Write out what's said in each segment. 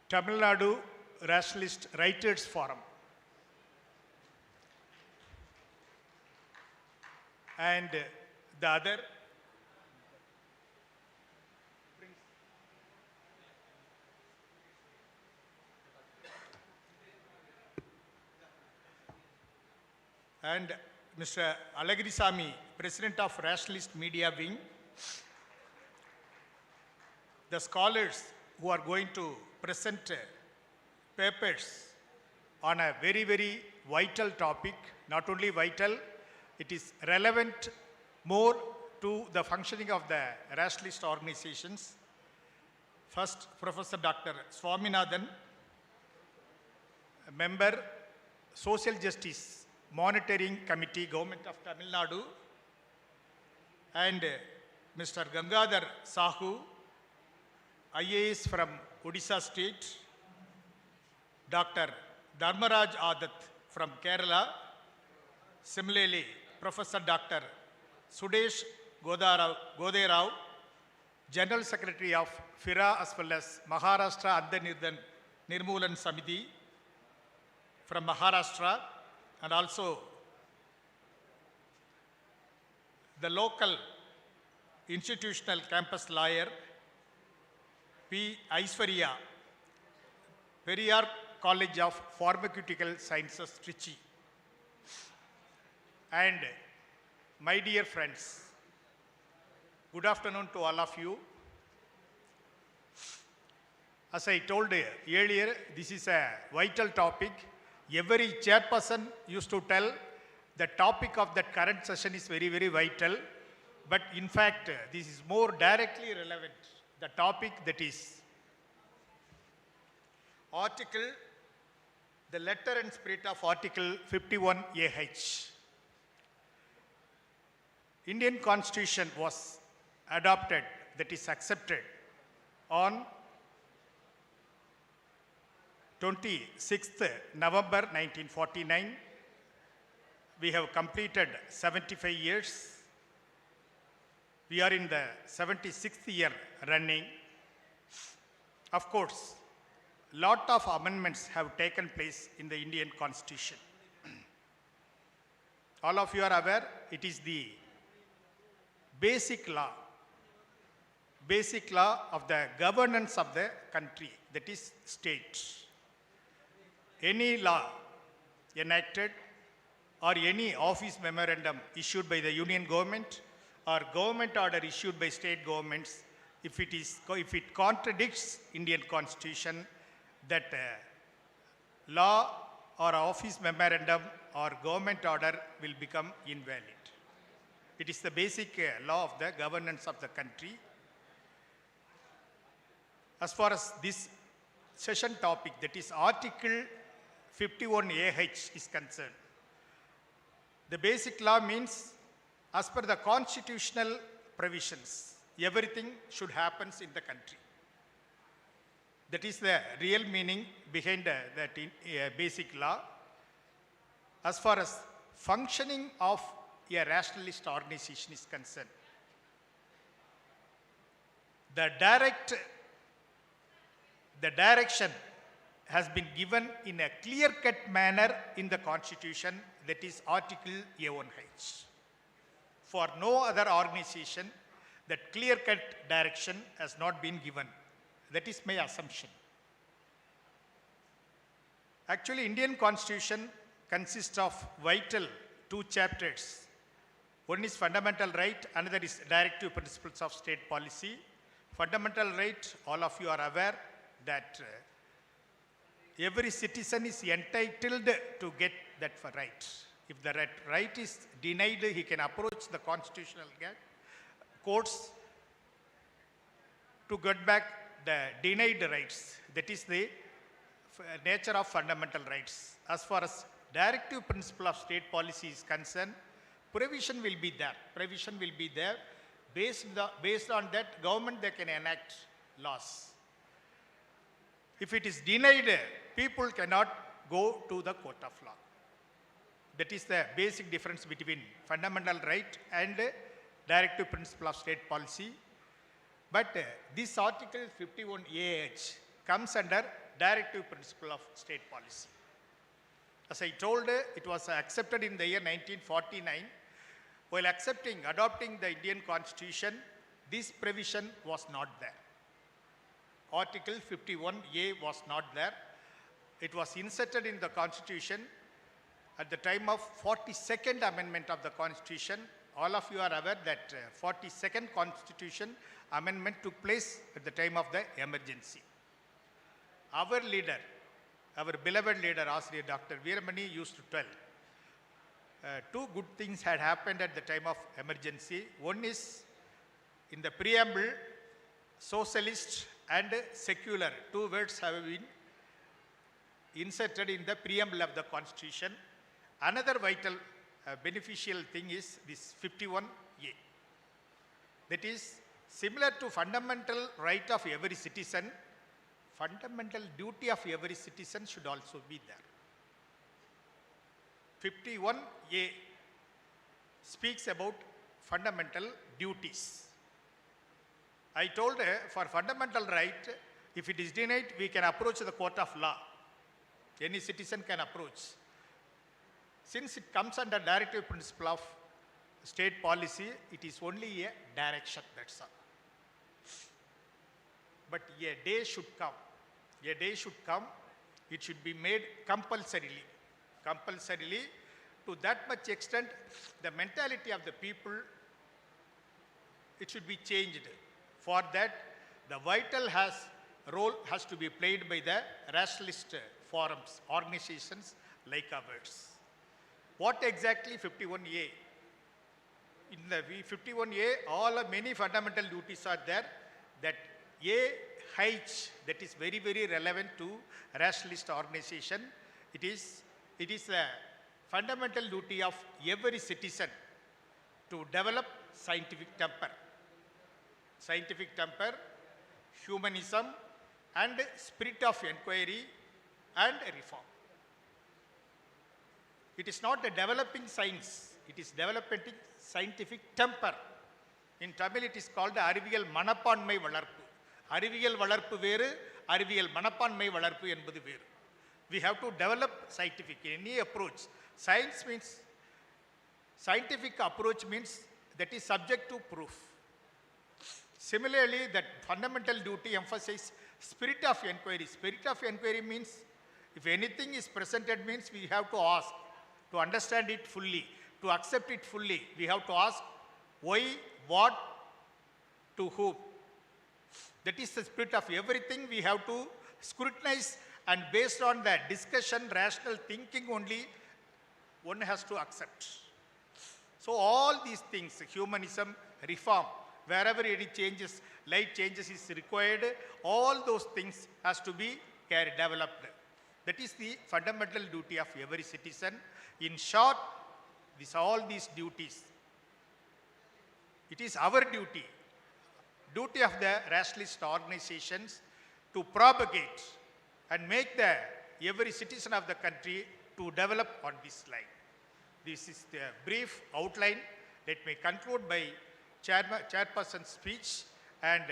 Tamil Nadu Rationalist Writers Forum. And the other and Mr. Alagirisamy, President of Rationalist Media Wing, the scholars who are going to present papers on a very, very vital topic, not only vital, it is relevant more to the functioning of the rationalist organizations. First, Professor Dr. Swaminathan, a member, Social Justice Monitoring Committee, Government of Tamil Nadu, and Mr. Gangadhar Sahu, IAS from Odisha State, Dr. Dharmaraj Adat from Kerala, similarly, Professor Dr. Sudesh Goderao, General Secretary of FIRA as well as Maharashtra Andha Nirmulan Samiti from Maharashtra, and also the local institutional campus lawyer P. Aishwarya, Periyar College of Pharmaceutical Sciences, Trichy. And my dear friends, good afternoon to all of you. As I told earlier, this is a vital topic. Every chairperson used to tell the topic of that current session is very, very vital. But in fact, this is more directly relevant. The topic that is the letter and spirit of Article 51AH. Indian Constitution was adopted, that is accepted, on 26th November 1949. We have completed 75 years. We are in the 76th year running. Of course, lot of amendments have taken place in the Indian Constitution. All of you are aware, it is the basic law of the governance of the country, that is state. Any law enacted or any office memorandum issued by the union government or government order issued by state governments, if it contradicts Indian Constitution, that law or office memorandum or government order will become invalid. It is the basic law of the governance of the country. As far as this session topic, that is Article 51AH is concerned, the basic law means, as per the constitutional provisions, everything should happen in the country. That is the real meaning behind that basic law. As far as functioning of a rationalist organization is concerned, the direction has been given in a clear-cut manner in the Constitution, that is Article A1H. For no other organization, that clear-cut direction has not been given. That is my assumption. Actually, Indian Constitution consists of vital two chapters. One is fundamental right, another is directive principles of state policy. Fundamental right, all of you are aware that every citizen is entitled to get that right. If the right is denied, he can approach the constitutional courts to get back the denied rights. That is the nature of fundamental rights. As far as directive principle of state policy is concerned, provision will be there. Based on that, government they can enact laws. If it is denied, people cannot go to the court of law. That is the basic difference between fundamental right and directive principle of state policy. But this Article 51AH comes under directive principle of state policy. As I told, it was accepted in the year 1949. While adopting the Indian Constitution, this provision was not there. Article 51A was not there. It was inserted in the Constitution at the time of 42nd Amendment of the Constitution. All of you are aware that 42nd Constitution Amendment took place at the time of the emergency. Our leader, our beloved leader, Asriya Dr. Veeramani used to tell, two good things had happened at the time of emergency. One is, in the preamble, socialist and secular, two words have been inserted in the preamble of the Constitution. Another vital beneficial thing is this 51A. That is, similar to fundamental right of every citizen, fundamental duty of every citizen should also be there. 51A speaks about fundamental duties. I told for fundamental right, if it is denied, we can approach the court of law. Any citizen can approach. Since it comes under directive principle of state policy, it is only a direction, that's all. But a day should come. A day should come, it should be made compulsorily. Compulsorily, to that much extent, the mentality of the people, it should be changed. For that, the vital role has to be played by the rationalist forums, organizations like ours. What exactly 51A? In the 51A, many fundamental duties are there. That AH, that is very, very relevant to rationalist organization. It is the fundamental duty of every citizen to develop scientific temper. Scientific temper, humanism, and spirit of inquiry and reform. It is not a developing science, it is developing scientific temper. In Tamil, it is called Ariviyal Manapanmai Valarpu. Ariviyal Valarpu veru, Ariviyal Manapanmai Valarpu enbadu veru. We have to develop scientific, any approach. Science means, scientific approach means that is subject to proof. Similarly, that fundamental duty emphasizes spirit of inquiry. Spirit of inquiry means, if anything is presented means we have to ask, to understand it fully, to accept it fully. We have to ask why, what, to whom. That is the spirit of everything. We have to scrutinize, and based on the discussion, rational thinking only, one has to accept. So all these things, humanism, reform, wherever any changes, light changes is required, all those things has to be developed. That is the fundamental duty of every citizen. In short, all these duties, it is our duty of the rationalist organizations to propagate and make every citizen of the country to develop on this line. This is the brief outline. Let me conclude by chairperson's speech, and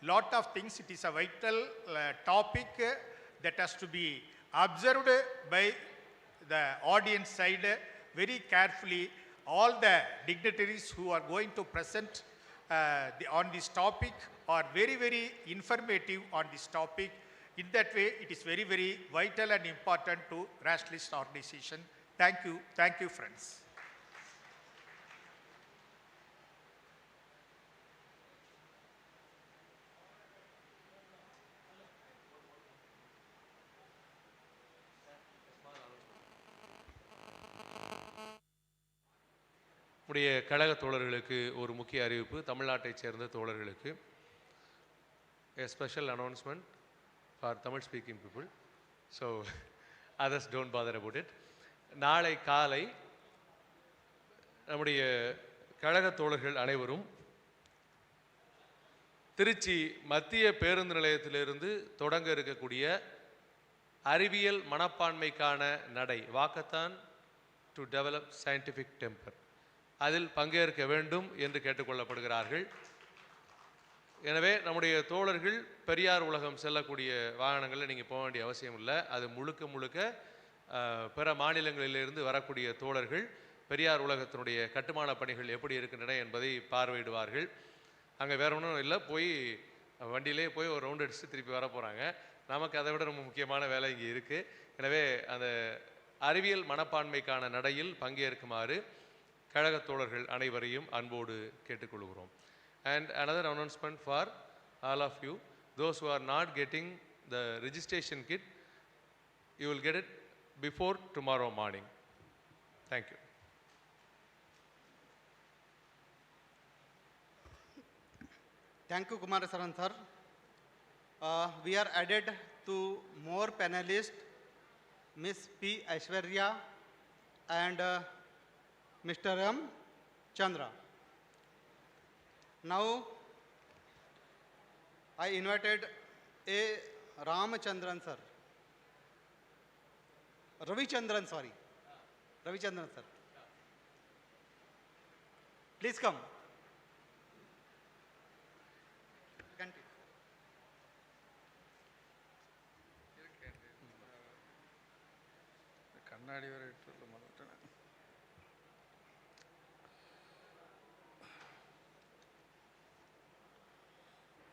lot of things. It is a vital topic that has to be observed by the audience side very carefully. All the dignitaries who are going to present on this topic are very, very informative on this topic. In that way, it is very, very vital and important to rationalist organization. Thank you, friends. நம்முடைய கழக தோழர்களுக்கு ஒரு முக்கிய அறிவிப்பு. தமிழ்நாட்டைச் சேர்ந்த தோழர்களுக்கு a special announcement for Tamil speaking people, so others don't bother about it. நாளை காலை நம்முடைய கழக தோழர்கள் அனைவரும் திருச்சி மத்திய பேருந்து நிலையத்திலிருந்து தொடங்க இருக்கக்கூடிய அறிவியல் மனப்பான்மைக்கான நடை, walkathon to develop scientific temper, அதில் பங்கேற்க வேண்டும் என்று கேட்டுக்கொள்ளப்படுகிறார்கள். எனவே நம்முடைய தோழர்கள் பெரியார் உலகம் செல்லக்கூடிய வாகனங்களில் நீங்கள் போக வேண்டிய அவசியம் இல்லை. அது முழுக்க முழுக்க பிற மாநிலங்களிலிருந்து வரக்கூடிய தோழர்கள் பெரியார் உலகத்தினுடைய கட்டுமான பணிகள் எப்படி இருக்கின்றன என்பதை பார்வையிடுவார்கள். அங்கே வேற ஒன்றும் இல்லை, போய் வண்டியிலே போய் ஒரு ரவுண்ட் அடிச்சு திருப்பி வர போகிறாங்க. நமக்கு அதை விட ரொம்ப முக்கியமான வேலை இங்கே இருக்குது. எனவே அந்த அறிவியல் மனப்பான்மைக்கான நடையில் பங்கேற்குமாறு கழக தோழர்கள் அனைவரையும் அன்போடு கேட்டுக்கொள்கிறோம். And another announcement for all of you, those who are not getting the registration kit, you will get it before tomorrow morning. Thank you. Thank you, Kumarasaran sir. We are added to more panelists, Ms. P. Aishwarya and Mr. M. Chandra. Now, I invited A. Ramachandran sir. Ravichandran, sorry. Ravichandran sir. Please come.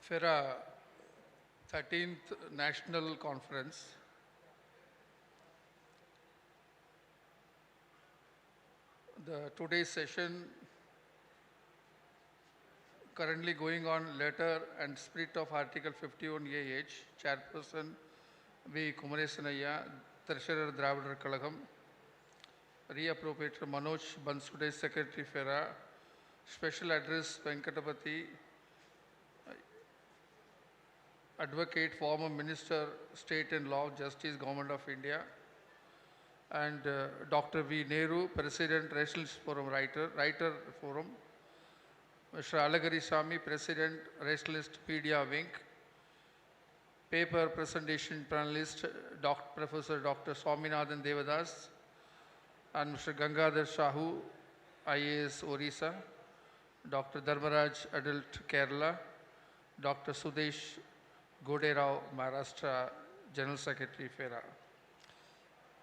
FIRA 13th National Conference today's session currently going on letter and spirit of Article 51AH, Chairperson V. Kumaresanaya, Treasurer Dravidar Kazhagam, Reappropriator Manoj Bansude, Secretary FIRA, Special Address Venkatapati, Advocate, former Minister, State and Law, Justice, Government of India, and Dr. V. Nehru, President, Rationalist Forum Writer Forum, Mr. Alagari Sami, President, Rationalist Media Wing, Paper Presentation Panelist, Professor Dr. Swaminathan Devadas, and Mr. Gangadhar Shahu, IAS Orissa, Dr. Dharmaraj, Adult Kerala, Dr. Sudesh Goderao, Maharashtra, General Secretary, FIRA.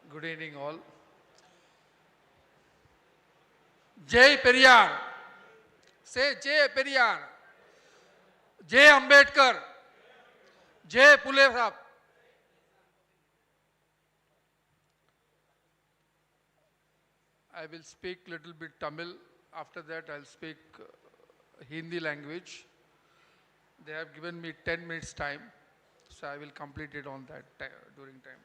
Good evening all. Jai Periyar. Say Jai Periyar. Jai Ambedkar. Jai Pule Sahab. I will speak little bit Tamil. After that, I'll speak Hindi language. They have given me 10 minutes time, so I will complete it on that during time.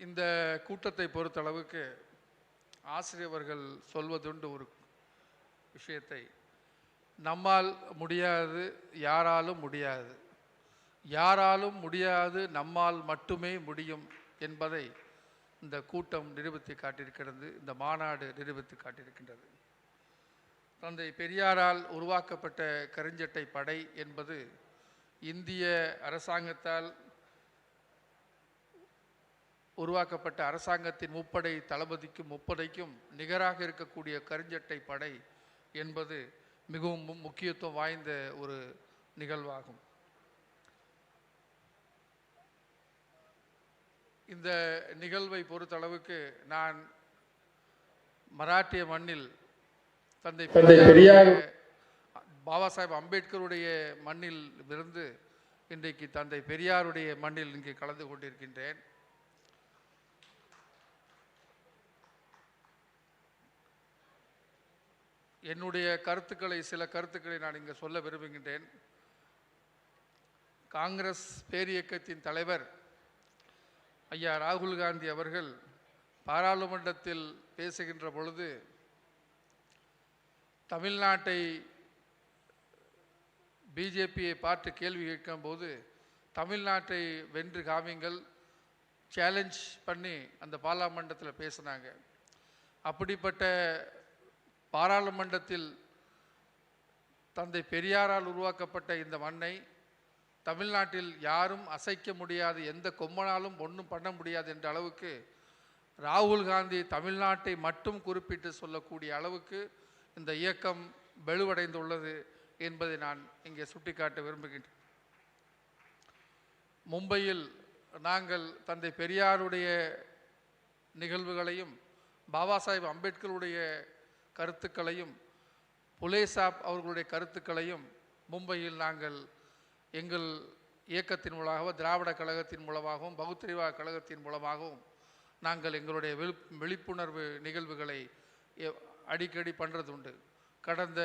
இந்த கூட்டத்தை பொறுத்தளவுக்கு ஆசிரியர்கள் சொல்வதுண்டு ஒரு விஷயத்தை, நம்மால் முடியாது, யாராலும் முடியாது, யாராலும் முடியாது, நம்மால் மட்டுமே முடியும் என்பதை இந்த கூட்டம் நிரூபித்து காட்டியிருக்கிறது, இந்த மாநாடு நிரூபித்து காட்டியிருக்கின்றது. தந்தை பெரியாரால் உருவாக்கப்பட்ட கருஞ்சட்டை படை என்பது இந்திய அரசாங்கத்தால் உருவாக்கப்பட்ட அரசாங்கத்தின் முப்படை தளபதிக்கும் முப்படைக்கும் நிகராக இருக்கக்கூடிய கருஞ்சட்டை படை என்பது மிகவும் முக்கியத்துவம் வாய்ந்த ஒரு நிகழ்வாகும். இந்த நிகழ்வை பொறுத்தளவுக்கு நான் மராட்டிய மண்ணில் தந்தை பெரியார் பாபா சாஹேப் அம்பேத்கருடைய மண்ணில் இருந்து இன்றைக்கு தந்தை பெரியாருடைய மண்ணில் இங்கே கலந்து கொண்டிருக்கின்றேன். என்னுடைய சில கருத்துக்களை நான் இங்கே சொல்ல விரும்புகின்றேன். காங்கிரஸ் பேரியக்கத்தின் தலைவர் ஐயா ராகுல் காந்தி அவர்கள் பாராளுமன்றத்தில் பேசுகின்ற பொழுது தமிழ்நாட்டை பிஜேபியை பார்த்து கேள்வி கேட்கும் போது தமிழ்நாட்டை வென்று காமிங்கள் சேலஞ்ச் பண்ணி அந்த பாராளுமன்றத்தில் பேசினாங்க. அப்படிப்பட்ட பாராளுமன்றத்தில் தந்தை பெரியாரால் உருவாக்கப்பட்ட இந்த மண்ணை தமிழ்நாட்டில் யாரும் அசைக்க முடியாது, எந்த கொம்பனாலும் ஒன்றும் பண்ண முடியாது என்ற அளவுக்கு ராகுல் காந்தி தமிழ்நாட்டை மட்டும் குறிப்பிட்டு சொல்லக்கூடிய அளவுக்கு இந்த இயக்கம் வலுவடைந்துள்ளது என்பதை நான் இங்கே சுட்டிக்காட்ட விரும்புகின்றேன். மும்பையில் நாங்கள் தந்தை பெரியாருடைய நிகழ்வுகளையும் பாபா சாஹேப் அம்பேத்கருடைய கருத்துக்களையும் புலே சாப் அவர்களுடைய கருத்துக்களையும் மும்பையில் நாங்கள் எங்கள் இயக்கத்தின் மூலமாக திராவிட கழகத்தின் மூலமாகவும் பகுத்தறிவா கழகத்தின் மூலமாகவும் நாங்கள் எங்களுடைய விழிப்புணர்வு நிகழ்வுகளை அடிக்கடி பண்ணுறது உண்டு. கடந்த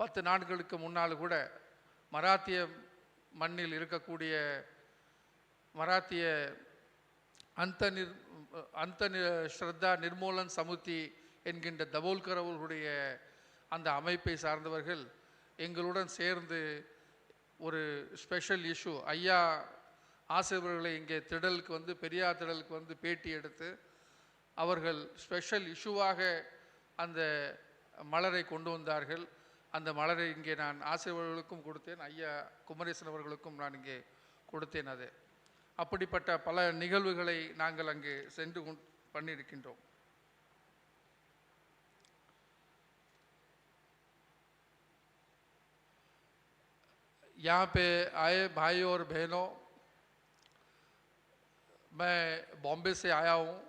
10 நாட்களுக்கு முன்னால் கூட மராத்திய மண்ணில் இருக்கக்கூடிய மராத்திய அந்த ஸ்ரத்தா நிர்மூலன் சமுத்தி என்கின்ற தபோல்கர் அவர்களுடைய அந்த அமைப்பை சார்ந்தவர்கள் எங்களுடன் சேர்ந்து ஒரு ஸ்பெஷல் இஷ்யூ ஐயா ஆசிரியர்களை இங்கே திடலுக்கு வந்து பெரியார் திடலுக்கு வந்து பேட்டி எடுத்து அவர்கள் ஸ்பெஷல் இஷ்யூவாக அந்த மலரை கொண்டு வந்தார்கள். அந்த மலரை இங்கே நான் ஆசிரியர்களுக்கும் கொடுத்தேன், ஐயா குமரேசன் அவர்களுக்கும் நான் இங்கே கொடுத்தேன். அது அப்படிப்பட்ட பல நிகழ்வுகளை நாங்கள் அங்கே சென்று பண்ணியிருக்கின்றோம். यहाँ पे आए भाई और बहनों, मैं बॉम्बे से आया हूँ.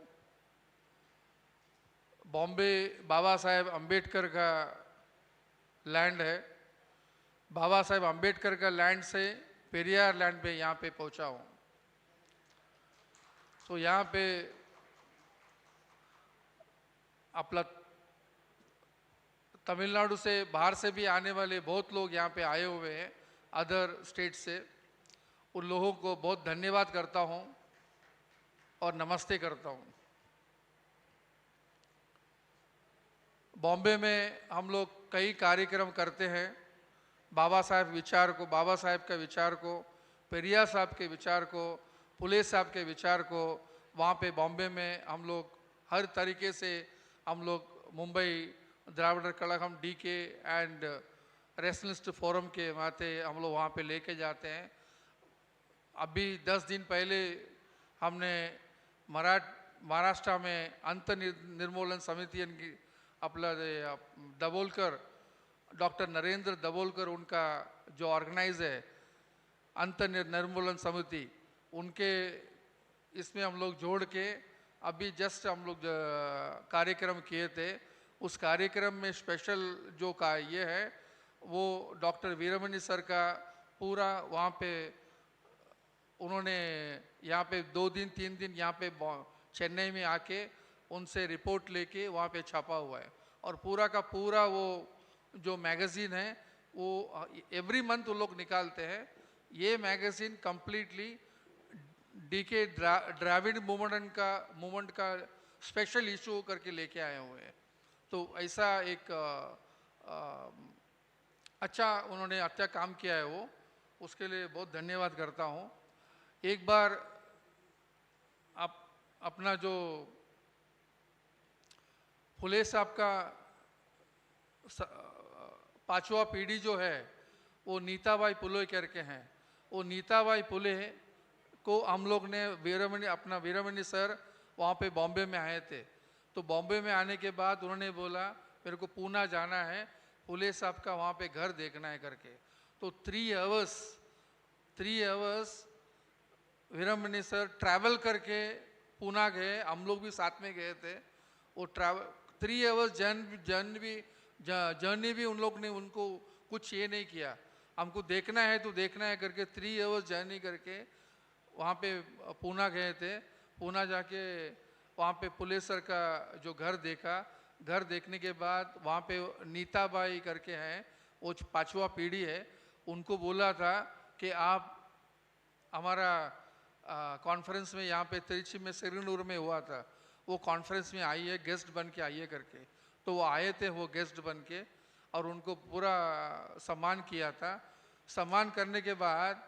बॉम्बे बाबा साहेब अम्बेडकर का लैंड है. बाबा साहेब अम्बेडकर का लैंड से पेरियार लैंड पे यहाँ पे पहुँचा हूँ. तो यहाँ पे अपना तमिलनाडु से बाहर से भी आने वाले बहुत लोग यहाँ पे आए हुए हैं, अदर स्टेट से. उन लोगों को बहुत धन्यवाद करता हूँ और नमस्ते करता हूँ. बॉम्बे में हम लोग कई कार्यक्रम करते हैं. बाबा साहेब विचार को, बाबा साहेब के विचार को, पेरियार साहब के विचार को, पुले साहब के विचार को वहाँ पे बॉम्बे में हम लोग हर तरीके से हम लोग Mumbai Dravida Kazhagam DK and rationalist forum के नाते हम लोग वहाँ पे लेके जाते हैं. अभी 10 दिन पहले हमने महाराष्ट्र में अंत निर्मूलन समिति की अपना दबोलकर डॉक्टर नरेंद्र दबोलकर उनका जो ऑर्गेनाइज है अंत निर्मूलन समिति, उनके इसमें हम लोग जोड़ के अभी जस्ट हम लोग कार्यक्रम किए थे. उस कार्यक्रम में स्पेशल जो का ये है वो डॉक्टर वीरमणि सर का पूरा वहाँ पे उन्होंने यहाँ पे 2 दिन 3 दिन यहाँ पे चेन्नई में आके उनसे रिपोर्ट लेके वहाँ पे छापा हुआ है. और पूरा का पूरा वो जो मैगज़ीन है वो एवरी मंथ वो लोग निकालते हैं. ये magazine completely DK Dravida movement का स्पेशल इशू करके लेके आए हुए हैं. तो ऐसा एक अच्छा उन्होंने अच्छा काम किया है वो, उसके लिए बहुत धन्यवाद करता हूँ. एक बार आप अपना जो फुले साहब का 5वां पीढ़ी जो है वो नीताबाई फुले करके हैं. वो नीताबाई फुले को हम लोग ने वीरमणि सर वहाँ पे बॉम्बे में आए थे. तो बॉम्बे में आने के बाद उन्होंने बोला मेरे को पूना जाना है, फुले साहब का वहाँ पे घर देखना है करके. तो 3 आवर्स वीरमणि सर ट्रैवल करके पूना गए. हम लोग भी साथ में गए थे. वो 3 आवर्स जर्नी भी उन लोग ने उनको कुछ ये नहीं किया, हमको देखना है तो देखना है करके 3 आवर्स जर्नी करके वहाँ पे पूना गए थे. पूना जाके वहाँ पे पुलिस सर का जो घर देखा. घर देखने के बाद वहाँ पे नीताबाई करके हैं, वो 5वां पीढ़ी है. उनको बोला था कि आप हमारा कॉन्फ्रेंस में यहाँ पे तिरुचि में सिरुनूर में हुआ था, वो कॉन्फ्रेंस में आइए, गेस्ट बन के आइए करके. तो वो आए थे वो गेस्ट बन के और उनको पूरा सम्मान किया था. सम्मान करने के बाद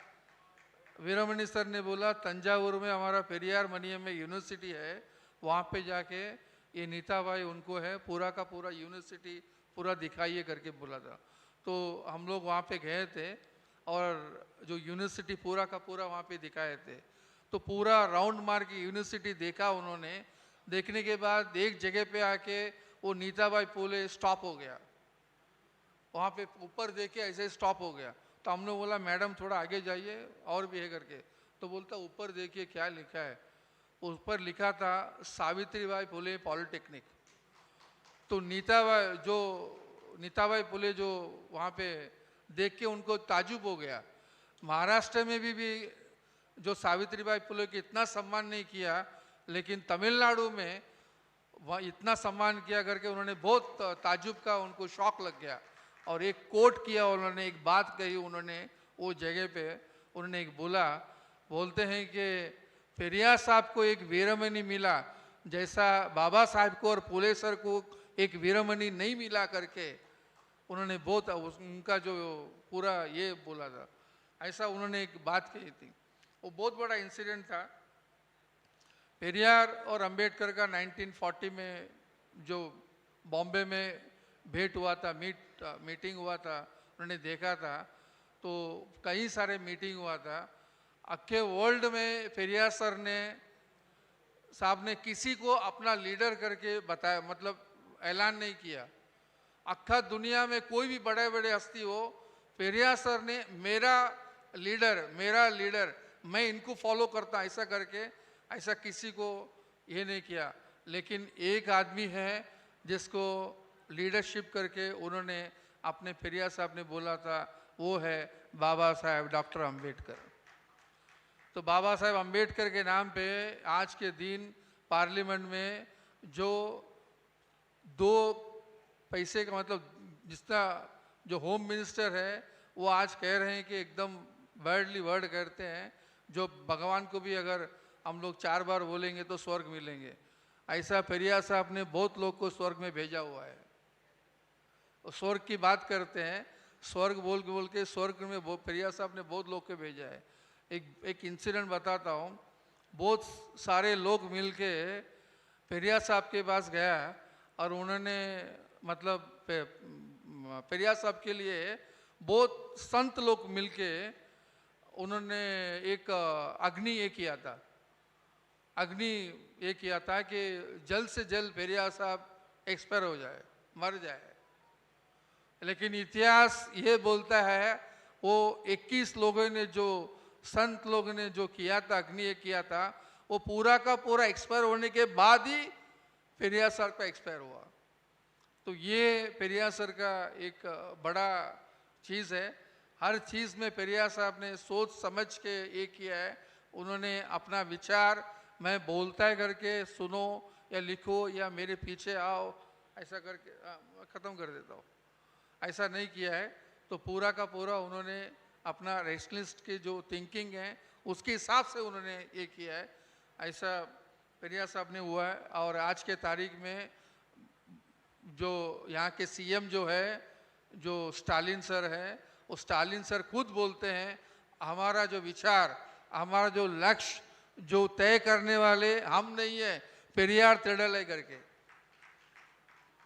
वीरमणि सर ने बोला तंजावुर में हमारा पेरियार मनियम में यूनिवर्सिटी है, वहाँ पे जाके ये नीताबाई उनको है पूरा का पूरा यूनिवर्सिटी पूरा दिखाइए करके बोला था. तो हम लोग वहाँ पे गए थे और जो यूनिवर्सिटी पूरा का पूरा वहाँ पे दिखाए थे. तो पूरा राउंड मार के यूनिवर्सिटी देखा उन्होंने. देखने के बाद एक जगह पे आके वो नीताबाई फुले स्टॉप हो गया. वहाँ पे ऊपर देखे ऐसे स्टॉप हो गया। तो हमने बोला मैडम थोड़ा आगे जाइए और भी है करके, तो बोलता ऊपर देखिए क्या लिखा है। ऊपर लिखा था सावित्रीबाई फुले पॉलिटेक्निक। तो नीताबाई फुले जो वहाँ पे देख के उनको ताजुब हो गया। महाराष्ट्र में भी जो सावित्रीबाई फुले की इतना सम्मान नहीं किया, लेकिन तमिलनाडु में वहाँ इतना सम्मान किया करके उन्होंने बहुत ताजुब का, उनको शौक लग गया। और एक कोट किया उन्होंने, एक बात कही उन्होंने वो जगह पे, उन्होंने एक बोलते हैं कि पेरियार साहब को एक वीरमणि मिला जैसा बाबा साहब को और फुले सर को एक वीरमणि नहीं मिला करके उन्होंने बहुत उनका जो पूरा ये बोला था। ऐसा उन्होंने एक बात कही थी। वो बहुत बड़ा इंसिडेंट था। पेरियार और अंबेडकर का 1940 में जो बॉम्बे में भेंट हुआ था, मीटिंग हुआ था, उन्होंने देखा था। तो कई सारे मीटिंग हुआ था। अक्खे वर्ल्ड में पेरियार सर ने साहब ने किसी को अपना लीडर करके बताया, मतलब ऐलान नहीं किया। अक्खा दुनिया में कोई भी बड़े बड़े हस्ती हो, पेरियार सर ने मेरा लीडर मैं इनको फॉलो करता ऐसा करके, ऐसा किसी को ये नहीं किया। लेकिन एक आदमी है जिसको लीडरशिप करके उन्होंने अपने पेरियार साहब ने बोला था, वो है बाबा साहेब डॉक्टर अंबेडकर। तो बाबा साहेब अंबेडकर के नाम पे आज के दिन पार्लियामेंट में जो 2 पैसे का, मतलब जिसका जो होम मिनिस्टर है वो आज कह रहे हैं कि एकदम वर्डली वर्ड करते हैं, जो भगवान को भी अगर हम लोग 4 बार बोलेंगे तो स्वर्ग मिलेंगे। ऐसा पेरियार साहब ने बहुत लोग को स्वर्ग में भेजा हुआ है। स्वर्ग की बात करते हैं, स्वर्ग बोल के स्वर्ग में पेरियार साहब ने बहुत लोग को भेजा है। एक इंसिडेंट बताता हूँ। बहुत सारे लोग मिलके पेरियार साहब के पास गया और उन्होंने मतलब पेरियार साहब के लिए बहुत संत लोग मिलके उन्होंने एक अग्नि ये किया था कि जल्द से जल्द पेरियार साहब एक्सपायर हो जाए, मर जाए। लेकिन इतिहास ये बोलता है वो 21 लोगों ने, जो संत लोगों ने जो किया था, अग्नि किया था, वो पूरा का पूरा एक्सपायर होने के बाद ही पेरियार सर का एक्सपायर हुआ। तो ये पेरियार सर का एक बड़ा चीज़ है। हर चीज़ में पेरियार साहब ने सोच समझ के ये किया है। उन्होंने अपना विचार मैं बोलता है करके सुनो या लिखो या मेरे पीछे आओ ऐसा करके ख़त्म कर देता हूँ, ऐसा नहीं किया है। तो पूरा का पूरा उन्होंने अपना रैशनलिस्ट की जो थिंकिंग है उसके हिसाब से उन्होंने ये किया है। ऐसा पेरियार साहब ने हुआ है। और आज के तारीख में जो यहाँ के सीएम जो है, जो स्टालिन सर है, वो स्टालिन सर खुद बोलते हैं हमारा जो विचार, हमारा जो लक्ष्य जो तय करने वाले हम नहीं है, पेरियार तिड़ल है करके,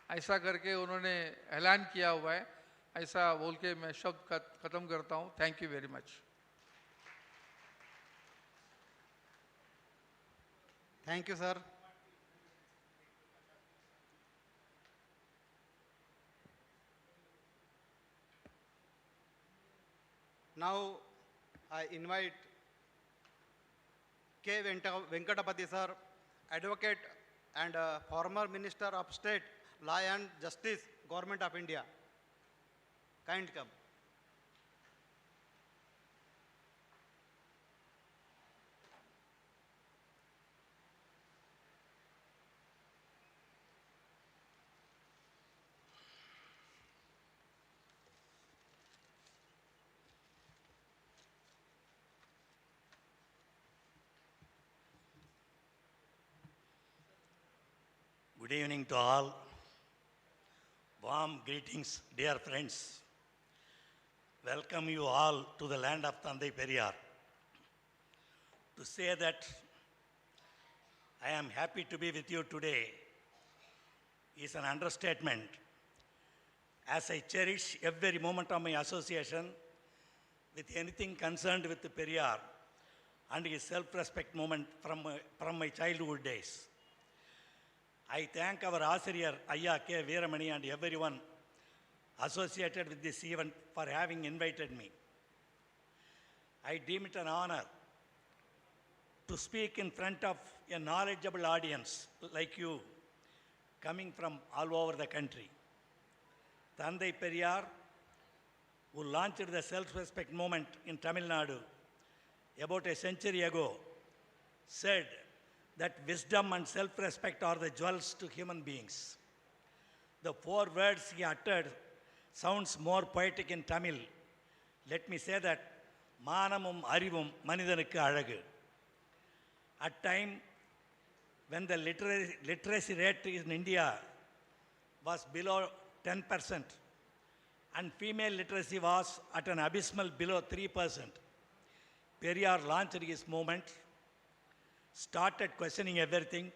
ऐसा करके उन्होंने ऐलान किया हुआ है। ऐसा बोल के मैं शब्द खत्म करता हूँ। Thank you very much. Thank you sir. Now I invite K. Venkatapati sir, advocate and former Minister of State, Law and Justice, Government of India. Kind come. Good evening to all. Warm greetings, dear friends. Welcome you all to the land of Thandai Periyar. To say that I am happy to be with you today is an understatement, as I cherish every moment of my association with anything concerned with the Periyar and his self-respect moment from my childhood days. I thank our Asiriyar, Ayya K.Veeramani, and everyone associated with this event for having invited me. I deem it an honor to speak in front of a knowledgeable audience like you, coming from all over the country. Thandai Periyar, who launched the self-respect movement in Tamil Nadu about a century ago, said that wisdom and self-respect are the jewels to human beings. The 4 words he uttered sounds more poetic in Tamil. Let me say that Manamum Arivum Manidanukku Alagu. At time when the literacy rate in India was below 10% and female literacy was at an abysmal below 3%, Periyar launched his movement, started questioning everything,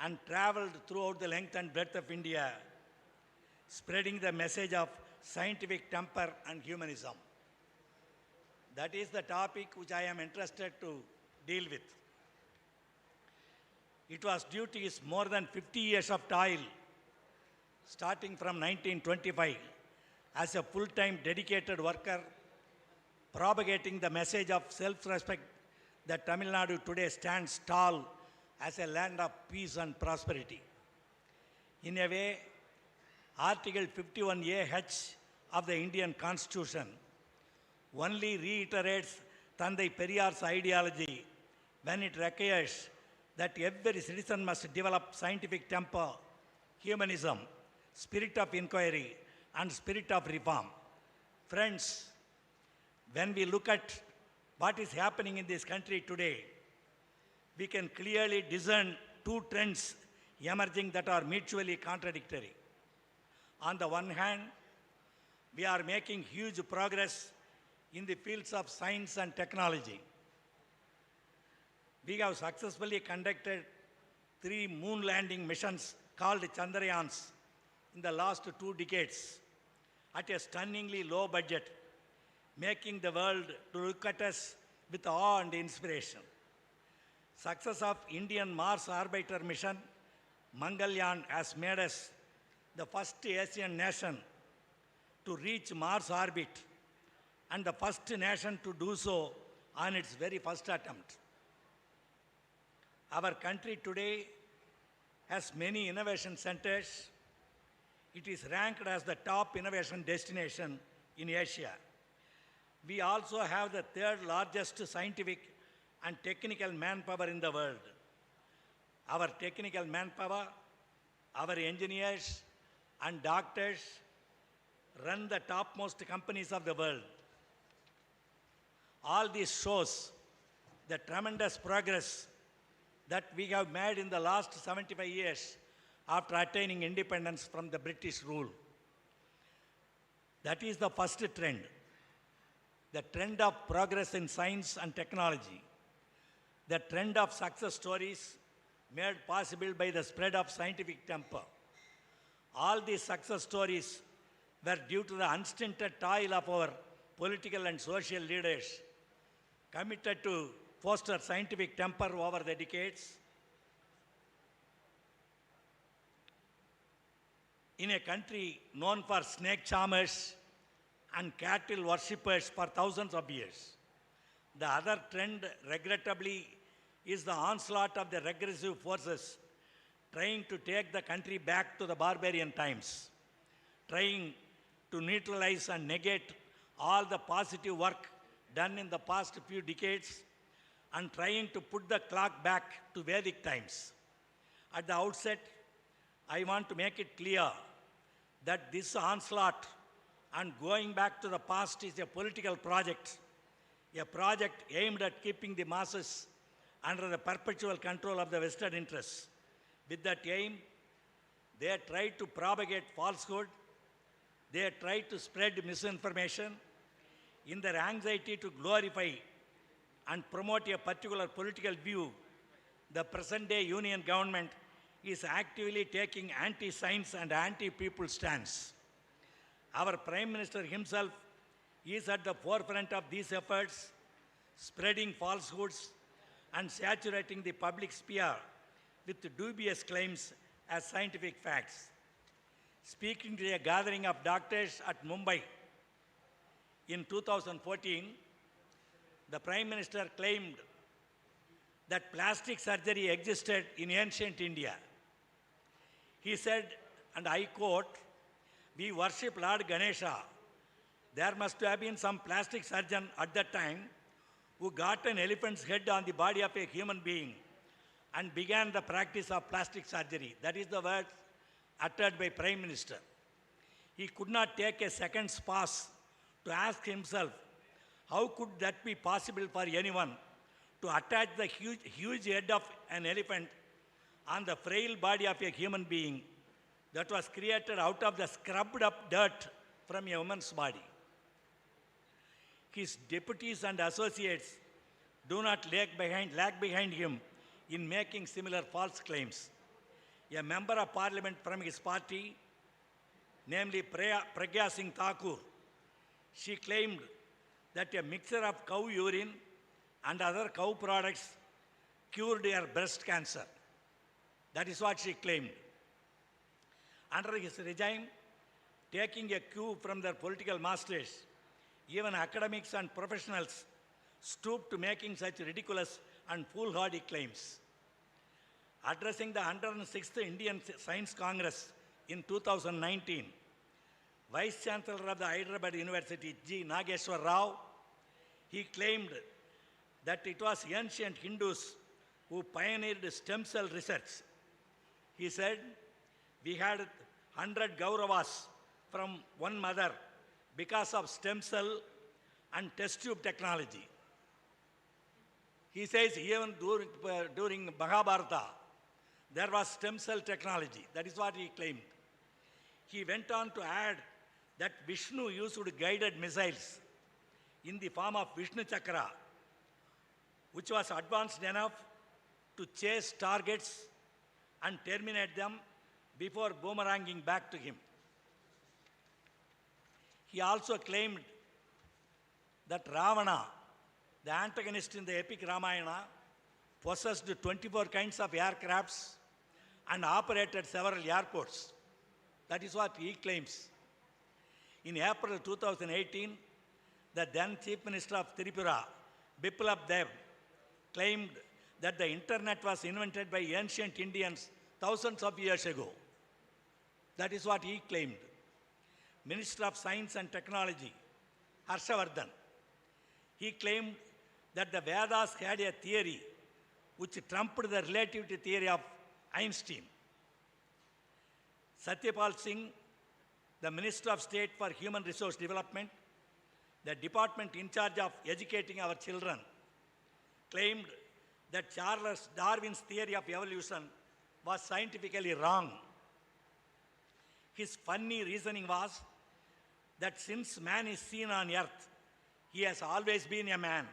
and traveled throughout the length and breadth of India, spreading the message of scientific temper and humanism. That is the topic which I am interested to deal with. It was due to his more than 50 years of toil, starting from 1925, as a full-time dedicated worker, propagating the message of self-respect that Tamil Nadu today stands tall as a land of peace and prosperity. In a way, Article 51A(h) of the Indian Constitution only reiterates Thandai Periyar's ideology when it requires that every citizen must develop scientific temper, humanism, spirit of inquiry, and spirit of reform. Friends, when we look at what is happening in this country today, we can clearly discern 2 trends emerging that are mutually contradictory. On the one hand, we are making huge progress in the fields of science and technology. We have successfully conducted 3 moon landing missions called Chandrayans in the last 2 decades at a stunningly low budget, making the world to look at us with awe and inspiration. Success of Indian Mars orbiter mission, Mangalyaan, has made us the first Asian nation to reach Mars orbit and the first nation to do so on its very first attempt. Our country today has many innovation centers. It is ranked as the top innovation destination in Asia. We also have the 3rd largest scientific and technical manpower in the world. Our technical manpower, our engineers and doctors run the topmost companies of the world. All this shows the tremendous progress that we have made in the last 75 years after attaining independence from the British rule. That is the first trend, the trend of progress in science and technology, the trend of success stories made possible by the spread of scientific temper. All these success stories were due to the unstinted toil of our political and social leaders, committed to foster scientific temper over the decades. In a country known for snake charmers and cattle worshippers for thousands of years. The other trend, regrettably, is the onslaught of the regressive forces trying to take the country back to the barbarian times, trying to neutralize and negate all the positive work done in the past few decades and trying to put the clock back to Vedic times. At the outset, I want to make it clear that this onslaught and going back to the past is a political project, a project aimed at keeping the masses under the perpetual control of the vested interests. With that aim, they tried to propagate falsehood, they tried to spread misinformation in their anxiety to glorify and promote a particular political view. The present-day union government is actively taking anti-science and anti-people stance. Our Prime Minister himself is at the forefront of these efforts, spreading falsehoods and saturating the public sphere with dubious claims as scientific facts. speaking to a gathering of doctors at Mumbai in 2014, the Prime Minister claimed that plastic surgery existed in ancient India. He said, and I quote, "We worship Lord Ganesha. There must have been some plastic surgeon at that time who got an elephant's head on the body of a human being and began the practice of plastic surgery." That is the word uttered by Prime Minister. He could not take a second's pause to ask himself, how could that be possible for anyone to attach the huge head of an elephant on the frail body of a human being that was created out of the scrubbed up dirt from a woman's body? His deputies and associates do not lag behind him in making similar false claims. A member of parliament from his party, namely Pragya Singh Thakur, she claimed that a mixture of cow urine and other cow products cured her breast cancer. That is what she claimed. Under his regime, taking a cue from their political masters, even academics and professionals stooped to making such ridiculous and foolhardy claims. Addressing the 106th Indian Science Congress in 2019, Vice Chancellor of the Hyderabad University, G. Nageshwar Rao, he claimed that it was ancient Hindus who pioneered stem cell research. He said, "We had 100 Gauravas from one mother because of stem cell and test tube technology." He says even during Mahabharata, there was stem cell technology. That is what he claimed. He went on to add that Vishnu used guided missiles in the form of Vishnu Chakra, which was advanced enough to chase targets and terminate them before boomeranging back to him. He also claimed that Ravana, the antagonist in the epic Ramayana, possessed 24 kinds of aircrafts and operated several airports. That is what he claims. In April 2018, the then Chief Minister of Tripura, Biplab Dev, claimed that the internet was invented by ancient Indians thousands of years ago. That is what he claimed. Minister of Science and Technology, Harshavardhan, he claimed that the Vedas had a theory which trumped the relativity theory of Einstein. Satyapal Singh, the Minister of State for Human Resource Development, the department in charge of educating our children, claimed that Charles Darwin's theory of evolution was scientifically wrong. His funny reasoning was that since man is seen on earth, he has always been a man.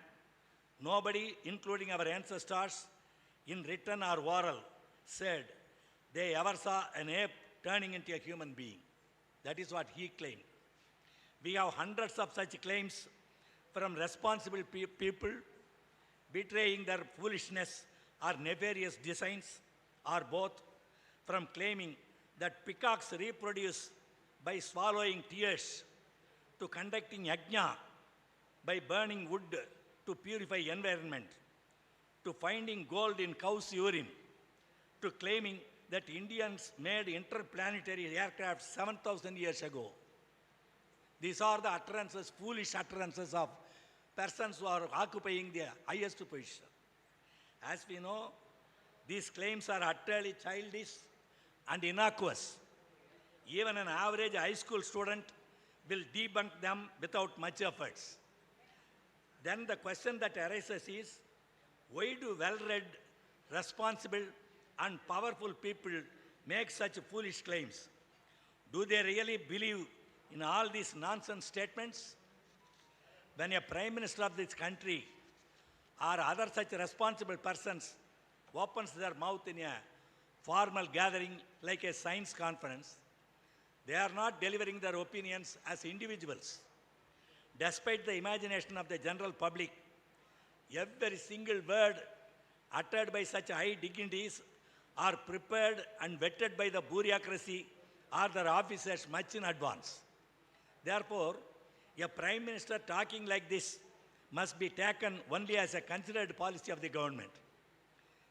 Nobody, including our ancestors, in written or oral, said they ever saw an ape turning into a human being. That is what he claimed. We have hundreds of such claims from responsible people betraying their foolishness or nefarious designs, or both, from claiming that peacocks reproduce by swallowing tears, to conducting yajna by burning wood to purify environment, to finding gold in cow's urine, to claiming that Indians made interplanetary aircraft 7,000 years ago. These are the utterances, foolish utterances of persons who are occupying the highest position. As we know, these claims are utterly childish and innocuous. Even an average high school student will debunk them without much efforts. Then the question that arises is, why do well-read, responsible, and powerful people make such foolish claims? Do they really believe in all these nonsense statements? When a Prime Minister of this country or other such responsible persons opens their mouth in a formal gathering like a science conference, they are not delivering their opinions as individuals. Despite the imagination of the general public, every single word uttered by such high dignitaries are prepared and vetted by the bureaucracy or their officers much in advance. Therefore, a Prime Minister talking like this must be taken only as a considered policy of the government.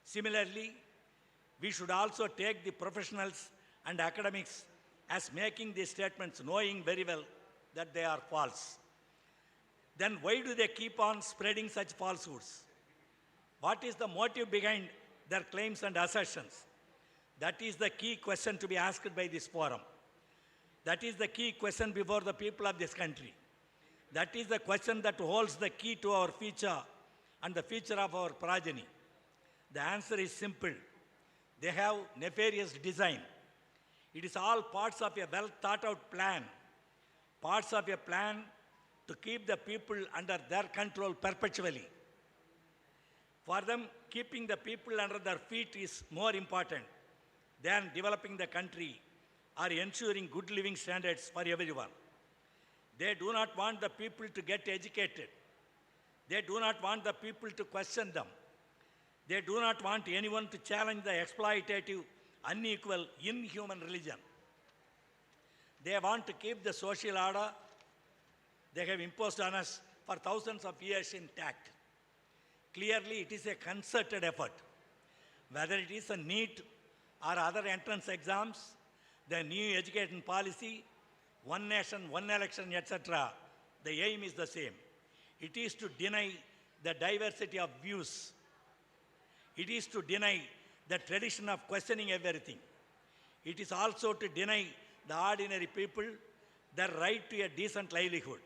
Similarly, we should also take the professionals and academics as making these statements knowing very well that they are false. Then why do they keep on spreading such falsehoods? What is the motive behind their claims and assertions? That is the key question to be asked by this forum. That is the key question before the people of this country. That is the question that holds the key to our future and the future of our progeny. The answer is simple. They have nefarious design. It is all parts of a well thought out plan, parts of a plan to keep the people under their control perpetually. For them, keeping the people under their feet is more important than developing the country or ensuring good living standards for everyone. They do not want the people to get educated. They do not want the people to question them. They do not want anyone to challenge the exploitative, unequal, inhuman religion. They want to keep the social order they have imposed on us for thousands of years intact. Clearly, it is a concerted effort. Whether it is a NEET or other entrance exams, the new education policy, one nation, one election, etc., the aim is the same. It is to deny the diversity of views. It is to deny the tradition of questioning everything. It is also to deny the ordinary people their right to a decent livelihood.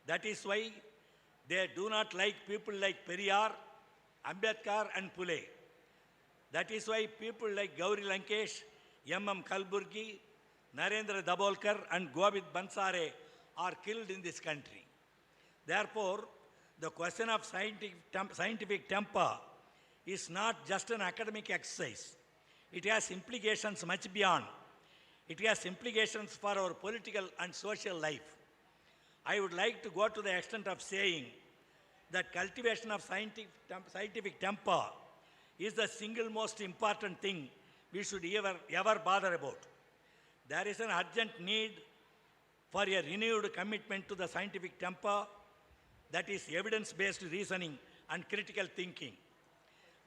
That is why they do not like people like Periyar, Ambedkar and Pule. That is why people like Gauri Lankesh, M.M. Kalburgi, Narendra Dabolkar and Govind Bansare are killed in this country. Therefore, the question of scientific temper is not just an academic exercise. It has implications much beyond. It has implications for our political and social life. I would like to go to the extent of saying that cultivation of scientific temper is the single most important thing we should ever bother about. There is an urgent need for a renewed commitment to the scientific temper, that is evidence-based reasoning and critical thinking.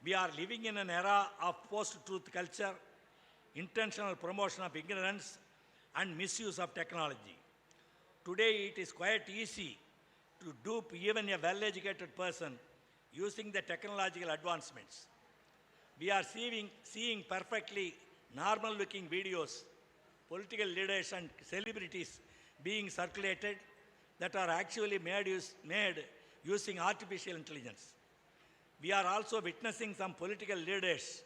We are living in an era of post-truth culture, intentional promotion of ignorance, and misuse of technology. Today, it is quite easy to dupe even a well-educated person using the technological advancements. We are seeing perfectly normal-looking videos, political leaders and celebrities being circulated that are actually made using artificial intelligence. We are also witnessing some political leaders,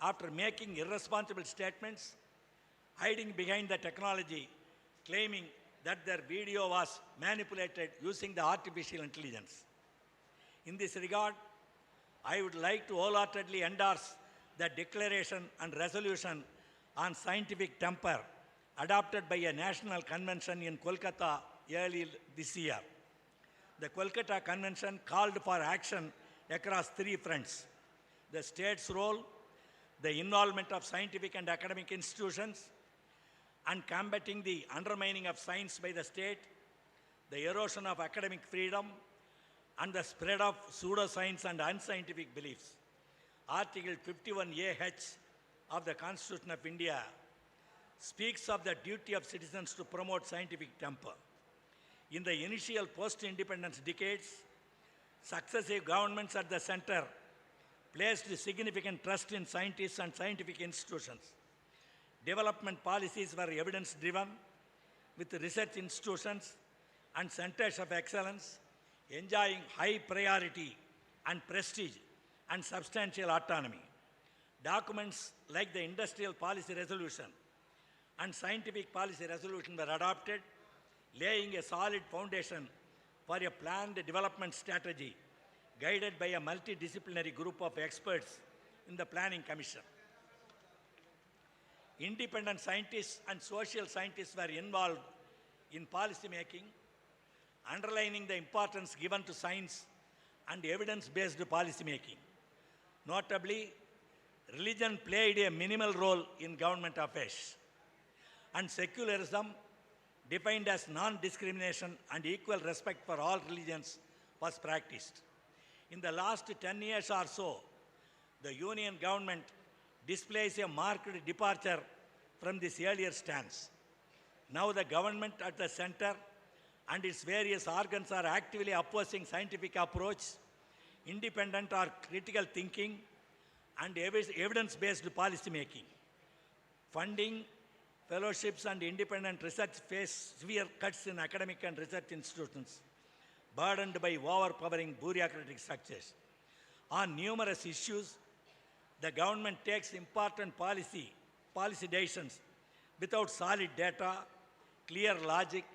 after making irresponsible statements, hiding behind the technology, claiming that their video was manipulated using the artificial intelligence. In this regard, I would like to wholeheartedly endorse the declaration and resolution on scientific temper adopted by a national convention in Kolkata early this year. The Kolkata Convention called for action across three fronts: the state's role, the involvement of scientific and academic institutions, and combating the undermining of science by the state, the erosion of academic freedom, and the spread of pseudoscience and unscientific beliefs. Article 51A(h) of the Constitution of India speaks of the duty of citizens to promote scientific temper. In the initial post-independence decades, successive governments at the center placed significant trust in scientists and scientific institutions. Development policies were evidence-driven, with research institutions and centers of excellence enjoying high priority and prestige and substantial autonomy. Documents like the Industrial Policy Resolution and Scientific Policy Resolution were adopted, laying a solid foundation for a planned development strategy guided by a multidisciplinary group of experts in the Planning Commission. Independent scientists and social scientists were involved in policy making, underlining the importance given to science and evidence-based policy making. Notably, religion played a minimal role in government affairs. and secularism, defined as non-discrimination and equal respect for all religions, was practiced. In the last 10 years or so, the Union government displays a marked departure from this earlier stance. Now the government at the center and its various organs are actively opposing scientific approach, independent or critical thinking, and evidence-based policy making. Funding, fellowships, and independent research face severe cuts in academic and research institutions, burdened by overpowering bureaucratic structures. On numerous issues, the government takes important policy decisions without solid data, clear logic,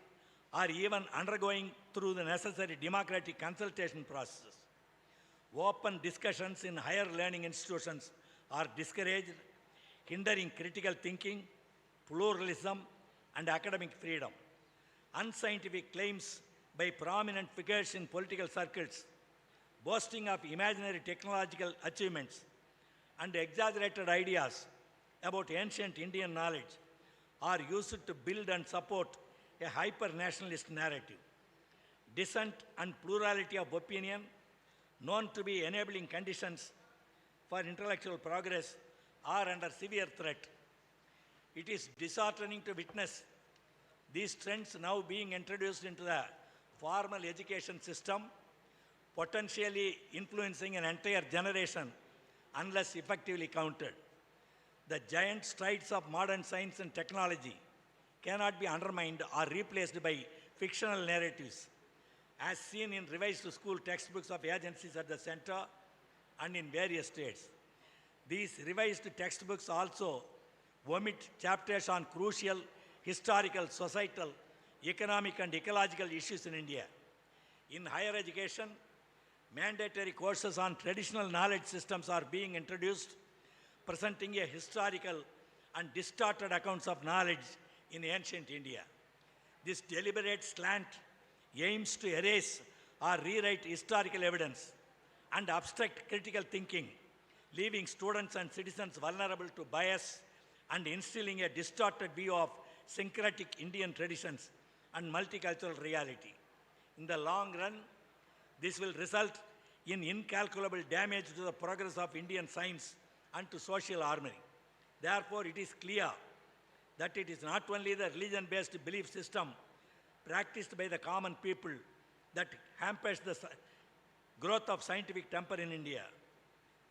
or even undergoing through the necessary democratic consultation processes. Open discussions in higher learning institutions are discouraged, hindering critical thinking, pluralism, and academic freedom. Unscientific claims by prominent figures in political circles, boasting of imaginary technological achievements, and exaggerated ideas about ancient Indian knowledge are used to build and support a hyper-nationalist narrative. Dissent and plurality of opinion, known to be enabling conditions for intellectual progress, are under severe threat. It is disheartening to witness these trends now being introduced into the formal education system, potentially influencing an entire generation unless effectively countered. The giant strides of modern science and technology cannot be undermined or replaced by fictional narratives, as seen in revised school textbooks of agencies at the center and in various states. These revised textbooks also omit chapters on crucial historical, societal, economic, and ecological issues in India. In higher education, mandatory courses on traditional knowledge systems are being introduced, presenting a historical and distorted accounts of knowledge in ancient India. This deliberate slant aims to erase or rewrite historical evidence and abstract critical thinking, leaving students and citizens vulnerable to bias and instilling a distorted view of syncretic Indian traditions and multicultural reality. In the long run, this will result in incalculable damage to the progress of Indian science and to social harmony. Therefore, it is clear that it is not only the religion-based belief system practiced by the common people that hampers the growth of scientific temper in India.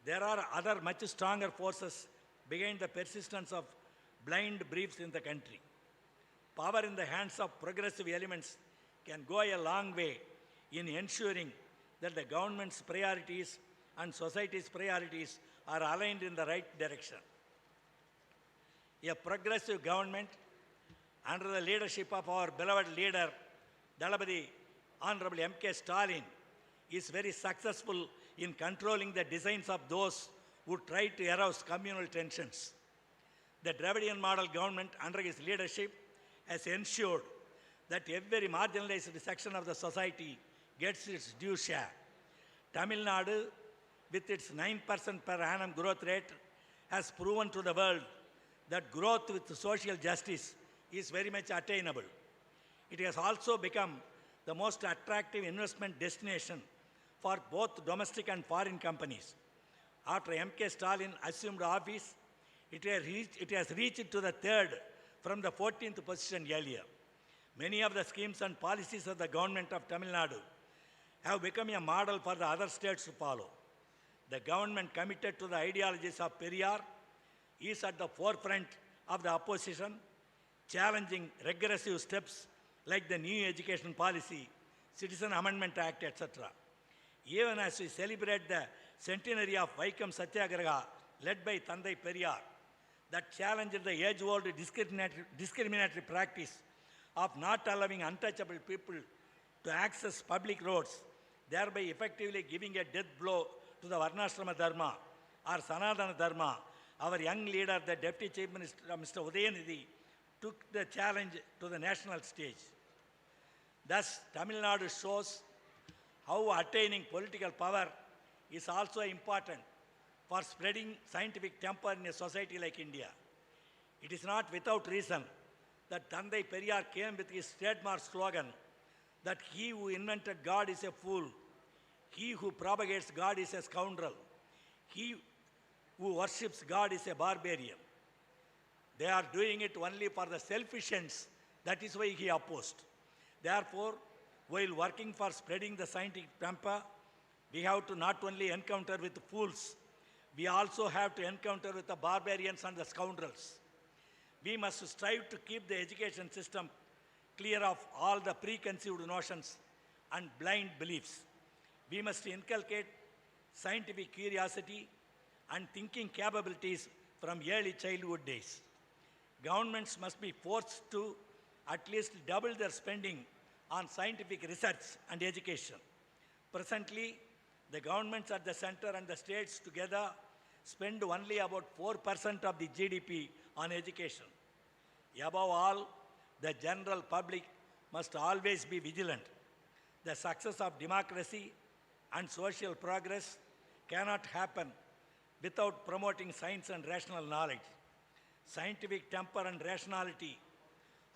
There are other much stronger forces behind the persistence of blind beliefs in the country. Power in the hands of progressive elements can go a long way in ensuring that the government's priorities and society's priorities are aligned in the right direction. A progressive government under the leadership of our beloved leader, Dalabadi Honorable M.K. Stalin, is very successful in controlling the designs of those who try to arouse communal tensions. The Dravidian model government under his leadership has ensured that every marginalized section of the society gets its due share. Tamil Nadu, with its 9% per annum growth rate, has proven to the world that growth with social justice is very much attainable. It has also become the most attractive investment destination for both domestic and foreign companies. After M.K. Stalin assumed office, it has reached to the third from the 14th position earlier. Many of the schemes and policies of the government of Tamil Nadu have become a model for the other states to follow. The government committed to the ideologies of Periyar is at the forefront of the opposition, challenging regressive steps like the new education policy, Citizen Amendment Act, etc. Even as we celebrate the centenary of Vaikam Satyagraha led by Thandai Periyar, that challenged the age-old discriminatory practice of not allowing untouchable people to access public roads, thereby effectively giving a death blow to the Varnashrama Dharma or Sanatana Dharma. Our young leader, the Deputy Chief Minister, Mr. Udayanidhi, took the challenge to the national stage. Thus, Tamil Nadu shows how attaining political power is also important for spreading scientific temper in a society like India. It is not without reason that Tandai Periyar came with his trademark slogan that he who invented God is a fool, he who propagates God is a scoundrel, he who worships God is a barbarian. They are doing it only for the selfish ends. That is why he opposed. Therefore, while working for spreading the scientific temper, we have to not only encounter with fools, we also have to encounter with the barbarians and the scoundrels. We must strive to keep the education system clear of all the preconceived notions and blind beliefs. We must inculcate scientific curiosity and thinking capabilities from early childhood days. Governments must be forced to at least double their spending on scientific research and education. Presently, the governments at the center and the states together spend only about 4% of the GDP on education. Above all, the general public must always be vigilant. The success of democracy and social progress cannot happen without promoting science and rational knowledge. Scientific temper and rationality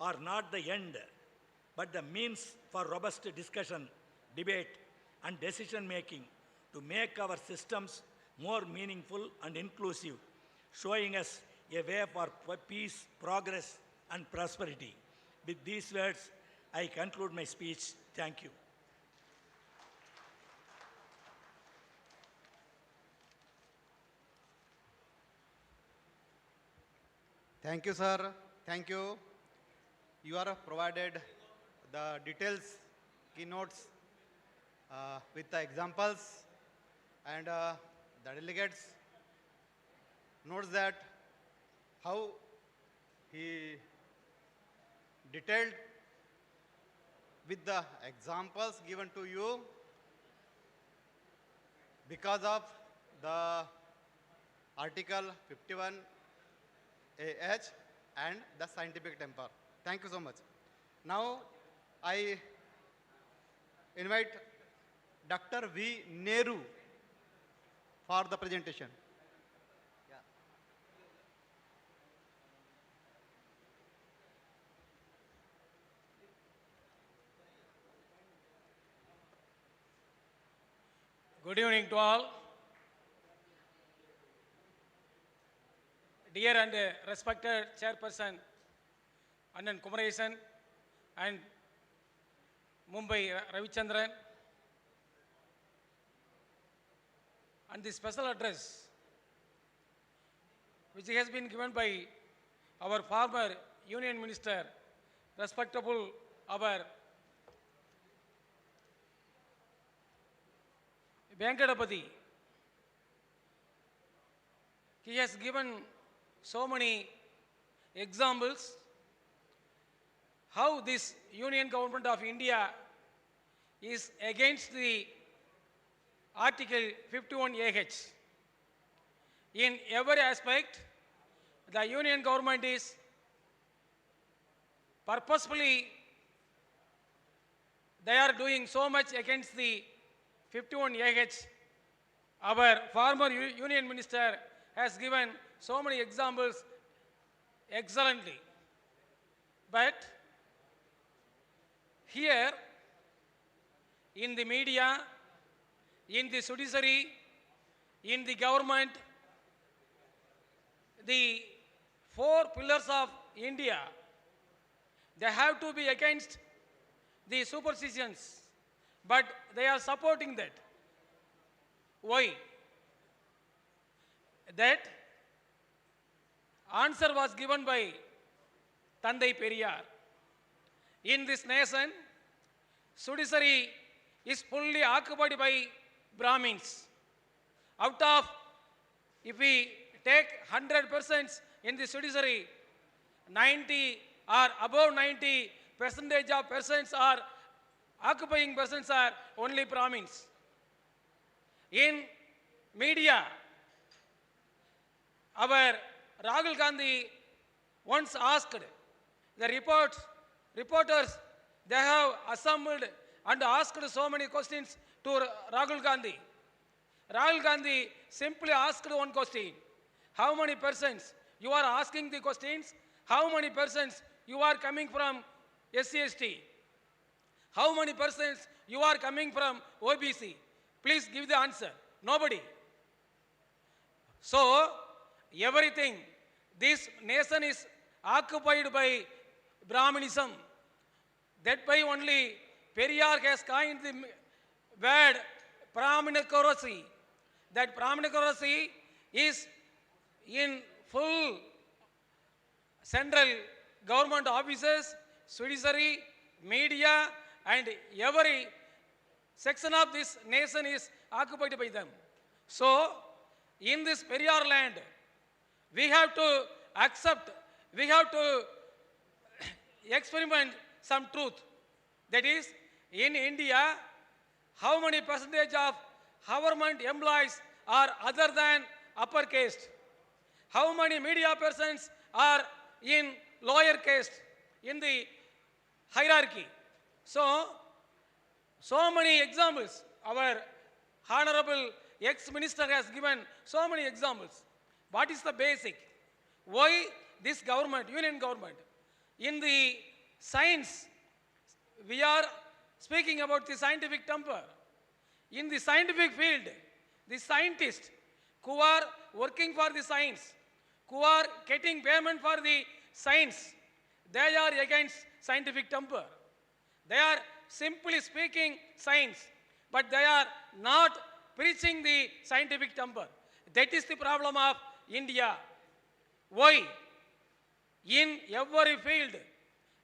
are not the end, but the means for robust discussion, debate, and decision-making to make our systems more meaningful and inclusive, showing us a way for peace, progress, and prosperity. With these words, I conclude my speech. Thank you. Thank you, sir. Thank you. You are provided the details, keynotes with the examples, and the delegates notes that how he detailed with the examples given to you because of the Article 51 AH and the scientific temper. Thank you so much. Now I invite Dr. V. Nehru for the presentation. Good evening to all. Dear and respected Chairperson Annan Kumaresan and Mumbai Ravichandran, and the special address which has been given by our former Union Minister, respectable our Venkatapati. He has given so many examples how this Union Government of India is against the Article 51AH. In every aspect, the Union Government is purposefully, they are doing so much against the 51AH. Our former Union Minister has given so many examples excellently. But here, in the media, in the judiciary, in the government, the four pillars of India, they have to be against the superstitions, but they are supporting that. Why? That answer was given by Tandai Periyar. In this nation, judiciary is fully occupied by Brahmins. Out of, if we take 100% in the judiciary, 90 or above 90% of persons are occupying persons are only Brahmins. In media, our Rahul Gandhi once asked the reporters, they have assembled and asked so many questions to Rahul Gandhi. Rahul Gandhi simply asked one question. How many persons? You are asking the questions. How many persons you are coming from SC/ST? How many persons you are coming from OBC? Please give the answer. Nobody. So, everything, this nation is occupied by Brahmanism. That by only Periyar has coined the word Brahmanocracy. That Brahmanocracy is in full central government offices, judiciary, media, and every section of this nation is occupied by them. So, in this Periyar land, we have to accept, we have to experiment some truth. That is, in India, how many percentage of government employees are other than upper caste? How many media persons are in lower caste in the hierarchy? So many examples. Our honorable ex-minister has given so many examples. What is the basic? Why this government, union government? In the science, we are speaking about the scientific temper. In the scientific field, the scientists who are working for the science, who are getting payment for the science, they are against scientific temper. They are simply speaking science, but they are not preaching the scientific temper. That is the problem of India. Why? In every field,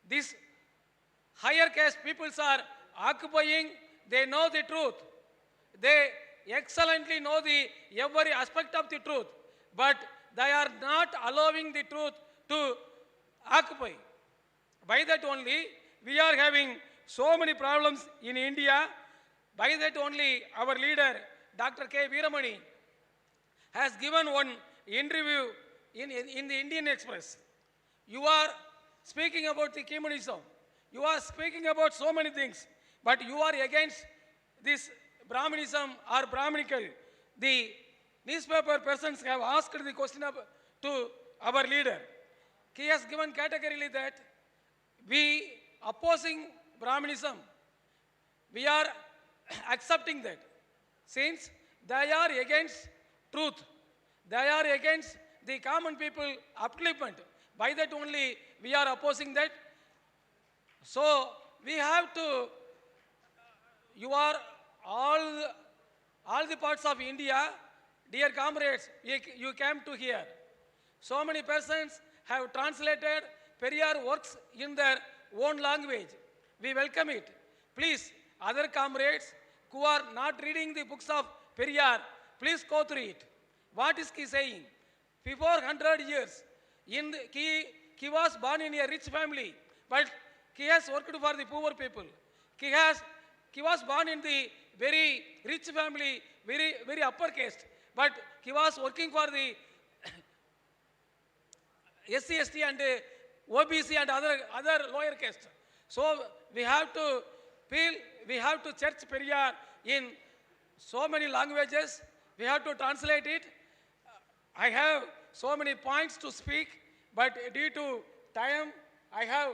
these higher caste peoples are occupying, they know the truth. They excellently know the every aspect of the truth, but they are not allowing the truth to occupy. By that only, we are having so many problems in India. By that only, our leader, Dr. K.Veeramani, has given one interview in the Indian Express. You are speaking about the communism. You are speaking about so many things, but you are against this Brahmanism or Brahmanical. The newspaper persons have asked the question to our leader. He has given categorically that we opposing Brahmanism. We are accepting that. Since they are against truth, they are against the common people upliftment. By that only we are opposing that. So we have to, you are all the parts of India, dear comrades, you came to here. So many persons have translated Periyar works in their own language. We welcome it. Please, other comrades who are not reading the books of Periyar, please go through it. What is he saying? Before 100 years, he was born in a rich family, but he has worked for the poor people. He was born in the very rich family, very upper caste, but he was working for the SC/ST and OBC and other lower caste. So we have to feel, we have to church Periyar in so many languages. We have to translate it. I have so many points to speak, but due to time, I have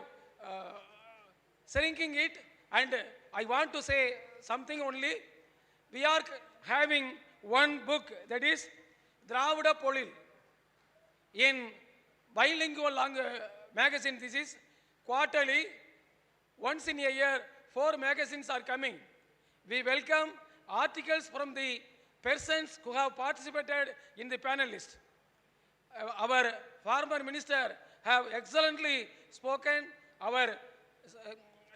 shrinking it, and I want to say something only. We are having one book, that is Dravida Polil. In bilingual magazine, this is quarterly, once in a year, 4 magazines are coming. We welcome articles from the persons who have participated in the panelists. Our former minister have excellently spoken. Our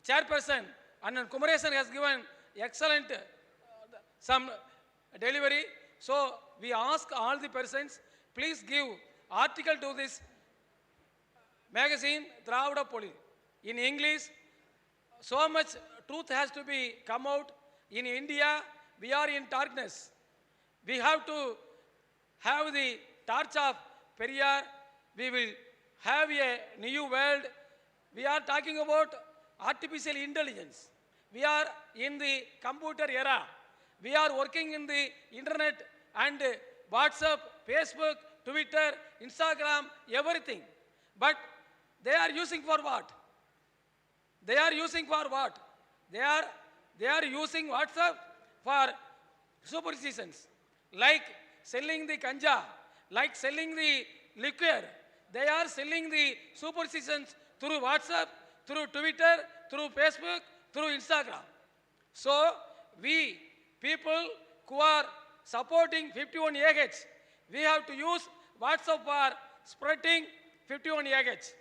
chairperson, Anand Kumaresan, has given excellent some delivery. So we ask all the persons, please give article to this magazine, Dravida Polil. In English, so much truth has to be come out. In India, we are in darkness. We have to have the torch of Periyar. We will have a new world. We are talking about artificial intelligence. We are in the computer era. We are working in the internet and WhatsApp, Facebook, Twitter, Instagram, everything. But They are using for what? They are using for what? They are using WhatsApp for superstitions, like selling the ganja, like selling the liquor. They are selling the superstitions through WhatsApp, through Twitter, through Facebook, through Instagram. So we people who are supporting 51AH, we have to use WhatsApp for spreading 51AH,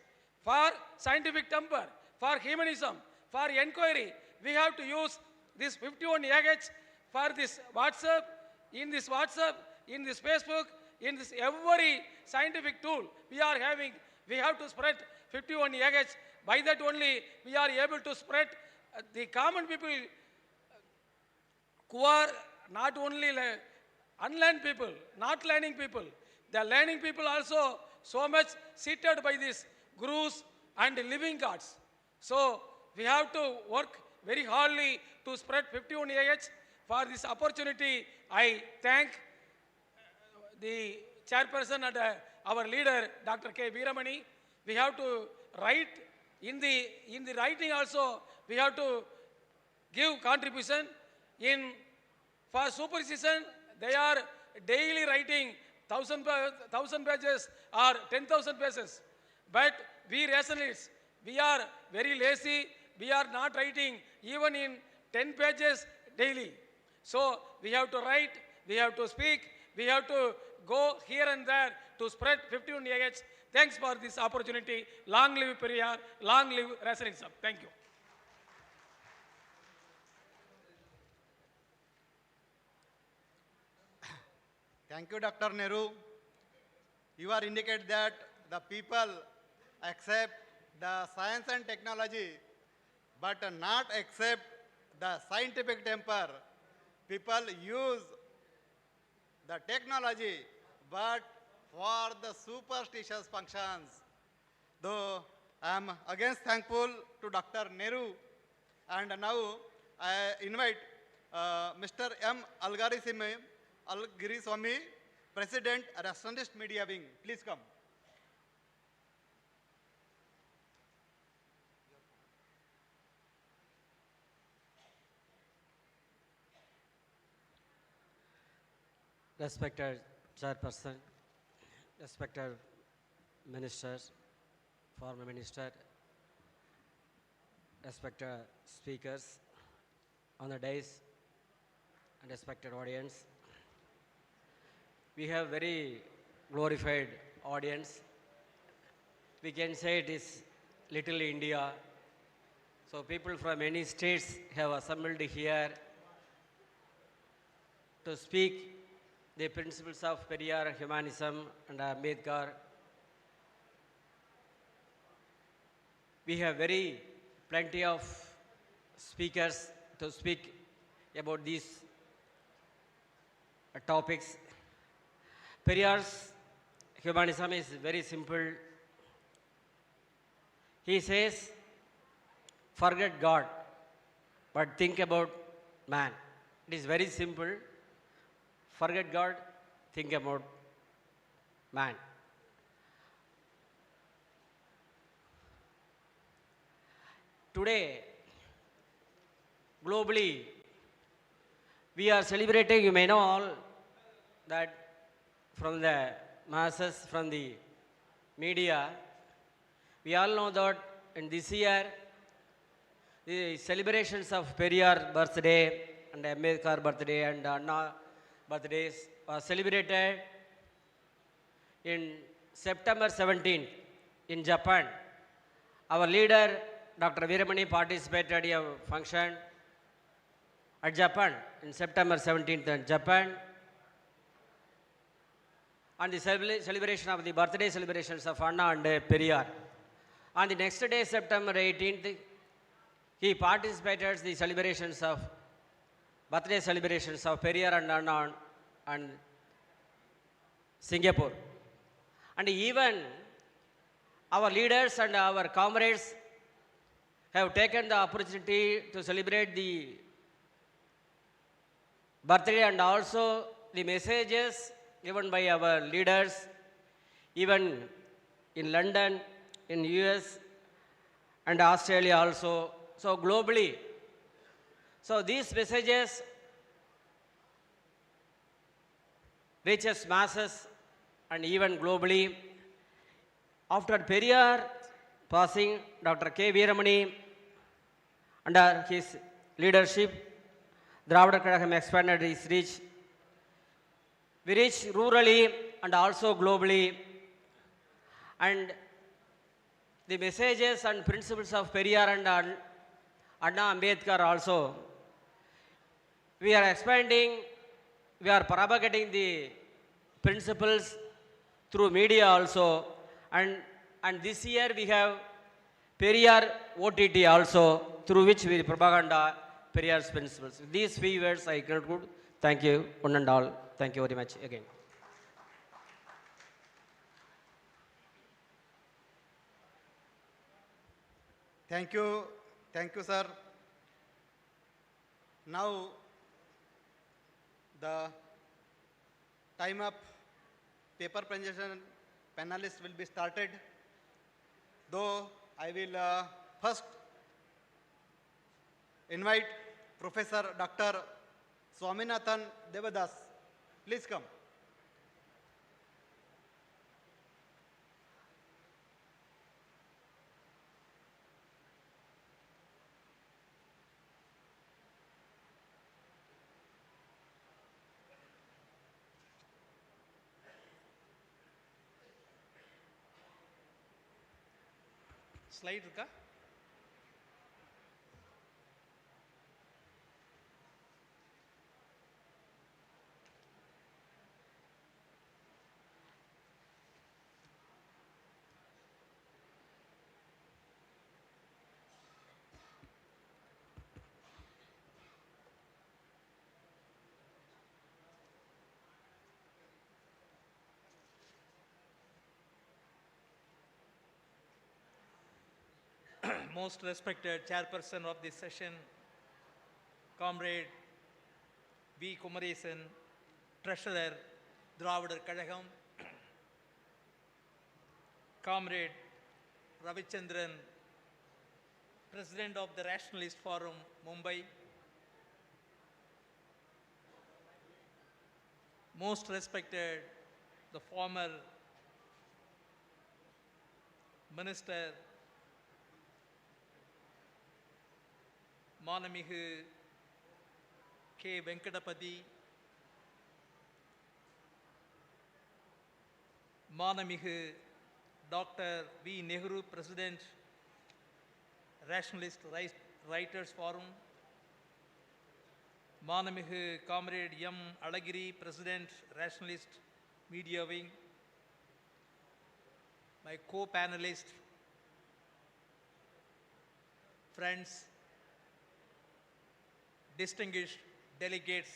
for scientific temper, for humanism, for inquiry. We have to use this 51AH for this WhatsApp, in this Facebook, in this every scientific tool we are having. We have to spread 51AH. By that only we are able to spread the common people who are not only unlearned people, not learning people. The learning people also so much seated by these gurus and living gods. So we have to work very hardly to spread 51AH. For this opportunity, I thank the chairperson and our leader, Dr. K.Veeramani. We have to write in the writing also. We have to give contribution in for superstition. They are daily writing 1,000 pages or 10,000 pages. But we rationalists, we are very lazy. We are not writing even in 10 pages daily. So we have to write, we have to speak, we have to go here and there to spread 51AH. Thanks for this opportunity. Long live Periyar, long live rationalism. Thank you. Thank you, Dr. Nehru. You are indicate that the people accept the science and technology, but not accept the scientific temper. People use the technology, but for the superstitious functions. Though I am again thankful to Dr. Nehru, and now I invite Mr. M. Algiriswamy, President, Rationalist Media Wing. Please come. Respected Chairperson, respected Ministers, former Minister, respected speakers on the dais, and respected audience. We have very glorified audience. We can say it is Little India. So people from many states have assembled here to speak the principles of Periyar, humanism, and Ambedkar. We have plenty of speakers to speak about these topics. Periyar's humanism is very simple. He says, forget God, but think about man. It is very simple. Forget God, think about man. Today, globally, we are celebrating, you may know all, that from the masses, from the media, we all know that in this year, the celebrations of Periyar birthday and Ambedkar birthday and Anna birthdays were celebrated in September 17th in Japan. Our leader, Dr. Veeramani, participated in a function at Japan in September 17th in Japan. And the celebration of the birthday celebrations of Anna and Periyar. On the next day, September 18th, he participated in the celebrations of birthday celebrations of Periyar and Anna and Singapore. And even our leaders and our comrades have taken the opportunity to celebrate the birthday and also the messages given by our leaders, even in London, in US and Australia also, so globally. So these messages reaches masses and even globally. After Periyar passing, Dr. K.Veeramani, under his leadership, Dravida Kazhagam expanded its reach. We reach rurally and also globally. And the messages and principles of Periyar and Anna Ambedkar also, we are expanding, we are propagating the principles through media also. And this year we have Periyar OTT also, through which we propaganda Periyar's principles. These few words I conclude. Thank you, one and all. Thank you very much again. Thank you, sir. Now, the time up paper presentation panelists will be started. Though I will first invite Professor Dr. Swaminathan Devadas. Please come. Slide இருக்கா? Most respected chairperson of this session, Comrade V. Kumaresan, Treasurer, Dravida Kazhagam, Comrade Ravichandran, President of the Rationalist Forum, Mumbai, most respected the former Minister மானமிகு K. Venkatapathy, மானமிகு doctor V. Nehru, President, Rationalist Writers Forum, மானமிகு comrade M. அழகிரி, President, Rationalist Media Wing, my co-panelist, friends, distinguished delegates,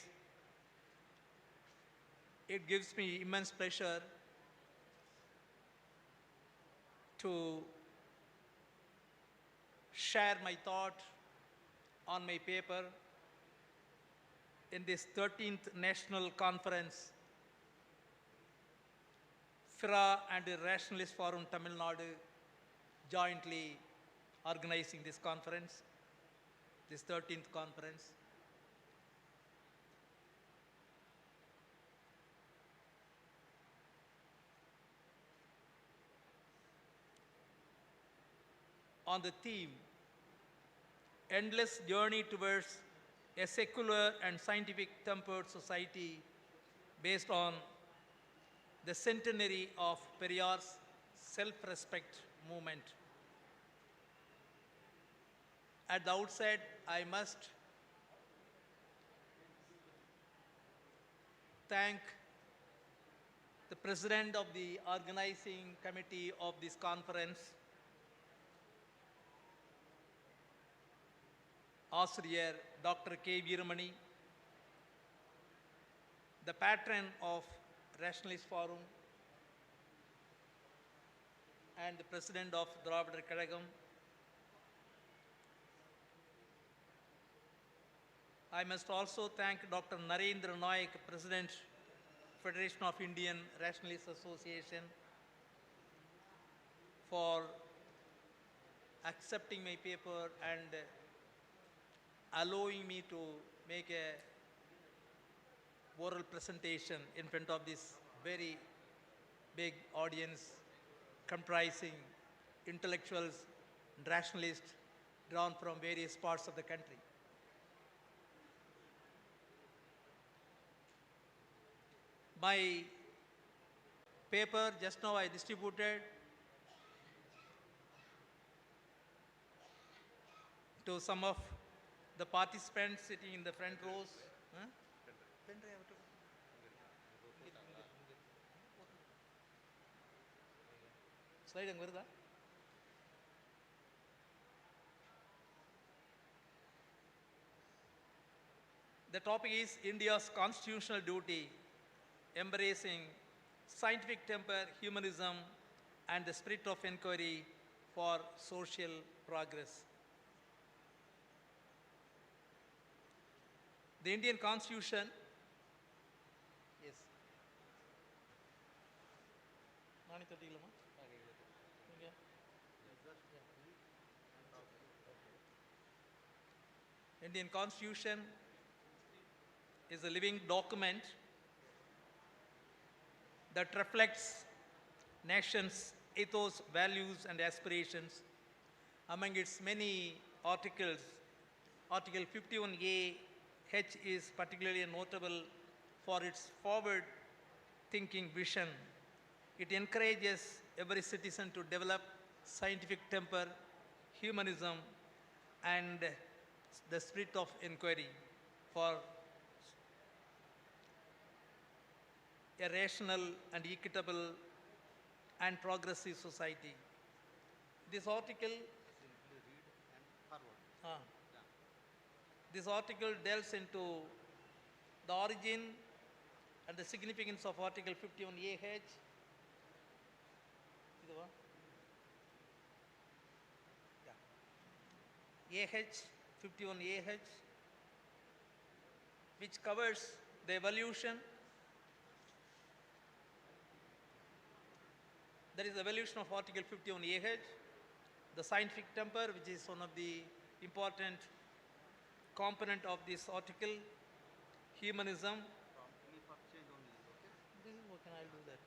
it gives me immense pleasure to share my thought on my paper in this 13th National Conference, FIRA and the Rationalist Forum Tamil Nadu jointly organizing this conference, this 13th conference. On the theme, endless journey towards a secular and scientific tempered society based on the centenary of Periyar's self-respect movement. At the outset, I must thank the President of the organizing committee of this conference, Asriyar Dr. K.Veeramani, the patron of Rationalist Forum and the President of Dravida Kazhagam. I must also thank Dr. Narendra Naik, President, Federation of Indian Rationalist Association, for accepting my paper and allowing me to make a oral presentation in front of this very big audience comprising intellectuals and rationalists drawn from various parts of the country. My paper just now I distributed to some of the participants sitting in the front rows. Huh? Slide அங்க வருதா? The topic is India's constitutional duty, embracing scientific temper, humanism, and the spirit of inquiry for social progress. The Indian Constitution, yes. நானே தொட்டிக்கலாமா? இங்க. Indian Constitution is a living document that reflects nation's ethos, values, and aspirations. Among its many articles, Article 51A H is particularly notable for its forward-thinking vision. It encourages every citizen to develop scientific temper, humanism, and the spirit of inquiry for a rational and equitable and progressive society. This article, this article delves into the origin and the significance of Article 51AH. AH, 51AH, which covers the evolution. There is evolution of Article 51AH, the scientific temper, which is one of the important component of this article, humanism. What can I do that?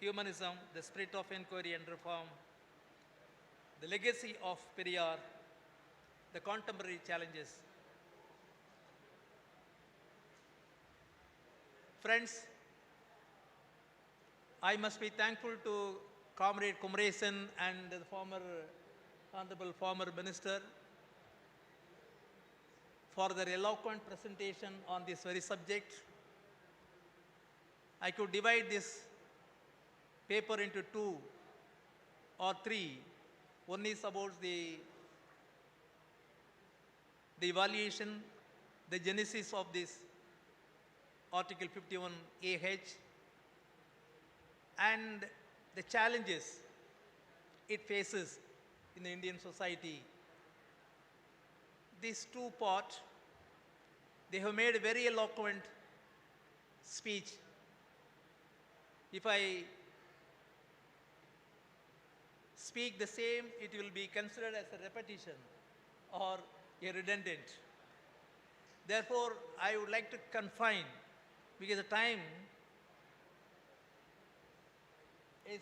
Humanism, the spirit of inquiry and reform, the legacy of Periyar, the contemporary challenges. Friends, I must be thankful to Comrade Kumaresan and the Honorable former Minister for their eloquent presentation on this very subject. I could divide this paper into two or three. One is about the evaluation, the genesis of this Article 51AH, and the challenges it faces in the Indian society. These two parts, they have made a very eloquent speech. If I speak the same, it will be considered as a repetition or a redundant. Therefore, I would like to confine, because the time is...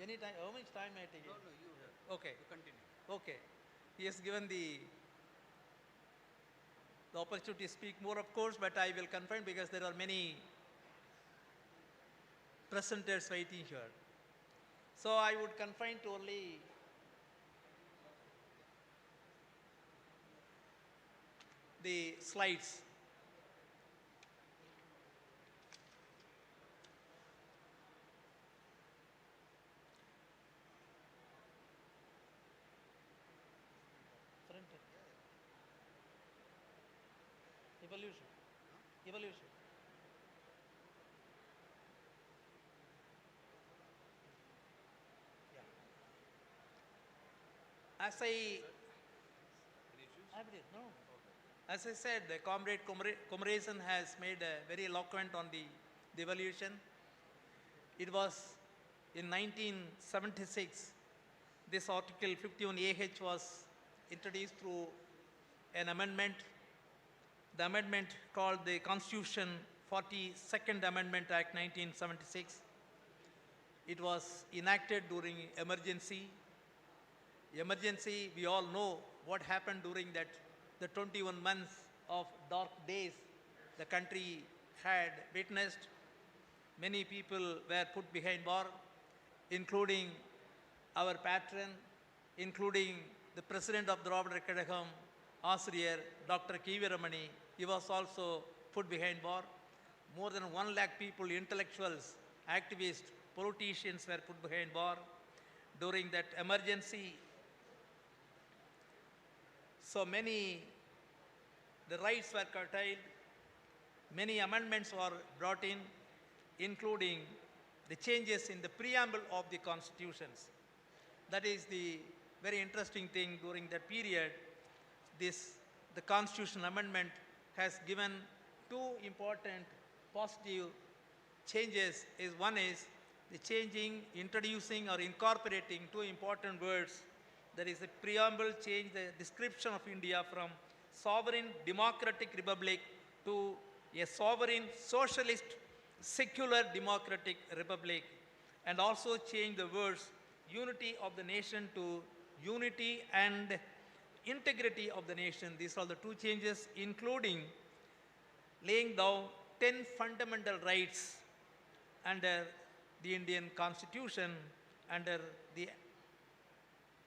Any time? How much time may I take? No, you have. Okay. You continue. Okay. He has given the opportunity to speak more, of course, but I will confine because there are many presenters waiting here. So I would confine to only the slides. Evolution. Evolution. Yeah. As I no. As I said, the Comrade Kumaresan has made a very eloquent on the evolution. It was in 1976, this Article 51AH was introduced through an amendment, the amendment called the Constitution 42nd Amendment Act 1976. It was enacted during emergency. Emergency, we all know what happened during that, the 21 months of dark days the country had witnessed. Many people were put behind bar, including our patron, including the president of the Kழகம், Asriyar, Dr. K.Veeramani. He was also put behind bar. More than 1 lakh people, intellectuals, activists, politicians were put behind bar during that emergency. So many, the rights were curtailed, many amendments were brought in, including the changes in the preamble of the constitutions. That is the very interesting thing during that period. The Constitution Amendment has given two important positive changes. One is the changing, introducing or incorporating two important words. There is a preamble change, the description of India from sovereign democratic republic to a sovereign socialist secular democratic republic, and also change the words unity of the nation to unity and integrity of the nation. These are the two changes, including laying down 10 fundamental rights under the Indian Constitution, under the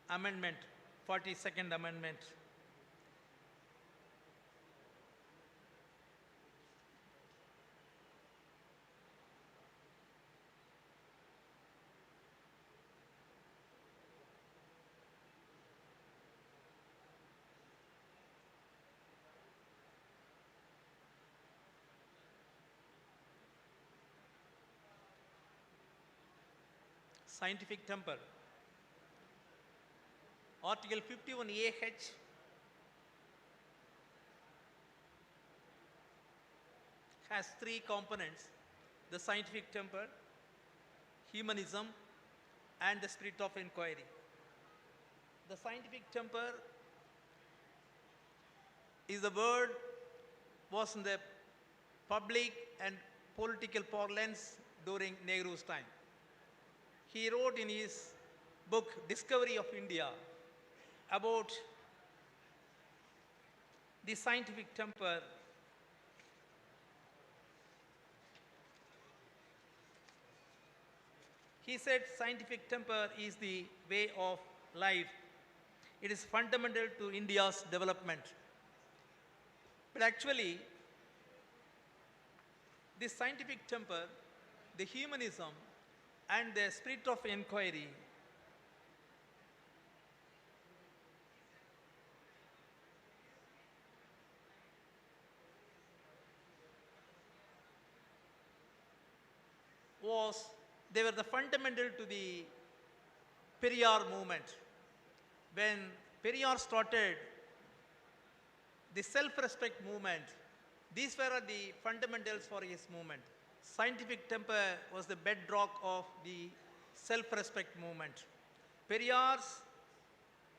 amendment, 42nd Amendment. Scientific temper. Article 51AH has three components: the scientific temper, humanism, and the spirit of inquiry. The scientific temper is the word was in the public and political parlance during Nehru's time. He wrote in his book, Discovery of India, about the scientific temper. He said scientific temper is the way of life. It is fundamental to India's development. But actually, this scientific temper, the humanism, and the spirit of inquiry they were the fundamental to the Periyar movement. When Periyar started the self-respect movement, these were the fundamentals for his movement. Scientific temper was the bedrock of the self-respect movement. Periyar's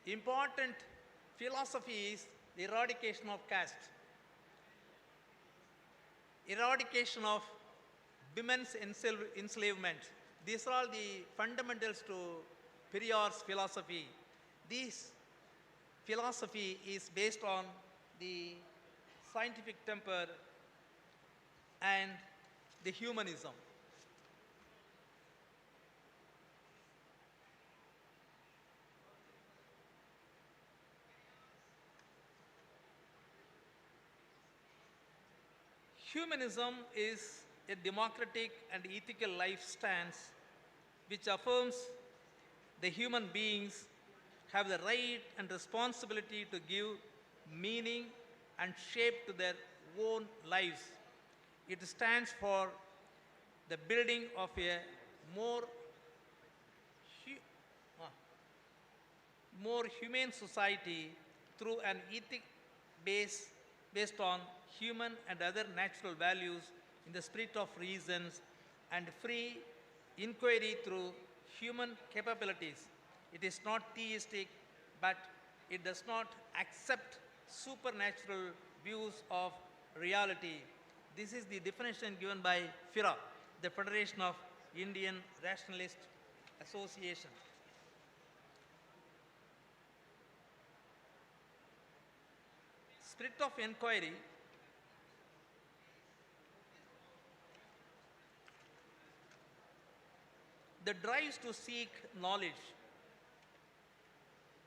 important philosophy is the eradication of caste, eradication of women's enslavement. These are all the fundamentals to Periyar's philosophy. This philosophy is based on the scientific temper and the humanism. Humanism is a democratic and ethical life stance which affirms the human beings have the right and responsibility to give meaning and shape to their own lives. It stands for the building of a more humane society through an ethic based on human and other natural values in the spirit of reasons and free inquiry through human capabilities. It is not theistic, but it does not accept supernatural views of reality. This is the definition given by FIRA, the Federation of Indian Rationalist Association. Spirit of inquiry the drives to seek knowledge,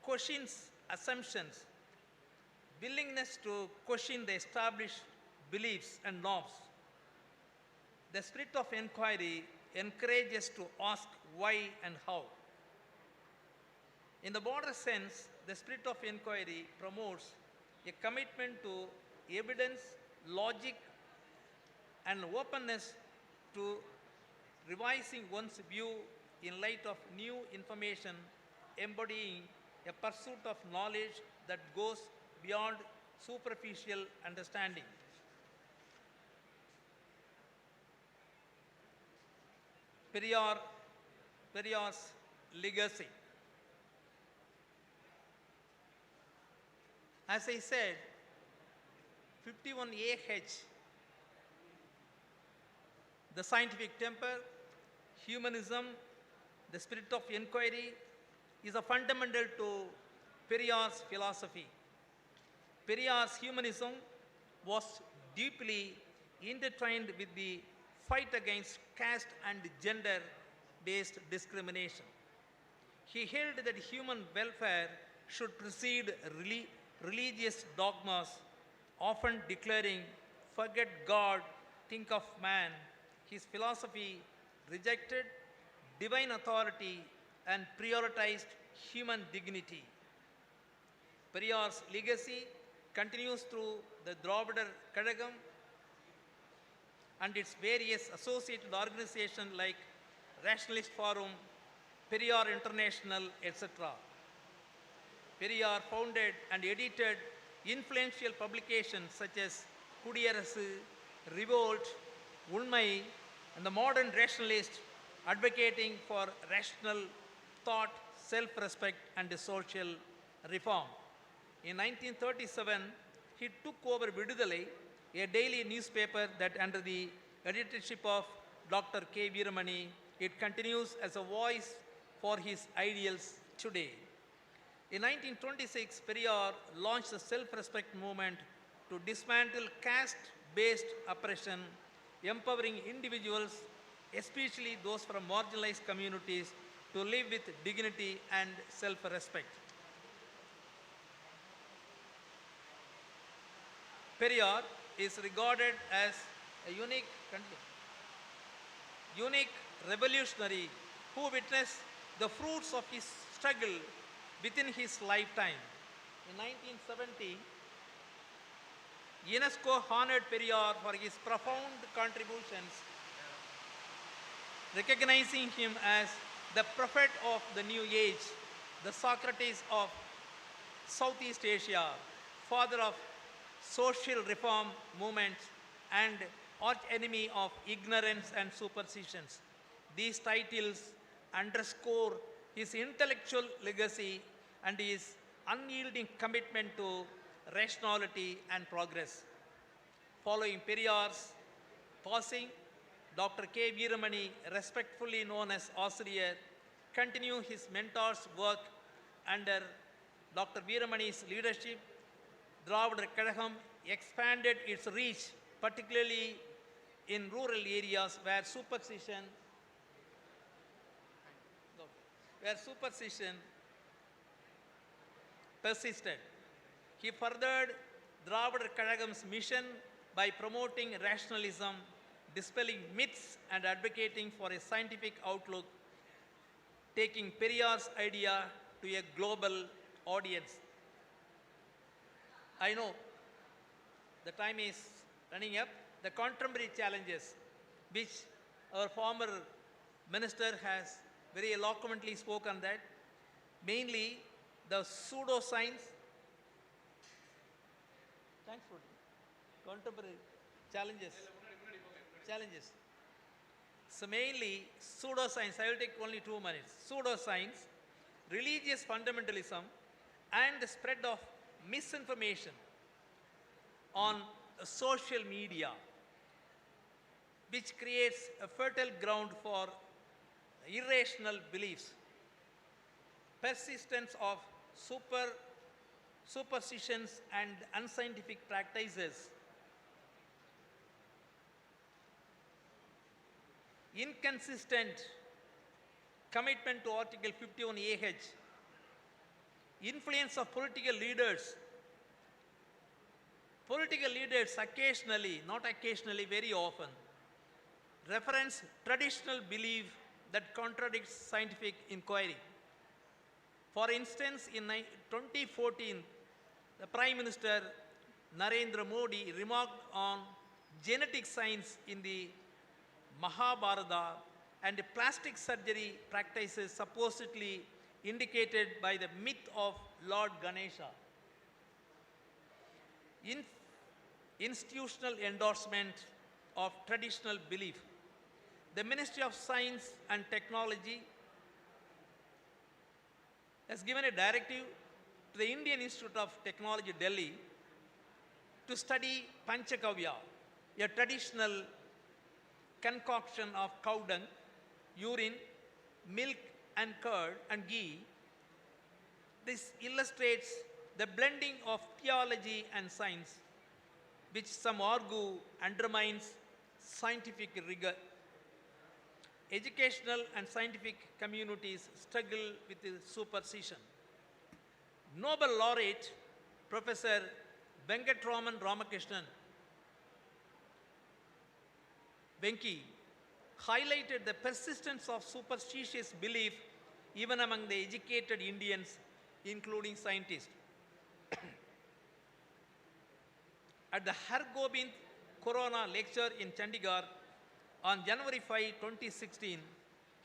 questions assumptions, willingness to question the established beliefs and norms. The spirit of inquiry encourages to ask why and how. In the broader sense, the spirit of inquiry promotes a commitment to evidence, logic, and openness to revising one's view in light of new information, embodying a pursuit of knowledge that goes beyond superficial understanding. Periyar's legacy. As I said, 51AH, the scientific temper, humanism, the spirit of inquiry is a fundamental to Periyar's philosophy. Periyar's humanism was deeply intertwined with the fight against caste and gender-based discrimination. He held that human welfare should precede religious dogmas, often declaring, "Forget God, think of man." His philosophy rejected divine authority and prioritized human dignity. Periyar's legacy continues through the Dravida Kazhagam and its various associated organizations like Rationalist Forum, Periyar International, etc. Periyar founded and edited influential publications such as Kudiyarasu, Revolt, Unmai, and the Modern Rationalist, advocating for rational thought, self-respect, and social reform. In 1937, he took over Vidudalai, a daily newspaper that under the editorship of Dr. K.Veeramani, it continues as a voice for his ideals today. In 1926, Periyar launched the self-respect movement to dismantle caste-based oppression, empowering individuals, especially those from marginalized communities, to live with dignity and self-respect. Periyar is regarded as a unique revolutionary who witnessed the fruits of his struggle within his lifetime. In 1970, UNESCO honored Periyar for his profound contributions, recognizing him as the prophet of the new age, the Socrates of Southeast Asia, father of social reform movements, and arch enemy of ignorance and superstitions. These titles underscore his intellectual legacy and his unyielding commitment to rationality and progress. Following Periyar's passing, Dr. K.Veeramani, respectfully known as Asriyar, continued his mentor's work under Dr. Veeramani's leadership. Dravida Kazhagam expanded its reach, particularly in rural areas where superstition persisted. He furthered Dravida Kazhagam's mission by promoting rationalism, dispelling myths, and advocating for a scientific outlook, taking Periyar's idea to a global audience. I know the time is running up. The contemporary challenges, which our former minister has very eloquently spoken that, mainly the pseudoscience, thanks for contemporary challenges, So mainly pseudoscience, I will take only 2 minutes. Pseudoscience, religious fundamentalism, and the spread of misinformation on social media, which creates a fertile ground for irrational beliefs, persistence of superstitions and unscientific practices, inconsistent commitment to Article 51AH, influence of political leaders. Political leaders occasionally, not occasionally, very often, reference traditional belief that contradicts scientific inquiry. For instance, in 2014, the Prime Minister Narendra Modi remarked on genetic science in the Mahabharata and plastic surgery practices supposedly indicated by the myth of Lord Ganesha. Institutional endorsement of traditional belief. The Ministry of Science and Technology has given a directive to the Indian Institute of Technology, Delhi, to study Panchakavya, a traditional concoction of cow dung, urine, milk and curd and ghee. This illustrates the blending of theology and science, which some argue undermines scientific rigor. Educational and scientific communities struggle with the superstition. Nobel laureate Professor Venkatraman Ramakrishnan Venki highlighted the persistence of superstitious belief even among the educated Indians, including scientists. At the Har Gobind Corona lecture in Chandigarh on January 5, 2016,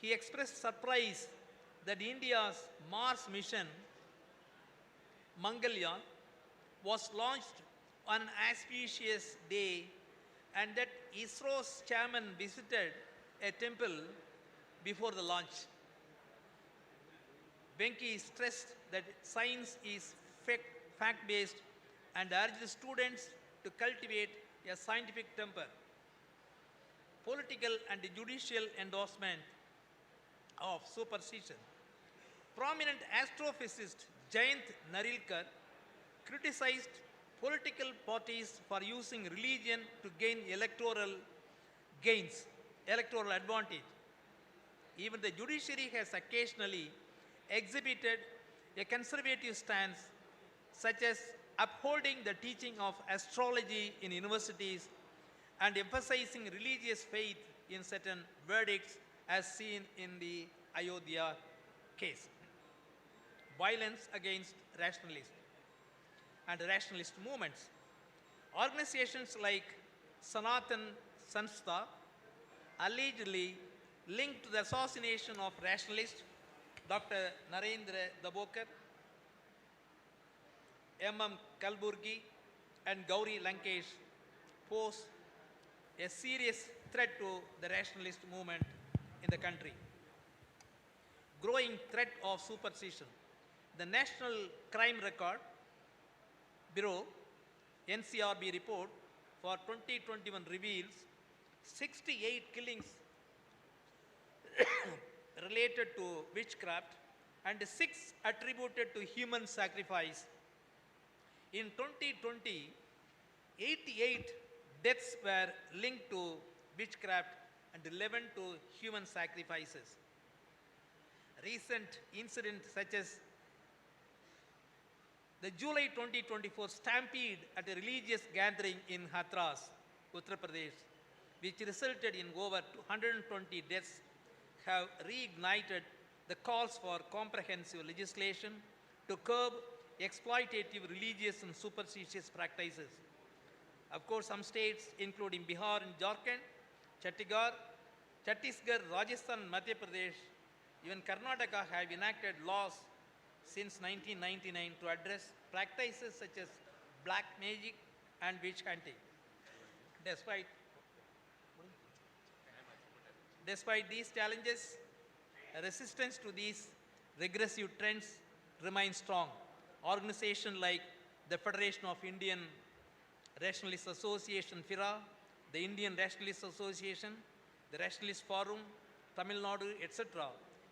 he expressed surprise that India's Mars mission, Mangalyaan, was launched on an auspicious day and that ISRO's chairman visited a temple before the launch. Venki stressed that science is fact-based and urged students to cultivate a scientific temper. Political and judicial endorsement of superstition. Prominent astrophysicist Jayant Narilkar criticized political parties for using religion to gain electoral advantage. Even the judiciary has occasionally exhibited a conservative stance, such as upholding the teaching of astrology in universities and emphasizing religious faith in certain verdicts, as seen in the Ayodhya case. Violence against rationalists and rationalist movements. Organizations like Sanatan Sanstha allegedly linked to the assassination of rationalist Dr. Narendra Dabokar, M.M. Kalburgi and Gauri Lankesh pose a serious threat to the rationalist movement in the country. Growing threat of superstition. The National Crime Record Bureau NCRB report for 2021 reveals 68 killings related to witchcraft and 6 attributed to human sacrifice. In 2020, 88 deaths were linked to witchcraft and 11 to human sacrifices. Recent incidents such as the July 2024 stampede at a religious gathering in Hathras, Uttar Pradesh, which resulted in over 220 deaths, have reignited the calls for comprehensive legislation to curb exploitative religious and superstitious practices. Of course, some states, including Bihar and Jharkhand, Chhattisgarh, Rajasthan, Madhya Pradesh, even Karnataka have enacted laws since 1999 to address practices such as black magic Despite these challenges, resistance to these regressive trends remains strong. Organizations like the Federation of Indian Rationalist Association, FIRA, the Indian Rationalist Association, the Rationalist Forum, Tamil Nadu, etc.,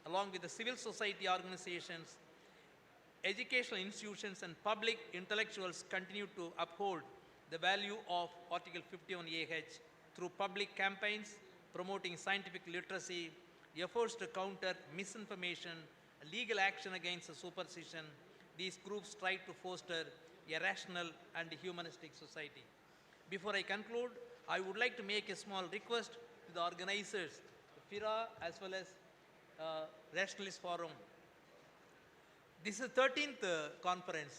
along with the civil society organizations, educational institutions and public intellectuals continue to uphold the value of Article 51AH through public campaigns promoting scientific literacy, efforts to counter misinformation, legal action against superstition. These groups try to foster a rational and humanistic society. Before I conclude, I would like to make a small request to the organizers, FIRA as well as Rationalist Forum. This is 13th conference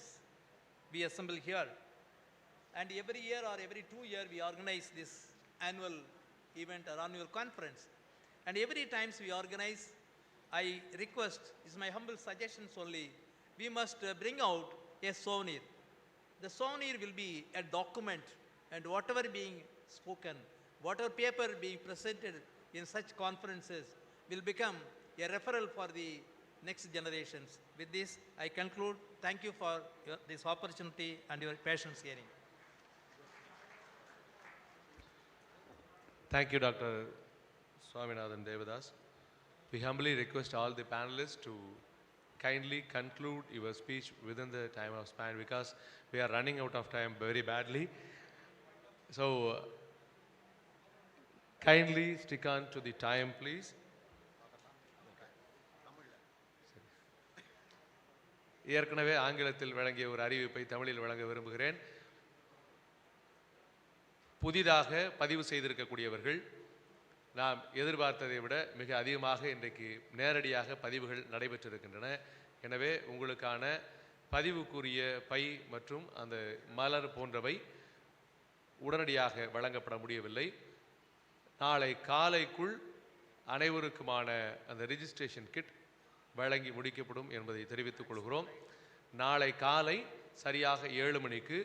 we assemble here, and every year or every 2 years we organize this annual event or annual conference. And every time we organize, I request, is my humble suggestions only, we must bring out a souvenir. The souvenir will be a document, and whatever being spoken, whatever paper being presented in such conferences will become a referral for the next generations. With this, I conclude. Thank you for this opportunity and your patience hearing. Thank you, Dr. Swaminathan Devadas. We humbly request all the panelists to kindly conclude your speech within the time of span, because we are running out of time very badly. So, kindly stick on to the time, please. ஏற்கனவே ஆங்கிலத்தில் வழங்கிய ஒரு அறிவிப்பை தமிழில் வழங்க விரும்புகிறேன். புதிதாக பதிவு செய்திருக்கக்கூடியவர்கள் நாம் எதிர்பார்த்ததை விட மிக அதிகமாக இன்றைக்கு நேரடியாக பதிவுகள் நடைபெற்றிருக்கின்றன. எனவே உங்களுக்கான பதிவுக்குரிய பை மற்றும் அந்த மலர் போன்றவை உடனடியாக வழங்கப்பட முடியவில்லை. நாளை காலைக்குள் அனைவருக்குமான அந்த ரிஜிஸ்ட்ரேஷன் கிட் வழங்கி முடிக்கப்படும் என்பதை தெரிவித்துக் கொள்கிறோம். நாளை காலை சரியாக 7 மணிக்கு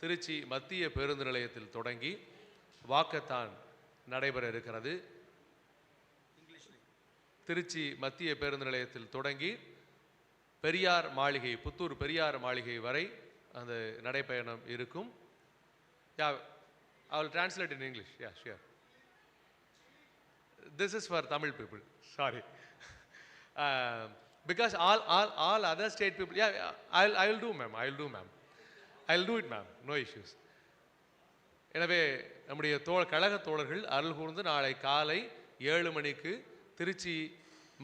திருச்சி மத்திய பேருந்து நிலையத்தில் தொடங்கி வாக்கத்தான் நடைபெற இருக்கிறது. திருச்சி மத்திய பேருந்து நிலையத்தில் தொடங்கி பெரியார் மாளிகை, புத்தூர் பெரியார் மாளிகை வரை அந்த நடைப்பயணம் இருக்கும். Yeah, I will translate in English. Yeah, sure. This is for Tamil people. Sorry. Because all other state people, yeah, I will do, ma'am. I will do, ma'am. I will do it, ma'am. No issues. எனவே நம்முடைய கழக தோழர்கள் அருள் கூர்ந்து நாளை காலை 7 மணிக்கு திருச்சி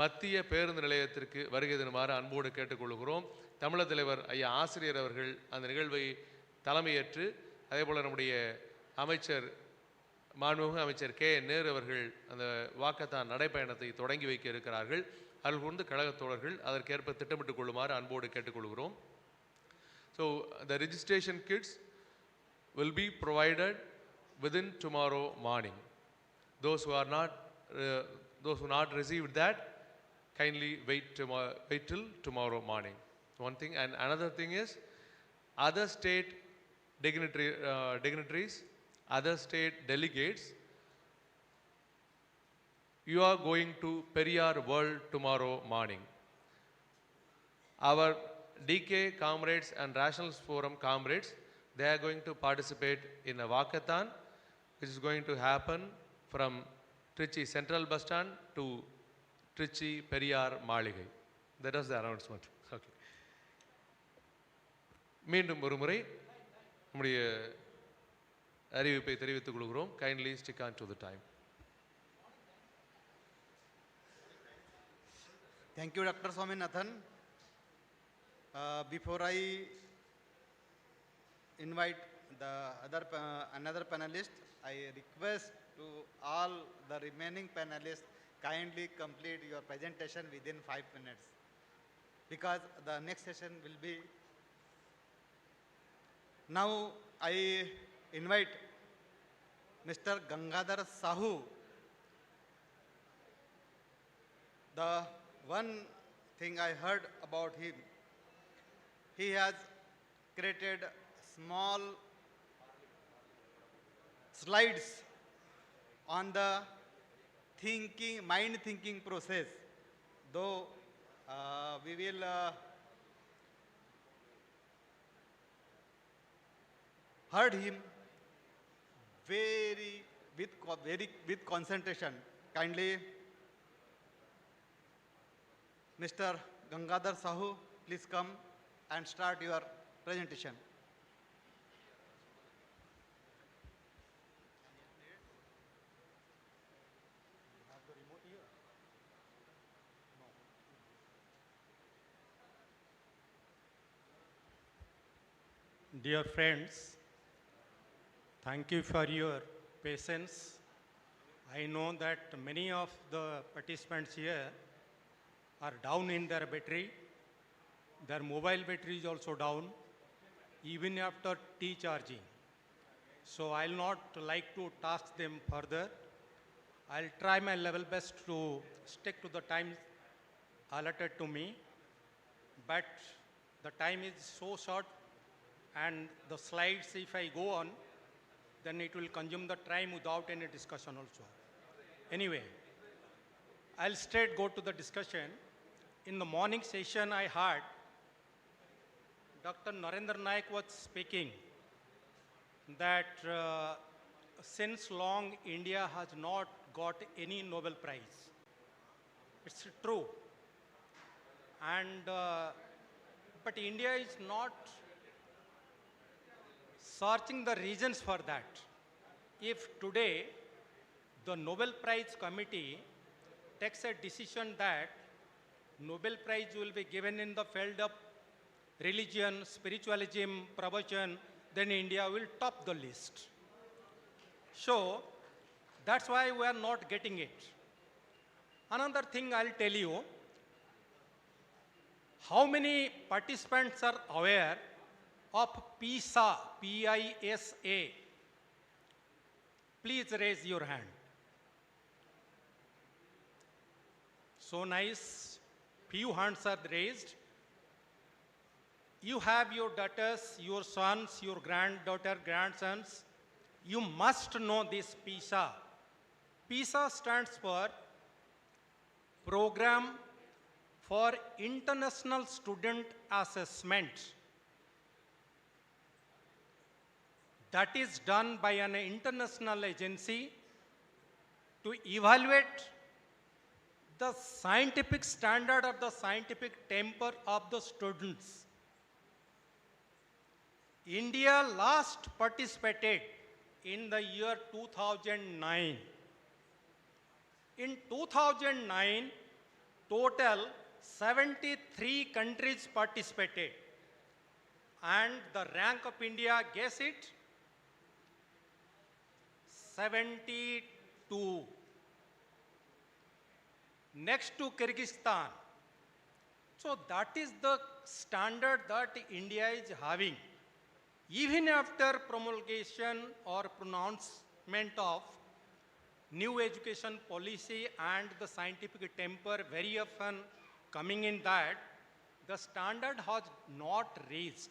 மத்திய பேருந்து நிலையத்திற்கு வருகை தருமாறு அன்போடு கேட்டுக்கொள்கிறோம். தமிழர் தலைவர் ஐயா ஆசிரியர் அவர்கள் அந்த நிகழ்வை தலைமையேற்று, அதே போல் நம்முடைய அமைச்சர் மாண்புமிகு அமைச்சர் K.Veeramani அவர்கள் அந்த வாக்கத்தான் நடைப்பயணத்தை தொடங்கி வைக்க இருக்கிறார்கள். அருள் கூர்ந்து கழகத் தோழர்கள் அதற்கேற்ப திட்டமிட்டுக் கொள்ளுமாறு அன்போடு கேட்டுக்கொள்கிறோம். So the registration kits will be provided within tomorrow morning. Those who not received that, kindly wait till tomorrow morning. One thing, and another thing is, other state dignitaries, other state delegates, you are going to Periyar World tomorrow morning. Our DK comrades and Rationalist Forum comrades, they are going to participate in a walkathon, which is going to happen from Trichy Central Bus Stand to Trichy Periyar Maligai. That was the announcement. Okay. மீண்டும் ஒரு முறை நம்முடைய அறிவிப்பை தெரிவித்துக் கொள்கிறோம். Kindly stick on to the time. Thank you, Dr. Swaminathan. Before I invite the another panelist, I request to all the remaining panelists kindly complete your presentation within 5 minutes, because the next session will be. Now I invite Mr. Gangadhar Sahu. The one thing I heard about him, he has created small slides on the thinking, mind thinking process. Though we will heard him very with concentration. Kindly, Mr. Gangadhar Sahu, please come and start your presentation. Dear friends, thank you for your patience. I know that many of the participants here are down in their battery. Their mobile battery is also down, even after T-charging. So I'll not like to task them further. I'll try my level best to stick to the time allotted to me, but the time is so short, and the slides, if I go on, then it will consume the time without any discussion also. Anyway, I'll straight go to the discussion. In the morning session, I heard Dr. Narendra Naik was speaking that since long India has not got any Nobel Prize. It's true. And, but India is not searching the reasons for that. If today the Nobel Prize Committee takes a decision that Nobel Prize will be given in the field of religion, spiritualism, pravachan, then India will top the list. So that's why we are not getting it. Another thing I'll tell you, how many participants are aware of PISA, P-I-S-A? Please raise your hand. So nice, few hands are raised. You have your daughters, your sons, your granddaughter, grandsons. You must know this PISA. PISA stands for Program for International Student Assessment. That is done by an international agency to evaluate the scientific standard or the scientific temper of the students. India last participated in the year 2009. In 2009, total 73 countries participated. And the rank of India, guess it? 72. Next to Kyrgyzstan. So that is the standard that India is having. Even after promulgation or pronouncement of new education policy and the scientific temper very often coming in that, the standard has not raised.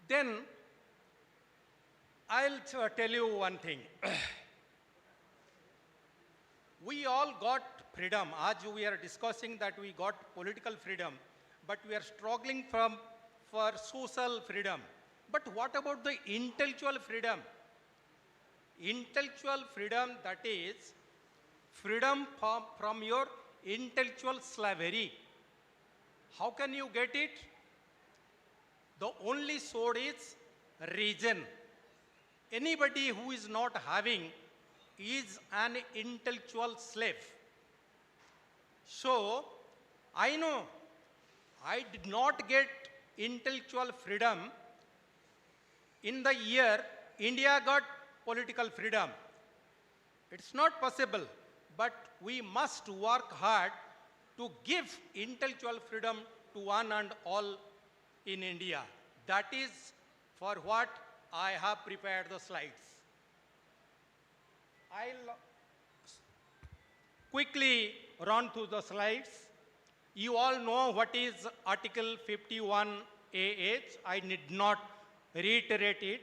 Then I'll tell you one thing. We all got freedom. As we are discussing that we got political freedom, but we are struggling for social freedom. But what about the intellectual freedom? Intellectual freedom, that is freedom from your intellectual slavery. How can you get it? The only sword is reason. Anybody who is not having is an intellectual slave. So, I know I did not get intellectual freedom in the year India got political freedom. It's not possible, but we must work hard to give intellectual freedom to one and all in India. That is for what I have prepared the slides. I'll quickly run through the slides. You all know what is Article 51AH. I need not reiterate it.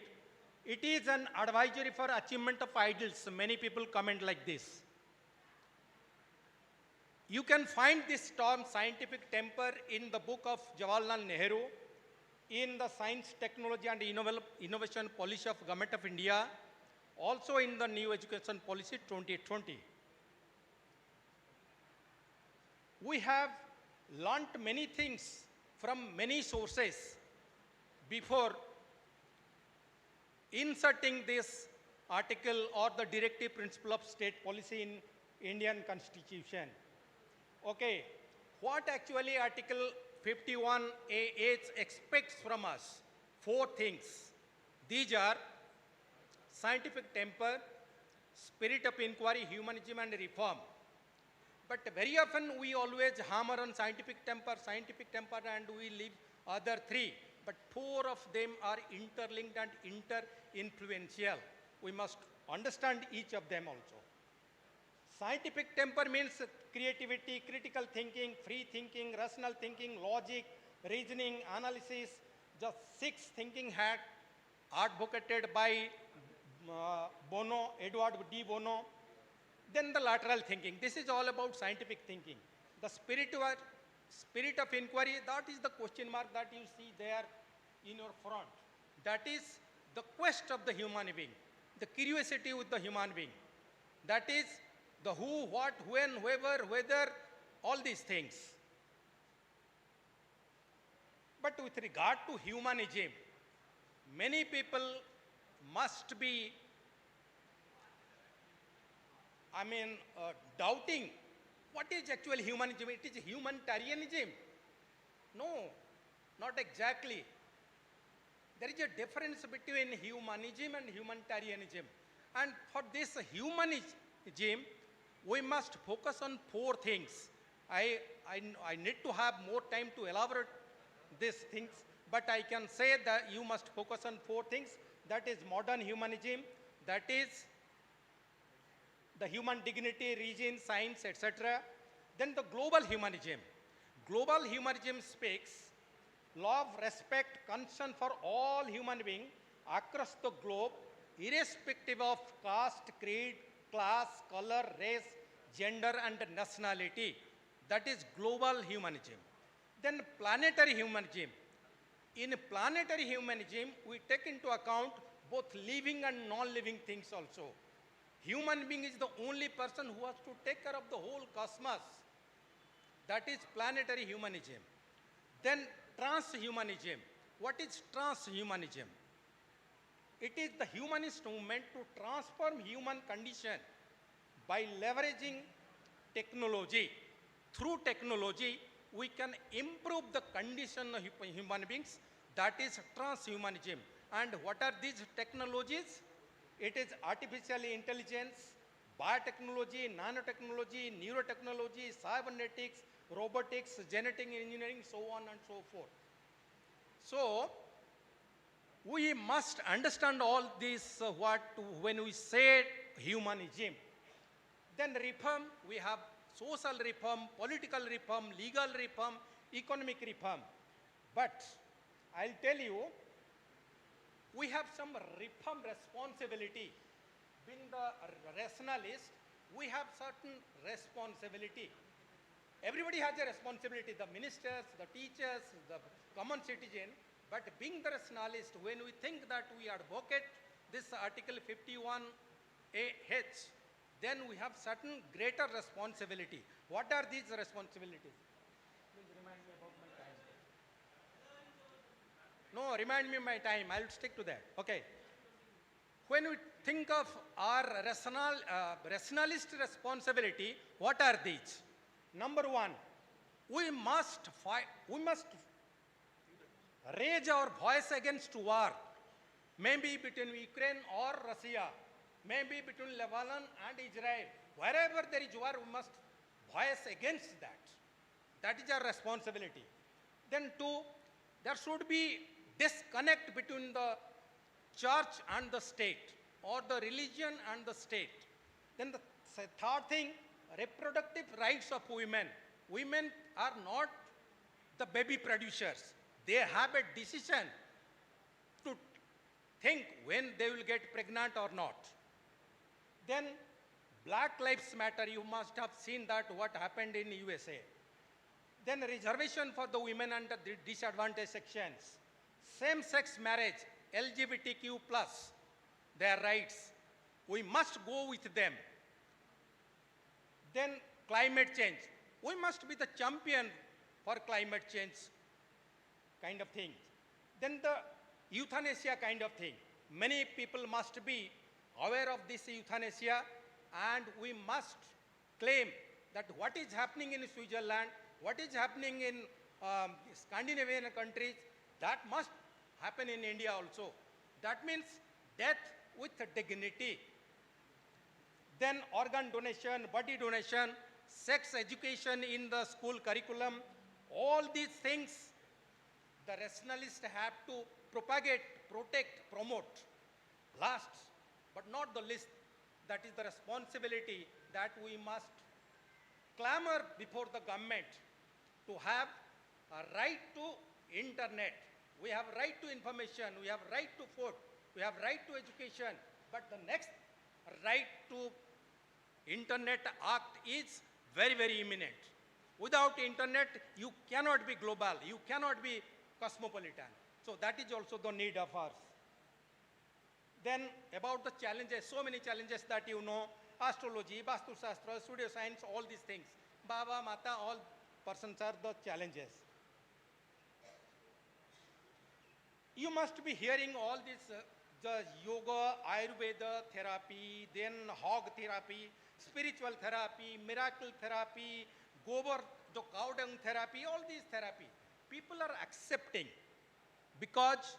It is an advisory for achievement of ideals. Many people comment like this. You can find this term scientific temper in the book of Jawaharlal Nehru, in the Science, Technology and Innovation Policy of Government of India, also in the New Education Policy 2020. We have learnt many things from many sources before inserting this article or the directive principle of state policy in Indian Constitution. Okay, what actually Article 51A expects from us? 4 things. These are scientific temper, spirit of inquiry, humanism and reform. But very often we always hammer on scientific temper and we leave other 3. But 4 of them are interlinked and inter-influential. We must understand each of them also. Scientific temper means creativity, critical thinking, free thinking, rational thinking, logic, reasoning, analysis, the 6 thinking hat advocated by Edward D. Bono. Then the lateral thinking. This is all about scientific thinking. The spirit of inquiry, that is the question mark that you see there in your front. That is the quest of the human being, the curiosity with the human being. That is the who, what, when, whoever, whether, all these things. But with regard to humanism, many people must be, doubting what is actually humanism. It is humanitarianism. No, not exactly. There is a difference between humanism and humanitarianism. And for this humanism, we must focus on 4 things. I need to have more time to elaborate these things, but I can say that you must focus on 4 things. That is modern humanism, that is the human dignity, reason, science, etc. Then the global humanism. Global humanism speaks love, respect, concern for all human beings across the globe, irrespective of caste, creed, class, color, race, gender, and nationality. That is global humanism. Then planetary humanism. In planetary humanism, we take into account both living and non-living things also. Human being is the only person who has to take care of the whole cosmos. That is planetary humanism. Then transhumanism. What is transhumanism? It is the humanist movement to transform human condition by leveraging technology. Through technology, we can improve the condition of human beings. That is transhumanism. And what are these technologies? It is artificial intelligence, biotechnology, nanotechnology, neurotechnology, cybernetics, robotics, genetic engineering, so on and so forth. So, we must understand all this when we say humanism. Then reform, we have social reform, political reform, legal reform, economic reform. But I'll tell you, we have some reform responsibility. Being the rationalist, we have certain responsibility. Everybody has a responsibility, the ministers, the teachers, the common citizen. But being the rationalist, when we think that we advocate this Article 51A(h), then we have certain greater responsibility. What are these responsibilities? Please remind me about my time. No, remind me my time. I'll stick to that. Okay. When we think of our rationalist responsibility, what are these? Number 1, we must raise our voice against war, maybe between Ukraine or Russia, maybe between Lebanon and Israel. Wherever there is war, we must voice against that. That is our responsibility. Then 2, there should be disconnect between the church and the state, or the religion and the state. Then the 3rd thing, reproductive rights of women. Women are not the baby producers. They have a decision to think when they will get pregnant or not. Then Black Lives Matter, you must have seen that what happened in USA. Then reservation for the women under the disadvantaged sections. Same-sex marriage, LGBTQ+, their rights. We must go with them. Then climate change. We must be the champion for climate change kind of thing. Then the euthanasia kind of thing. Many people must be aware of this euthanasia, and we must claim that what is happening in Switzerland, what is happening in Scandinavian countries, that must happen in India also. That means death with dignity. Then organ donation, body donation, sex education in the school curriculum, all these things the rationalists have to propagate, protect, promote. Last but not the least, that is the responsibility that we must clamor before the government to have a right to internet. We have right to information, we have right to food, we have right to education, but the next right to Internet Act is very, very imminent. Without internet, you cannot be global, you cannot be cosmopolitan. So that is also the need of ours. Then about the challenges, so many challenges that you know, astrology, Vastu Shastra, pseudoscience, all these things. Baba, Mata, all persons are the challenges. You must be hearing all this, the yoga, Ayurveda therapy, then hog therapy, spiritual therapy, miracle therapy, gobar, the cow dung therapy, all these therapy. People are accepting because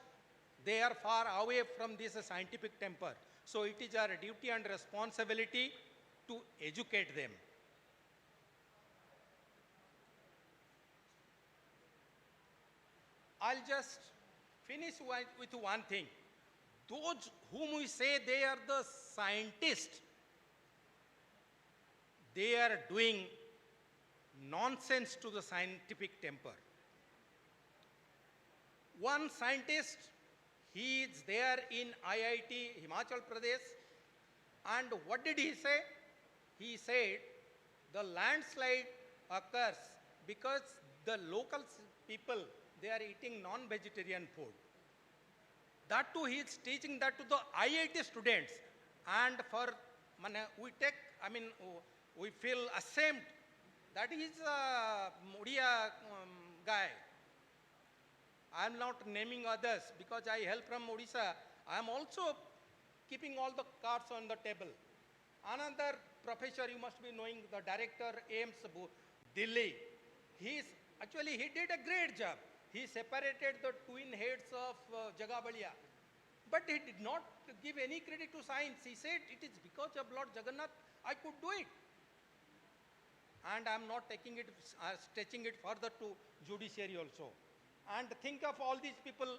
they are far away from this scientific temper. So it is our duty and responsibility to educate them. I'll just finish with one thing. Those whom we say they are the scientists, they are doing nonsense to the scientific temper. One scientist, he is there in IIT, Himachal Pradesh, and what did he say? He said the landslide occurs because the local people, they are eating non-vegetarian food. That too, he is teaching that to the IIT students. And for, we feel ashamed that he is a Mudia guy. I am not naming others because I hail from Odisha. I am also keeping all the cards on the table. Another professor, you must be knowing, the director, AIMS Delhi. He did a great job. He separated the twin heads of Jagabalia. But he did not give any credit to science. He said, it is because of Lord Jagannath I could do it. And I am not taking it, stretching it further to judiciary also. And think of all these people,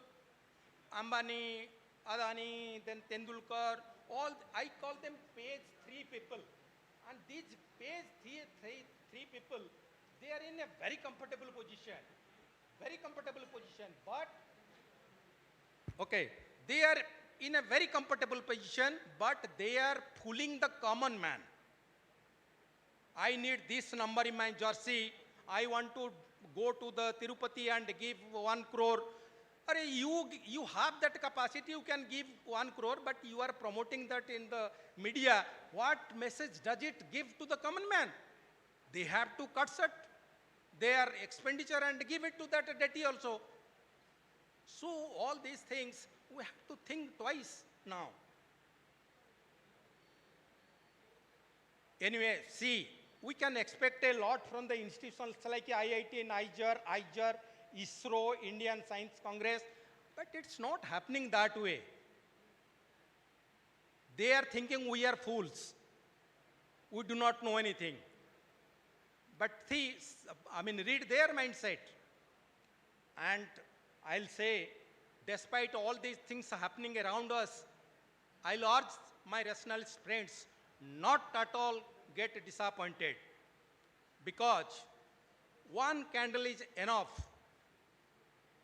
Ambani, Adani, then Tendulkar, all, I call them page 3 people. And these page 3 people, they are in a very comfortable position. Very comfortable position, but, okay, they are in a very comfortable position, but they are fooling the common man. I need this number in my jersey. I want to go to the Tirupati and give 1 crore. You have that capacity, you can give 1 crore, but you are promoting that in the media. What message does it give to the common man? They have to cut their expenditure and give it to that deity also. So all these things, we have to think twice now. Anyway, see, we can expect a lot from the institutions like IIT, Niger, ISRO, Indian Science Congress, but it's not happening that way. They are thinking we are fools. We do not know anything. But see, read their mindset. And I'll say, despite all these things happening around us, I'll urge my rationalist friends not at all get disappointed, because 1 candle is enough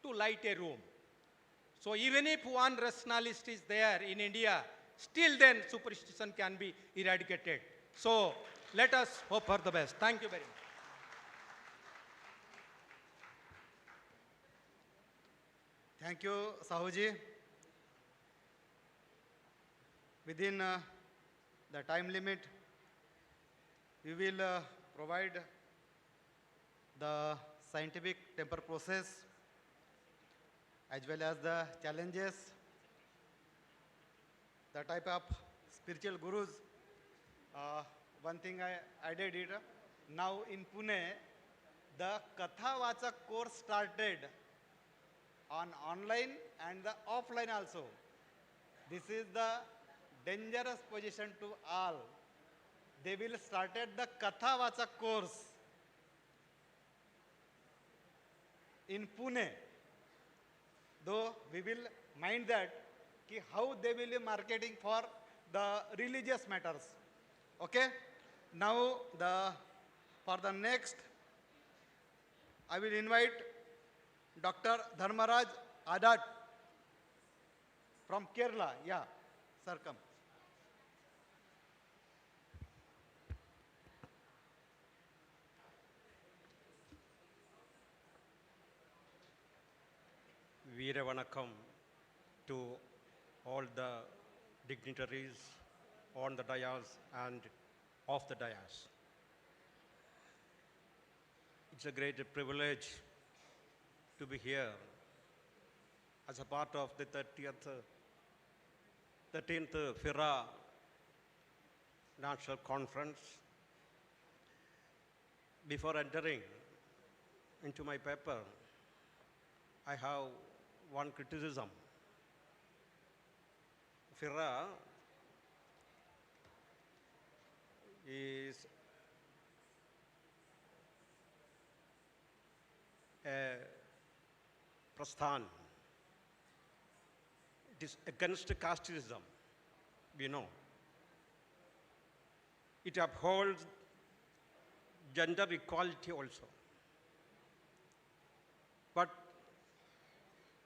to light a room. So even if one rationalist is there in India, still then superstition can be eradicated. So let us hope for the best. Thank you very much. Thank you, Sahuji. Within the time limit, we will provide the scientific temper process as well as the challenges, the type of spiritual gurus. One thing I added it, now in Pune, the Katha Vachak course started on online and the offline also. This is the dangerous position to all. They will started the Katha Vachak course in Pune. Though we will mind that how they will be marketing for the religious matters. Okay? Now for the next, I will invite Dr. Dharmaraj Adat from Kerala. Yeah, sir, come. Veeramani to all the dignitaries on the dais and off the dais. It's a great privilege to be here as a part of the 13th FIRA National Conference. Before entering into my paper, I have one criticism. FIRA is a prasthan. It is against casteism, we know. It upholds gender equality also. But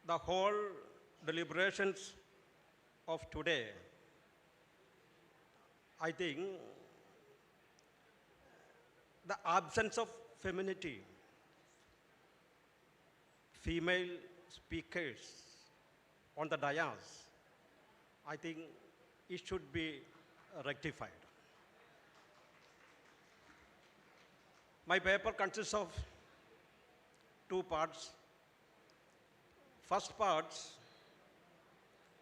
the whole deliberations of today, I think the absence of femininity, female speakers on the dais, I think it should be rectified. My paper consists of two parts. First part,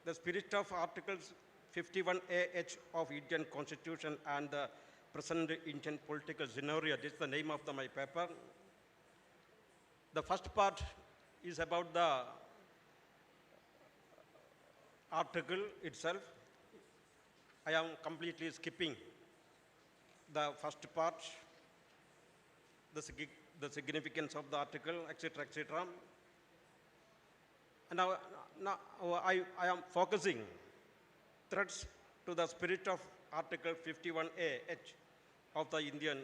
the spirit of Articles 51A(h) of Indian Constitution and the present Indian political scenario. This is the name of my paper. The first part is about the article itself. I am completely skipping the first part, the significance of the article, etc., etc. And now I am focusing threats to the spirit of Article 51A(h) of the Indian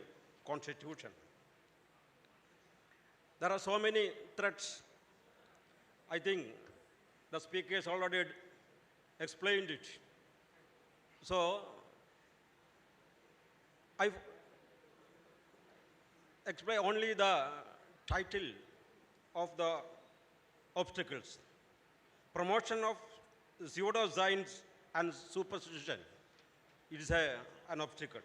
Constitution. There are so many threats. I think the speakers already explained it. So I explain only the title of the obstacles. Promotion of pseudoscience and superstition is an obstacle.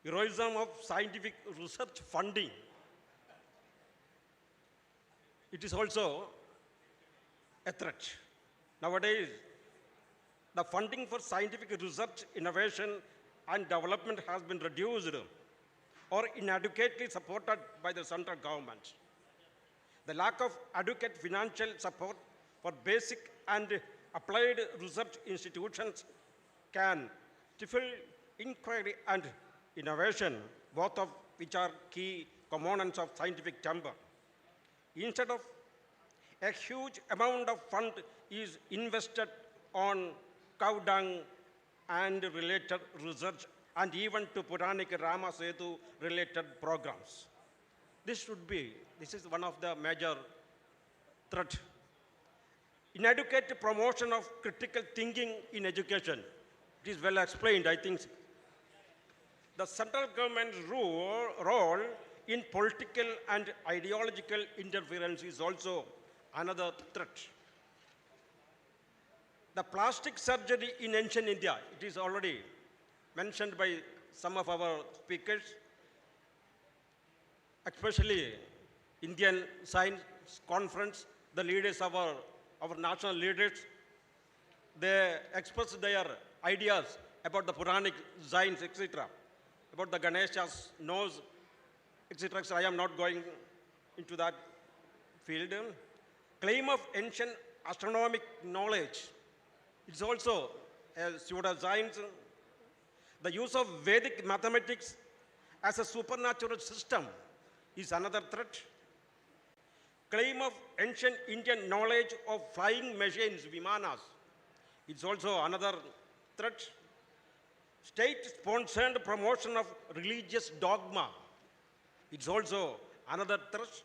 Heroism of scientific research funding. It is also a threat. Nowadays, the funding for scientific research, innovation, and development has been reduced or inadequately supported by the central government. The lack of adequate financial support for basic and applied research institutions can stifle inquiry and innovation, both of which are key components of scientific timber. Instead of a huge amount of fund is invested on cow dung and related research, and even to Puranic Rama Setu related programs. This is one of the major threats. inadequate promotion of critical thinking in education. It is well explained, I think. The central government's role in political and ideological interference is also another threat. The plastic surgery in ancient India, it is already mentioned by some of our speakers, especially Indian Science Conference, the leaders of our national leaders, they expressed their ideas about the Puranic science, etc., about the Ganesha's nose, etc. I am not going into that field. Claim of ancient astronomic knowledge. It's also a pseudoscience. The use of Vedic mathematics as a supernatural system is another threat. Claim of ancient Indian knowledge of flying machines, Vimanas, it's also another threat. State-sponsored promotion of religious dogma, it's also another threat.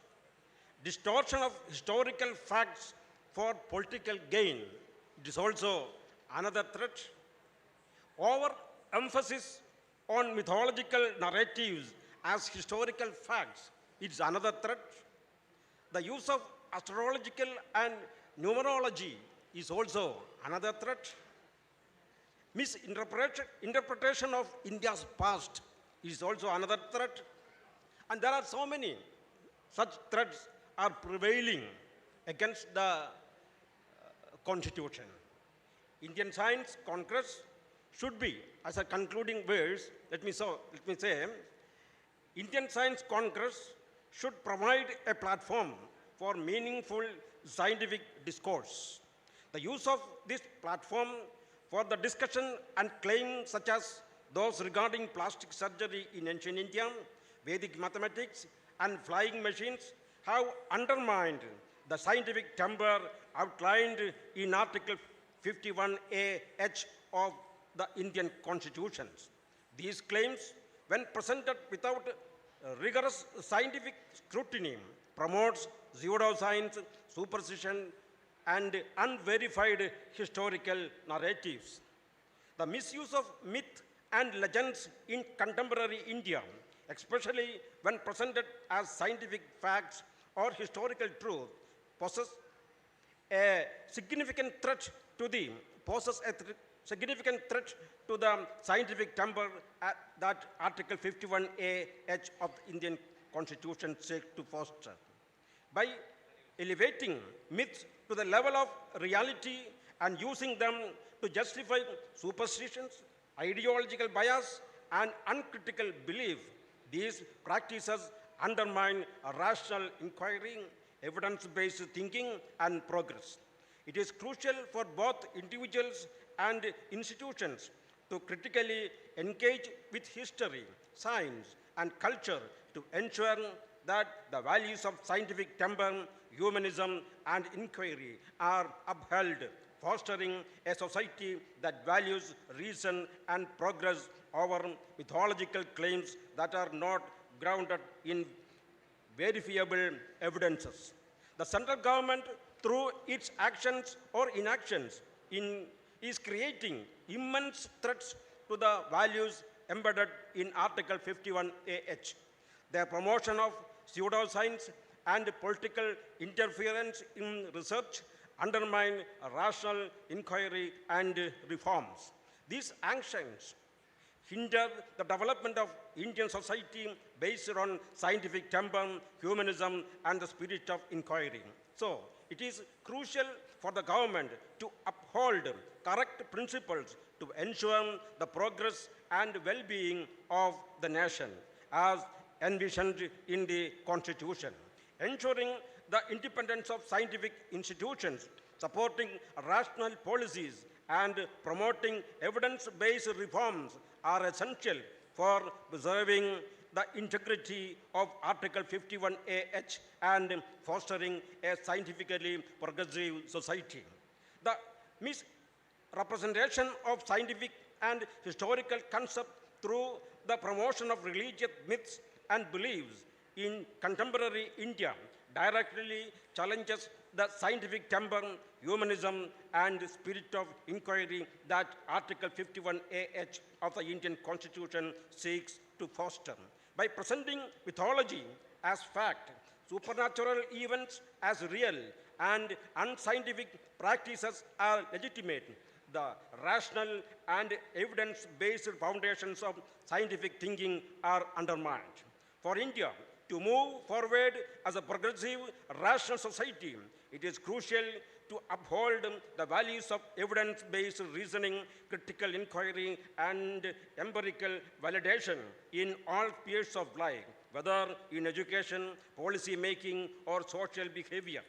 Distortion of historical facts for political gain, it is also another threat. Overemphasis on mythological narratives as historical facts, it's another threat. The use of astrological and numerology is also another threat. Misinterpretation of India's past is also another threat. And there are so many such threats are prevailing against the Constitution. Indian Science Congress should be, as a concluding verse, let me say, Indian Science Congress should provide a platform for meaningful scientific discourse. The use of this platform for the discussion and claims such as those regarding plastic surgery in ancient India, Vedic mathematics, and flying machines have undermined the scientific temper outlined in Article 51A(h) of the Indian Constitution. These claims, when presented without rigorous scientific scrutiny, promotes pseudoscience, superstition, and unverified historical narratives. The misuse of myth and legends in contemporary India, especially when presented as scientific facts or historical truth, poses a significant threat to the scientific temper that Article 51A(h) of the Indian Constitution seeks to foster. By elevating myths to the level of reality and using them to justify superstitions, ideological bias, and uncritical belief, these practices undermine a rational inquiry, evidence-based thinking, and progress. It is crucial for both individuals and institutions to critically engage with history, science, and culture to ensure that the values of scientific temper, humanism, and inquiry are upheld, fostering a society that values reason and progress over mythological claims that are not grounded in verifiable evidences. The central government, through its actions or inactions, is creating immense threats to the values embedded in Article 51A(h). Their promotion of pseudoscience and political interference in research undermine rational inquiry and reforms. These actions hinder the development of Indian society based on scientific temper, humanism, and the spirit of inquiry. So, it is crucial for the government to uphold correct principles to ensure the progress and well-being of the nation, as envisioned in the Constitution. Ensuring the independence of scientific institutions, supporting rational policies, and promoting evidence-based reforms are essential for preserving the integrity of Article 51A(h) and fostering a scientifically progressive society. The misrepresentation of scientific and historical concepts through the promotion of religious myths and beliefs in contemporary India directly challenges the scientific temper, humanism, and spirit of inquiry that Article 51AH of the Indian Constitution seeks to foster. By presenting mythology as fact, supernatural events as real, and unscientific practices are legitimate, the rational and evidence-based foundations of scientific thinking are undermined. For India to move forward as a progressive, rational society, it is crucial to uphold the values of evidence-based reasoning, critical inquiry, and empirical validation in all spheres of life, whether in education, policy making, or social behavior.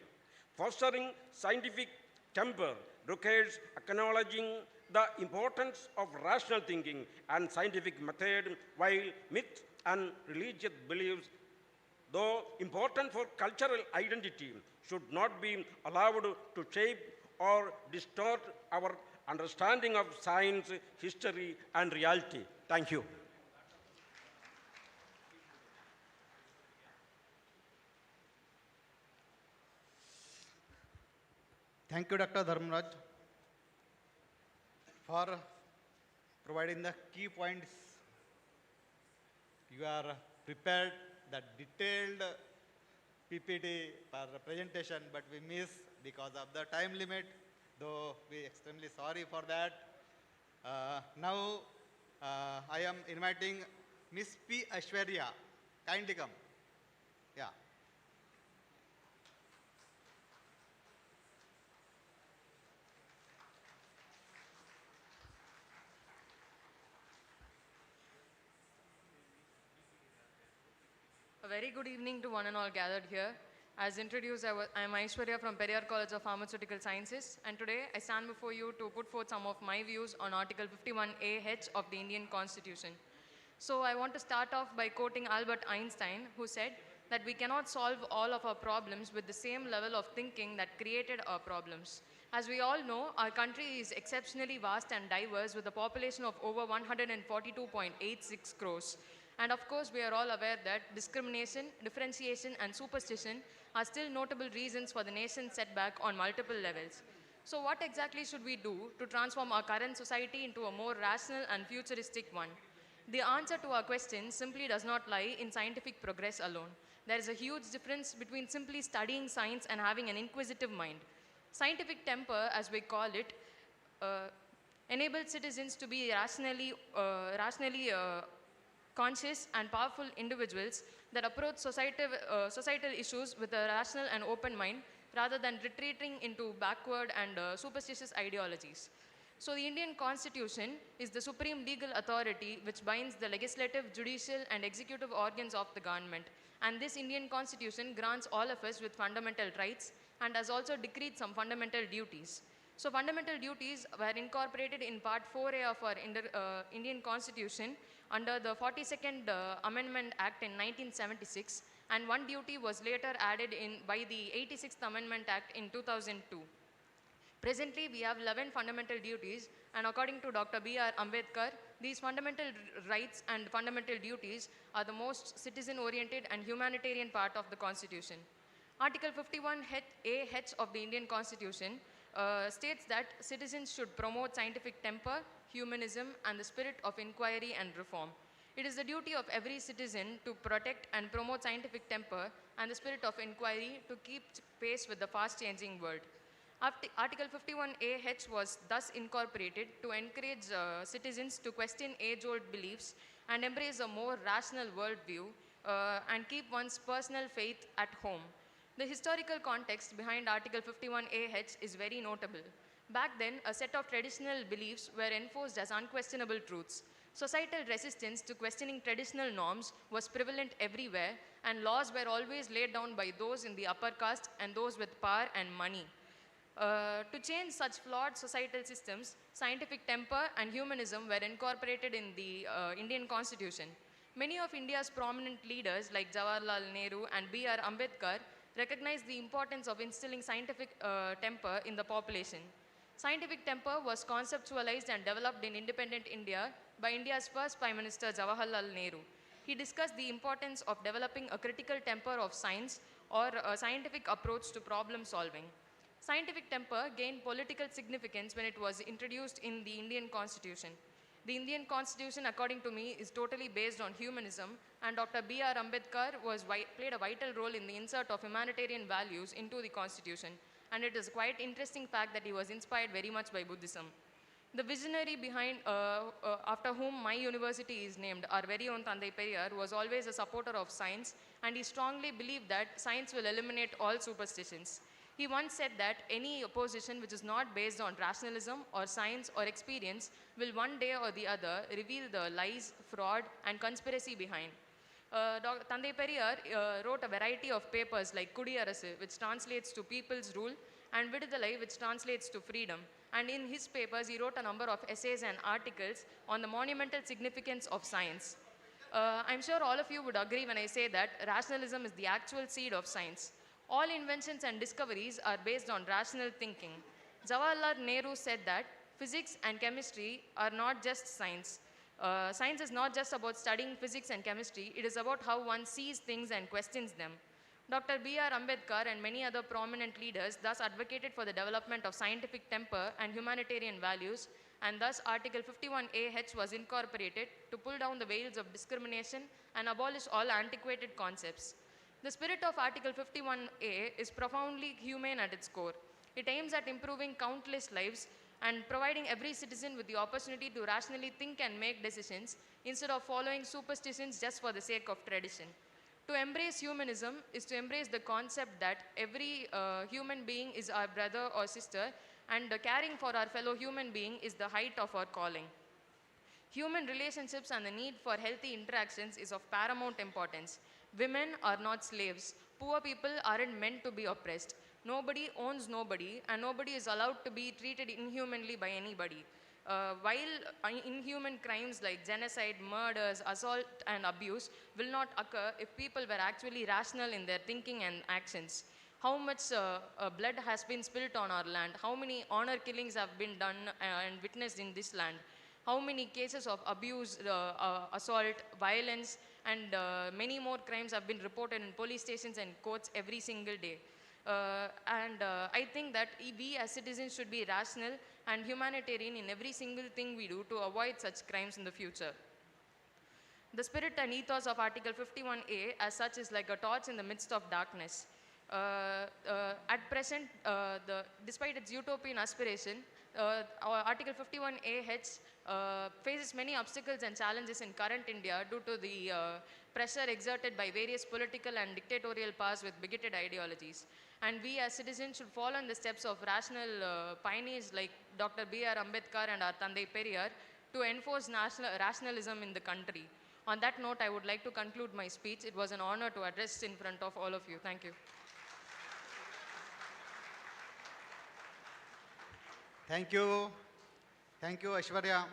Fostering scientific temper requires acknowledging the importance of rational thinking and scientific method, while myth and religious beliefs, though important for cultural identity, should not be allowed to shape or distort our understanding of science, history, and reality. Thank you. Thank you, Dr. Dharmaraj, for providing the key points. You are prepared the detailed PPT for the presentation, but we missed because of the time limit, though we are extremely sorry for that. Now, I am inviting Miss P. Ashwarya. Kindly come. Yeah. A very good evening to one and all gathered here. As introduced, I am Aishwarya from Periyar College of Pharmaceutical Sciences, and today I stand before you to put forth some of my views on Article 51AH of the Indian Constitution. So I want to start off by quoting Albert Einstein, who said that we cannot solve all of our problems with the same level of thinking that created our problems. As we all know, our country is exceptionally vast and diverse with a population of over 142.86 crores. And of course, we are all aware that discrimination, differentiation, and superstition are still notable reasons for the nation's setback on multiple levels. So what exactly should we do to transform our current society into a more rational and futuristic one? The answer to our question simply does not lie in scientific progress alone. There is a huge difference between simply studying science and having an inquisitive mind. Scientific temper, as we call it, enables citizens to be rationally conscious and powerful individuals that approach societal issues with a rational and open mind rather than retreating into backward and superstitious ideologies. So the Indian Constitution is the supreme legal authority which binds the legislative, judicial, and executive organs of the government. And this Indian Constitution grants all of us with fundamental rights and has also decreed some fundamental duties. So fundamental duties were incorporated in Part 4A of our Indian Constitution under the 42nd Amendment Act in 1976, and one duty was later added in by the 86th Amendment Act in 2002. Presently, we have 11 fundamental duties, and according to Dr. B.R. Ambedkar, these fundamental rights and fundamental duties are the most citizen-oriented and humanitarian part of the Constitution. Article 51AH of the Indian Constitution states that citizens should promote scientific temper, humanism, and the spirit of inquiry and reform. It is the duty of every citizen to protect and promote scientific temper and the spirit of inquiry to keep pace with the fast-changing world. Article 51AH was thus incorporated to encourage citizens to question age-old beliefs and embrace a more rational worldview and keep one's personal faith at home. The historical context behind Article 51AH is very notable. Back then, a set of traditional beliefs were enforced as unquestionable truths. Societal resistance to questioning traditional norms was prevalent everywhere, and laws were always laid down by those in the upper caste and those with power and money. To change such flawed societal systems, scientific temper and humanism were incorporated in the Indian Constitution. Many of India's prominent leaders like Jawaharlal Nehru and B.R. Ambedkar recognized the importance of instilling scientific temper in the population. Scientific temper was conceptualized and developed in independent India by India's first Prime Minister Jawaharlal Nehru. He discussed the importance of developing a critical temper of science or a scientific approach to problem solving. Scientific temper gained political significance when it was introduced in the Indian Constitution. The Indian Constitution, according to me, is totally based on humanism, and Dr. B.R. Ambedkar played a vital role in the insert of humanitarian values into the Constitution, and it is a quite interesting fact that he was inspired very much by Buddhism. The visionary behind, after whom my university is named, our very own Thandai Periyar, was always a supporter of science, and he strongly believed that science will eliminate all superstitions. He once said that any opposition which is not based on rationalism or science or experience will one day or the other reveal the lies, fraud, and conspiracy behind. Thandai Periyar wrote a variety of papers like Kudiyarasu, which translates to People's Rule, and Vidudalai, which translates to freedom. And in his papers, he wrote a number of essays and articles on the monumental significance of science. I'm sure all of you would agree when I say that rationalism is the actual seed of science. All inventions and discoveries are based on rational thinking. Jawaharlal Nehru said that physics and chemistry are not just science. Science is not just about studying physics and chemistry, it is about how one sees things and questions them. Dr. B.R. Ambedkar and many other prominent leaders thus advocated for the development of scientific temper and humanitarian values, and thus Article 51A(h) was incorporated to pull down the veils of discrimination and abolish all antiquated concepts. The spirit of Article 51A is profoundly humane at its core. It aims at improving countless lives and providing every citizen with the opportunity to rationally think and make decisions instead of following superstitions just for the sake of tradition. To embrace humanism is to embrace the concept that every human being is our brother or sister, and caring for our fellow human being is the height of our calling. Human relationships and the need for healthy interactions is of paramount importance. Women are not slaves. Poor people aren't meant to be oppressed. Nobody owns nobody, and nobody is allowed to be treated inhumanly by anybody. While inhuman crimes like genocide, murders, assault, and abuse will not occur if people were actually rational in their thinking and actions. How much blood has been spilled on our land? How many honor killings have been done and witnessed in this land? How many cases of abuse, assault, violence, and many more crimes have been reported in police stations and courts every single day. I think that we as citizens should be rational and humanitarian in every single thing we do to avoid such crimes in the future. The spirit and ethos of Article 51A as such is like a torch in the midst of darkness. At present, despite its utopian aspiration, Article 51A(h) faces many obstacles and challenges in current India due to the pressure exerted by various political and dictatorial powers with bigoted ideologies. And we as citizens should follow in the steps of rational pioneers like Dr. B.R. Ambedkar and our Thandai Periyar to enforce rationalism in the country. On that note, I would like to conclude my speech. It was an honor to address in front of all of you. Thank you. Thank you. Thank you, Aishwarya.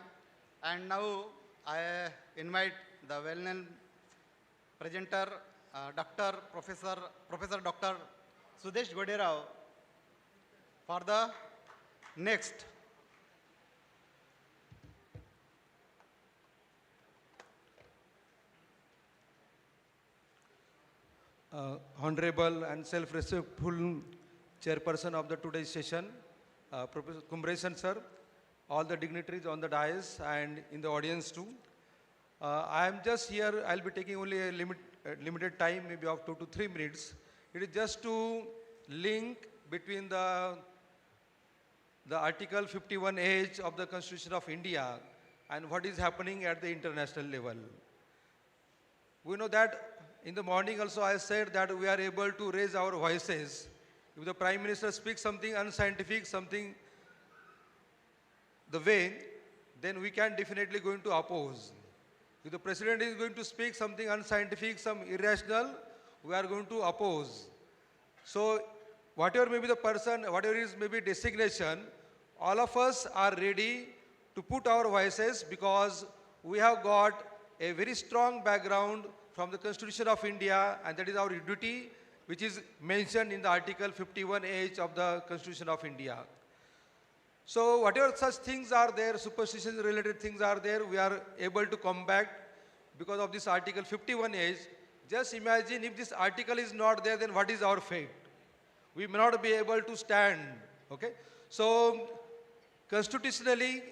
And now I invite the well-known presenter, Professor Dr. Sudesh Goderao for the next. Honorable and self-respectful chairperson of the today's session, Professor Kumbrasan sir, all the dignitaries on the dais and in the audience too. I am just here, I'll be taking only a limited time, maybe of 2 to 3 minutes. It is just to link between the Article 51A of the Constitution of India and what is happening at the international level. We know that in the morning also I said that we are able to raise our voices. If the Prime Minister speaks something unscientific, something the way, then we can definitely going to oppose. If the President is going to speak something unscientific, some irrational, we are going to oppose. So whatever may be the person, whatever is maybe designation, all of us are ready to put our voices because we have got a very strong background from the Constitution of India, and that is our duty, which is mentioned in the Article 51A of the Constitution of India. So whatever such things are there, superstition related things are there, we are able to combat because of this Article 51A. just imagine if this article is not there, then what is our fate? We may not be able to stand. Okay? So, constitutionally,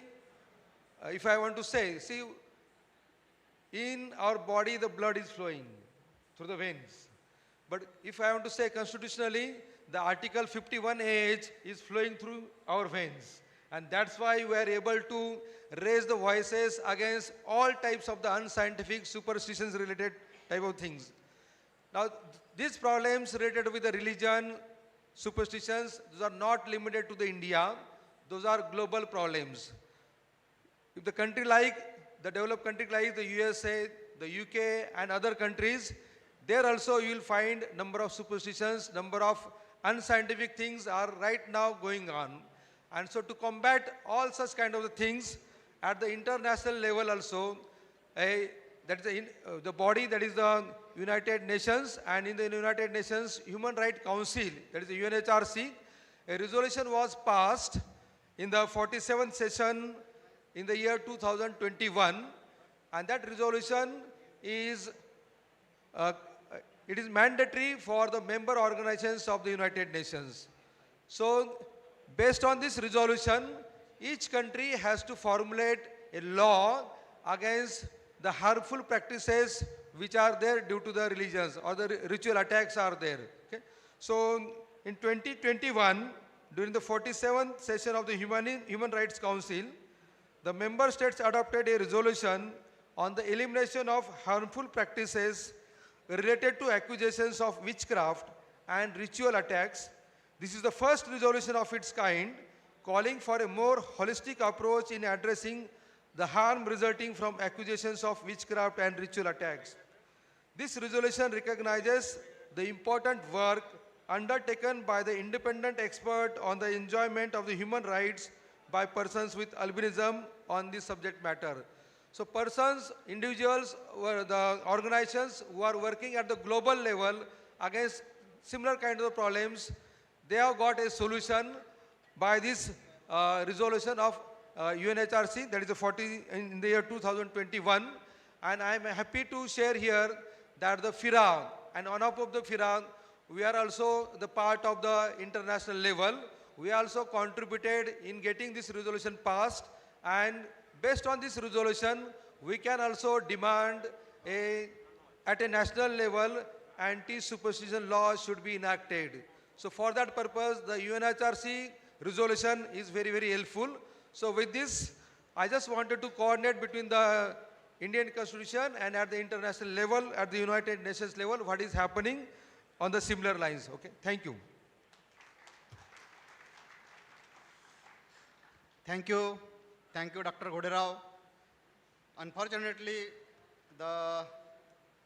if I want to say, see, in our body the blood is flowing through the veins. But if I want to say constitutionally, the Article 51A is flowing through our veins. And that's why we are able to raise the voices against all types of the unscientific superstitions related type of things. Now, these problems related with the religion, superstitions, those are not limited to the India. Those are global problems. If the country like, the developed country like the USA, the UK and other countries, there also you will find number of superstitions, number of unscientific things are right now going on. And so to combat all such kind of the things at the international level also, that is the body that is the United Nations, and in the United Nations Human Rights Council, that is the UNHRC, a resolution was passed in the 47th session in the year 2021, and that resolution is it is mandatory for the member organizations of the United Nations. So, based on this resolution, each country has to formulate a law against the harmful practices which are there due to the religions or the ritual attacks are there. Okay? So, in 2021, during the 47th session of the Human Rights Council, the member states adopted a resolution on the elimination of harmful practices related to accusations of witchcraft and ritual attacks. This is the first resolution of its kind, calling for a more holistic approach in addressing the harm resulting from accusations of witchcraft and ritual attacks. This resolution recognizes the important work undertaken by the independent expert on the enjoyment of the human rights by persons with albinism on this subject matter. So persons, individuals, the organizations who are working at the global level against similar kind of problems, they have got a solution by this resolution of UNHRC, that is in the year 2021. And I am happy to share here that the FIRA, and on top of the FIRA, we are also the part of the international level. We also contributed in getting this resolution passed, and based on this resolution, we can also demand at a national level, anti-superstition laws should be enacted. So for that purpose, the UNHRC resolution is very, very helpful. So with this, I just wanted to coordinate between the Indian Constitution and at the international level, at the United Nations level, what is happening on the similar lines. Okay, thank you. Thank you. Thank you, Dr. Goderao. Unfortunately,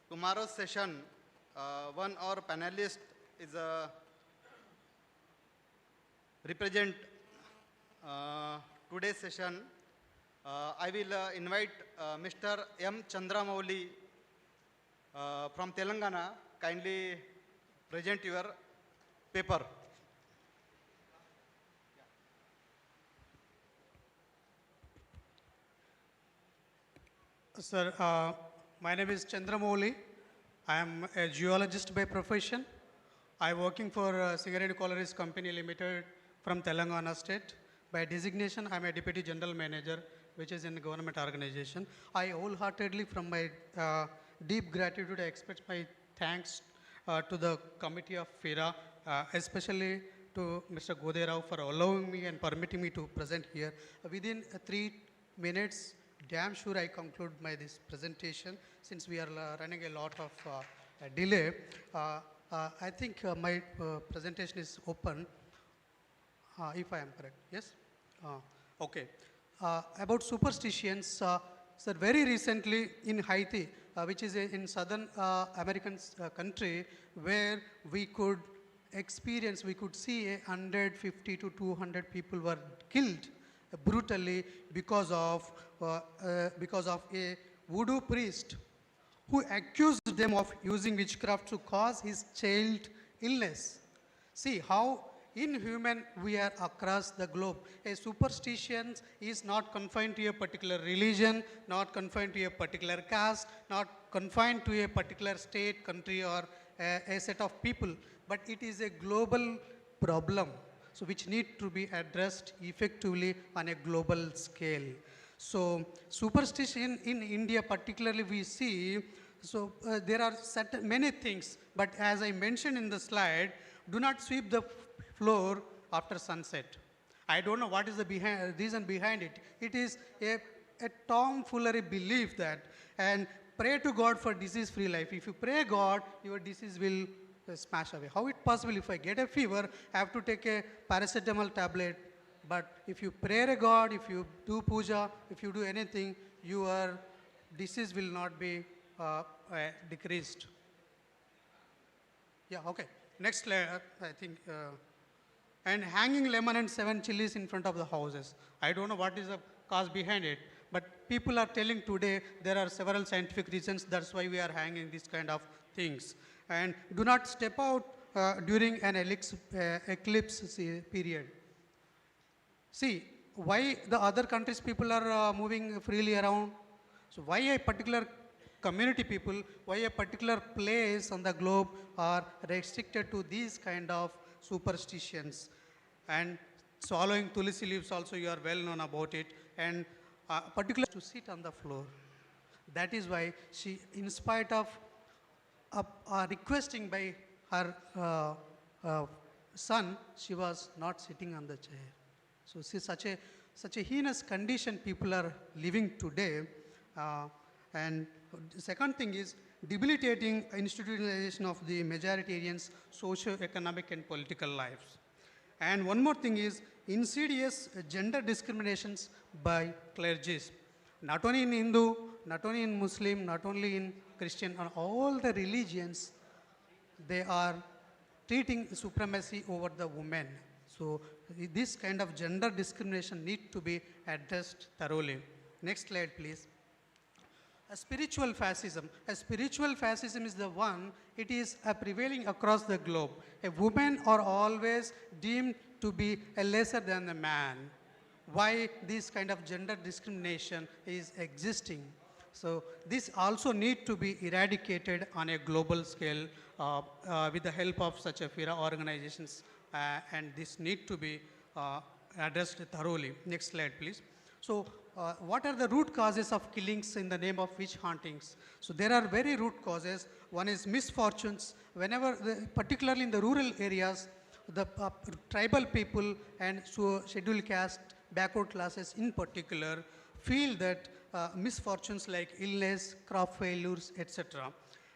tomorrow's session, one of our panelists is represent today's session. I will invite Mr. M. Chandramouli from Telangana. Kindly present your paper. Sir, my name is Chandramouli. I am a geologist by profession. I am working for Cigarette Collieries Company Limited from Telangana State. By designation, I am a Deputy General Manager, which is in a government organization. I wholeheartedly, from my deep gratitude, I express my thanks to the committee of FIRA, especially to Mr. Goderao for allowing me and permitting me to present here. Within 3 minutes, damn sure I conclude this presentation, since we are running a lot of delay. I think my presentation is open, if I am correct. Yes? Okay. About superstitions, sir, very recently in Haiti, which is in southern American country, where we could see 150 to 200 people were killed brutally because of a voodoo priest who accused them of using witchcraft to cause his child illness. See how in human, we are across the globe. A superstition is not confined to a particular religion, not confined to a particular caste, not confined to a particular state, country, or a set of people, but it is a global problem, so which need to be addressed effectively on a global scale. So superstition in India particularly we see, so there are many things, but as I mentioned in the slide, do not sweep the floor after sunset. I don't know what is the reason behind it. It is a tomfoolery belief that, and pray to God for disease-free life. If you pray God, your disease will smash away. How it possible? If I get a fever, I have to take a paracetamol tablet. But if you pray to God, if you do puja, if you do anything, your disease will not be decreased. Yeah, okay. Next layer, I think. And hanging lemon and 7 chilies in front of the houses. I don't know what is the cause behind it, but people are telling today there are several scientific reasons. That's why we are hanging these kind of things. And do not step out during an eclipse period. See, why the other countries people are moving freely around? So why a particular community people, why a particular place on the globe are restricted to these kind of superstitions? And swallowing tulsi leaves also, you are well known about it, and particularly to sit on the floor. That is why she, in spite of requesting by her son, she was not sitting on the chair. So see, such a heinous condition people are living today. And the second thing is debilitating institutionalization of the majoritarians' socio-economic and political lives. And one more thing is insidious gender discriminations by clergies. Not only in Hindu, not only in Muslim, not only in Christian, and all the religions, they are treating supremacy over the women. So this kind of gender discrimination need to be addressed thoroughly. Next slide, please. A spiritual fascism. A spiritual fascism is the one, it is prevailing across the globe. A woman are always deemed to be a lesser than a man. Why this kind of gender discrimination is existing? So this also need to be eradicated on a global scale with the help of such a FIRA organizations, and this need to be addressed thoroughly. Next slide, please. So what are the root causes of killings in the name of witch hauntings? So there are very root causes. One is misfortunes. Whenever, particularly in the rural areas, the tribal people and scheduled caste, backward classes in particular, feel that misfortunes like illness, crop failures, etc.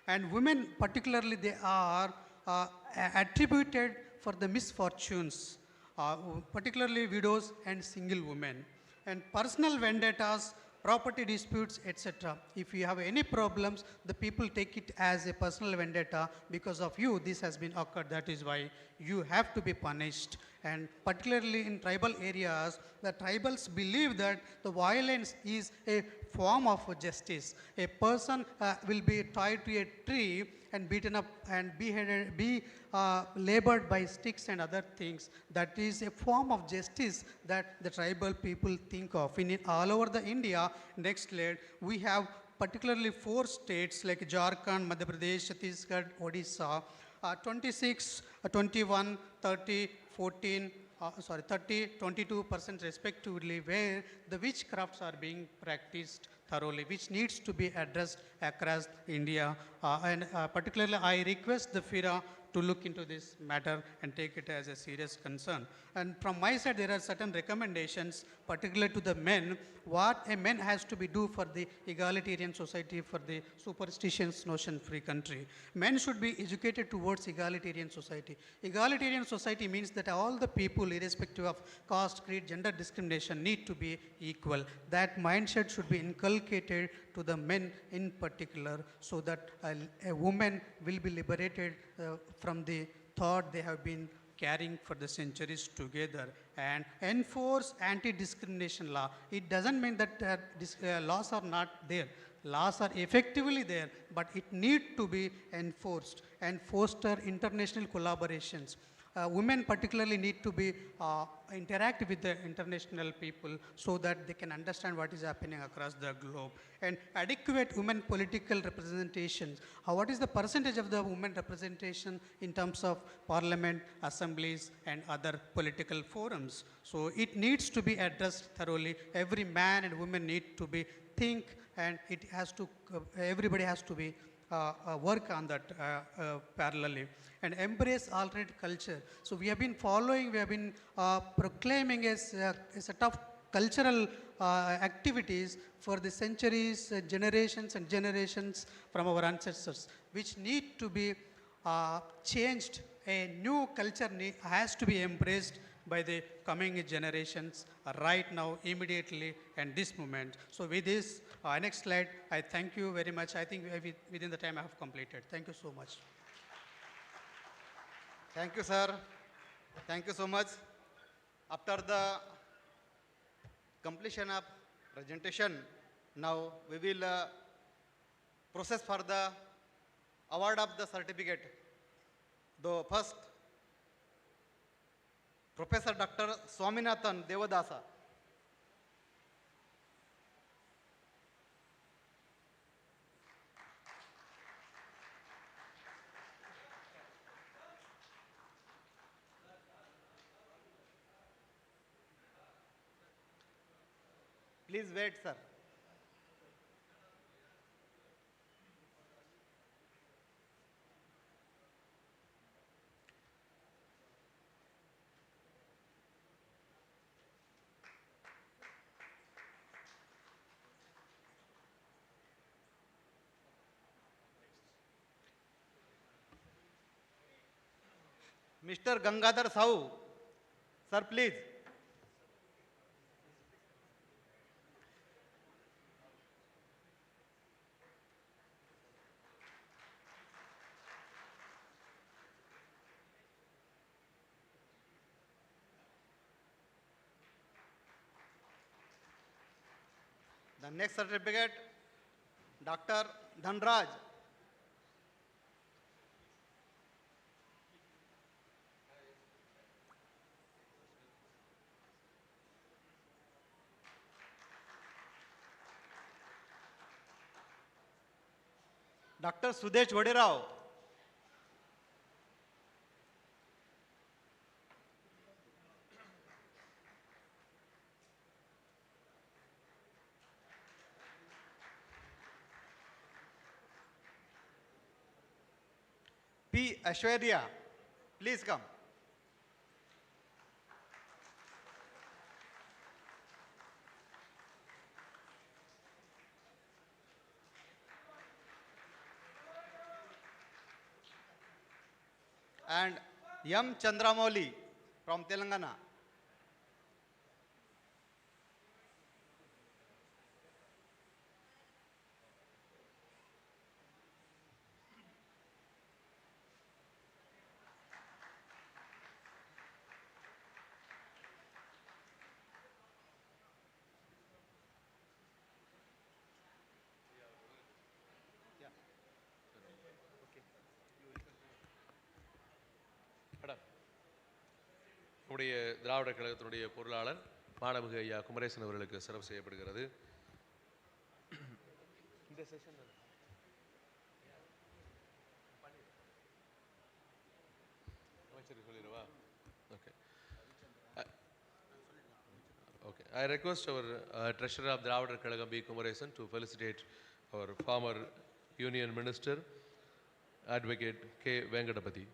And women particularly, they are attributed for the misfortunes, particularly widows and single women. And personal vendettas, property disputes, etc. If you have any problems, the people take it as a personal vendetta. Because of you, this has been occurred. That is why you have to be punished. And particularly in tribal areas, the tribals believe that the violence is a form of justice. A person will be tied to a tree and beaten up and beheaded, labored by sticks and other things. That is a form of justice that the tribal people think of. In all over the India, next slide, we have particularly 4 states like Jharkhand, Madhya Pradesh, Chhattisgarh, Odisha, 26, 21, 30, 14, 30, 22% respectively, where the witchcrafts are being practiced thoroughly, which needs to be addressed across India. And particularly, I request the FIRA to look into this matter and take it as a serious concern. And from my side, there are certain recommendations, particularly to the men, what a man has to be do for the egalitarian society, for the superstitions notion-free country. Men should be educated towards egalitarian society. Egalitarian society means that all the people, irrespective of caste, creed, gender discrimination, need to be equal. That mindset should be inculcated to the men in particular, so that a woman will be liberated from the thought they have been carrying for the centuries together. And enforce anti-discrimination law. It doesn't mean that laws are not there. Laws are effectively there, but it need to be enforced and foster international collaborations. women particularly need to be interact with the international people so that they can understand what is happening across the globe. And adequate women political representations. What is the percentage of the women representation in terms of parliament, assemblies, and other political forums? So it needs to be addressed thoroughly. Every man and woman need to be think, and it has to, everybody has to be work on that parallelly, and embrace alternate culture. So we have been following, we have been proclaiming as a set of cultural activities for the centuries, generations and generations from our ancestors, which need to be changed. A new culture has to be embraced by the coming generations right now, immediately, and this moment. So with this, next slide, I thank you very much. I think within the time I have completed. Thank you so much. Thank you, sir. Thank you so much. After the completion of presentation, now we will process for the award of the certificate. The first, Professor Dr. Swaminathan Devadasa. Please wait, sir. Mr. Gangadhar Sahu, sir, please. The next certificate, Dr. Dhanraj. Dr. Sudesh Vadirao. P. Ashwarya, please come. And M. Chandramouli from Telangana. நம்முடைய திராவிட கழகத்தினுடைய பொருளாளர் மாணவிக ஐயா குமரேசன் அவர்களுக்கு சிறப்பு செய்யப்படுகிறது. இந்த session அமைச்சருக்கு சொல்லிடுவா? Okay. Okay. I request our treasurer of Dravida Kazhagam B. Kumaresan to felicitate our former Union Minister, Advocate K. Venkatapati.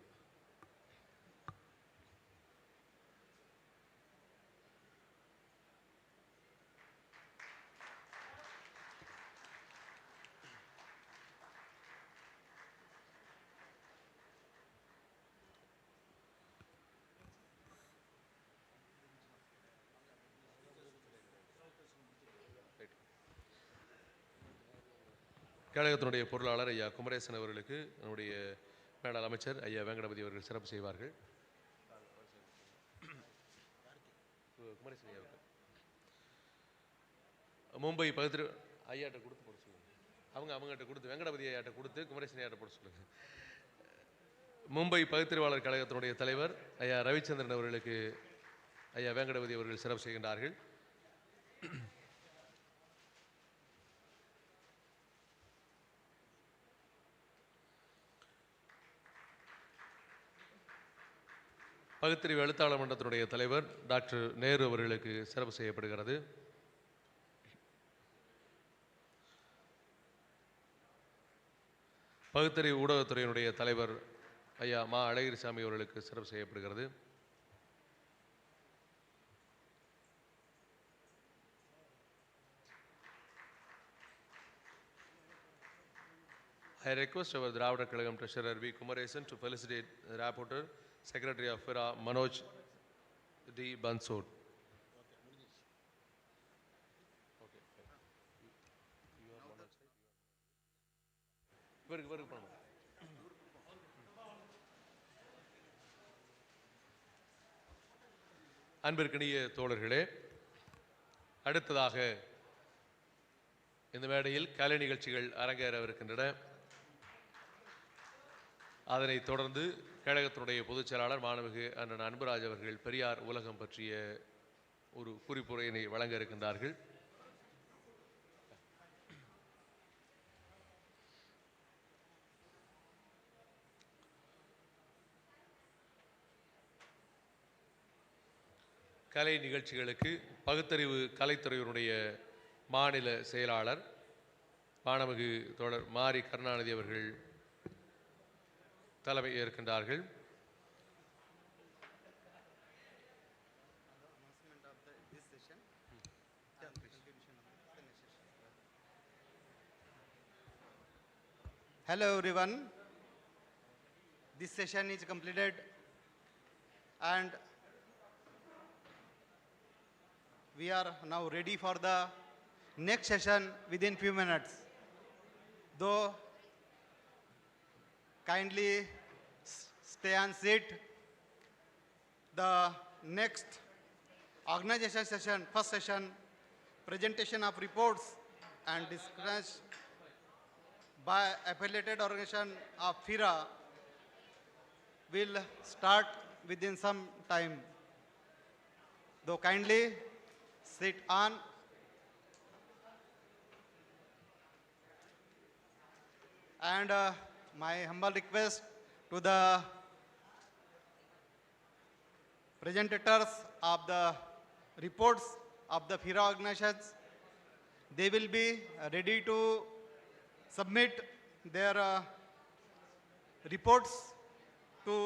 கழகத்தினுடைய பொருளாளர் ஐயா குமரேசன் அவர்களுக்கு நம்முடைய மேலாள் அமைச்சர் ஐயா வெங்கடபதி அவர்கள் சிறப்பு செய்வார்கள். குமரேசன் ஐயாவுக்கு மும்பை பகுதி ஐயாட்ட கொடுத்து போட சொல்லுங்க. அவங்ககிட்ட கொடுத்து வெங்கடபதி ஐயாட்ட கொடுத்து குமரேசன் ஐயாட்ட போட சொல்லுங்க. மும்பை பகுத்தறிவாளர் கழகத்தினுடைய தலைவர் ஐயா ரவிச்சந்திரன் அவர்களுக்கு ஐயா வேங்கடபதி அவர்கள் சிறப்பு செய்கின்றார்கள். பகுத்தறிவு எழுத்தாளர் மன்றத்தினுடைய தலைவர் டாக்டர் நேரு அவர்களுக்கு சிறப்பு செய்யப்படுகிறது. பகுத்தறிவு ஊடகத்துறையினுடைய தலைவர் ஐயா மா அழகிரிசாமி அவர்களுக்கு சிறப்பு செய்யப்படுகிறது. I request our Dravida Kalagam Treasurer V. Kumaresan to felicitate the rapporteur, Secretary of FIRA Manoj D. Bansod. அன்பிற்கினிய தோழர்களே, அடுத்ததாக இந்த மேடையில் கலை நிகழ்ச்சிகள் அரங்கேறவிருக்கின்றன. அதனைத் தொடர்ந்து கழகத்தினுடைய பொதுச் செயலாளர் மாண்புமிகு அண்ணன் அன்புராஜ் அவர்கள் பெரியார் உலகம் பற்றிய ஒரு குறிப்புரையினை வழங்க இருக்கின்றார்கள். கலை நிகழ்ச்சிகளுக்கு பகுத்தறிவு கலைத்துறையினுடைய மாநில செயலாளர் மாண்புமிகு தோழர் மாரி கருணாநிதி அவர்கள் தலைமை ஏற்கின்றார்கள். Hello everyone. This session is completed and we are now ready for the next session within few minutes. Though kindly stay and sit. The next organization session, first session, presentation of reports and discussion by affiliated organization of FIRA will start within some time. Though kindly sit on. And my humble request to the presentators of the reports of the FIRA organizations, they will be ready to submit their reports to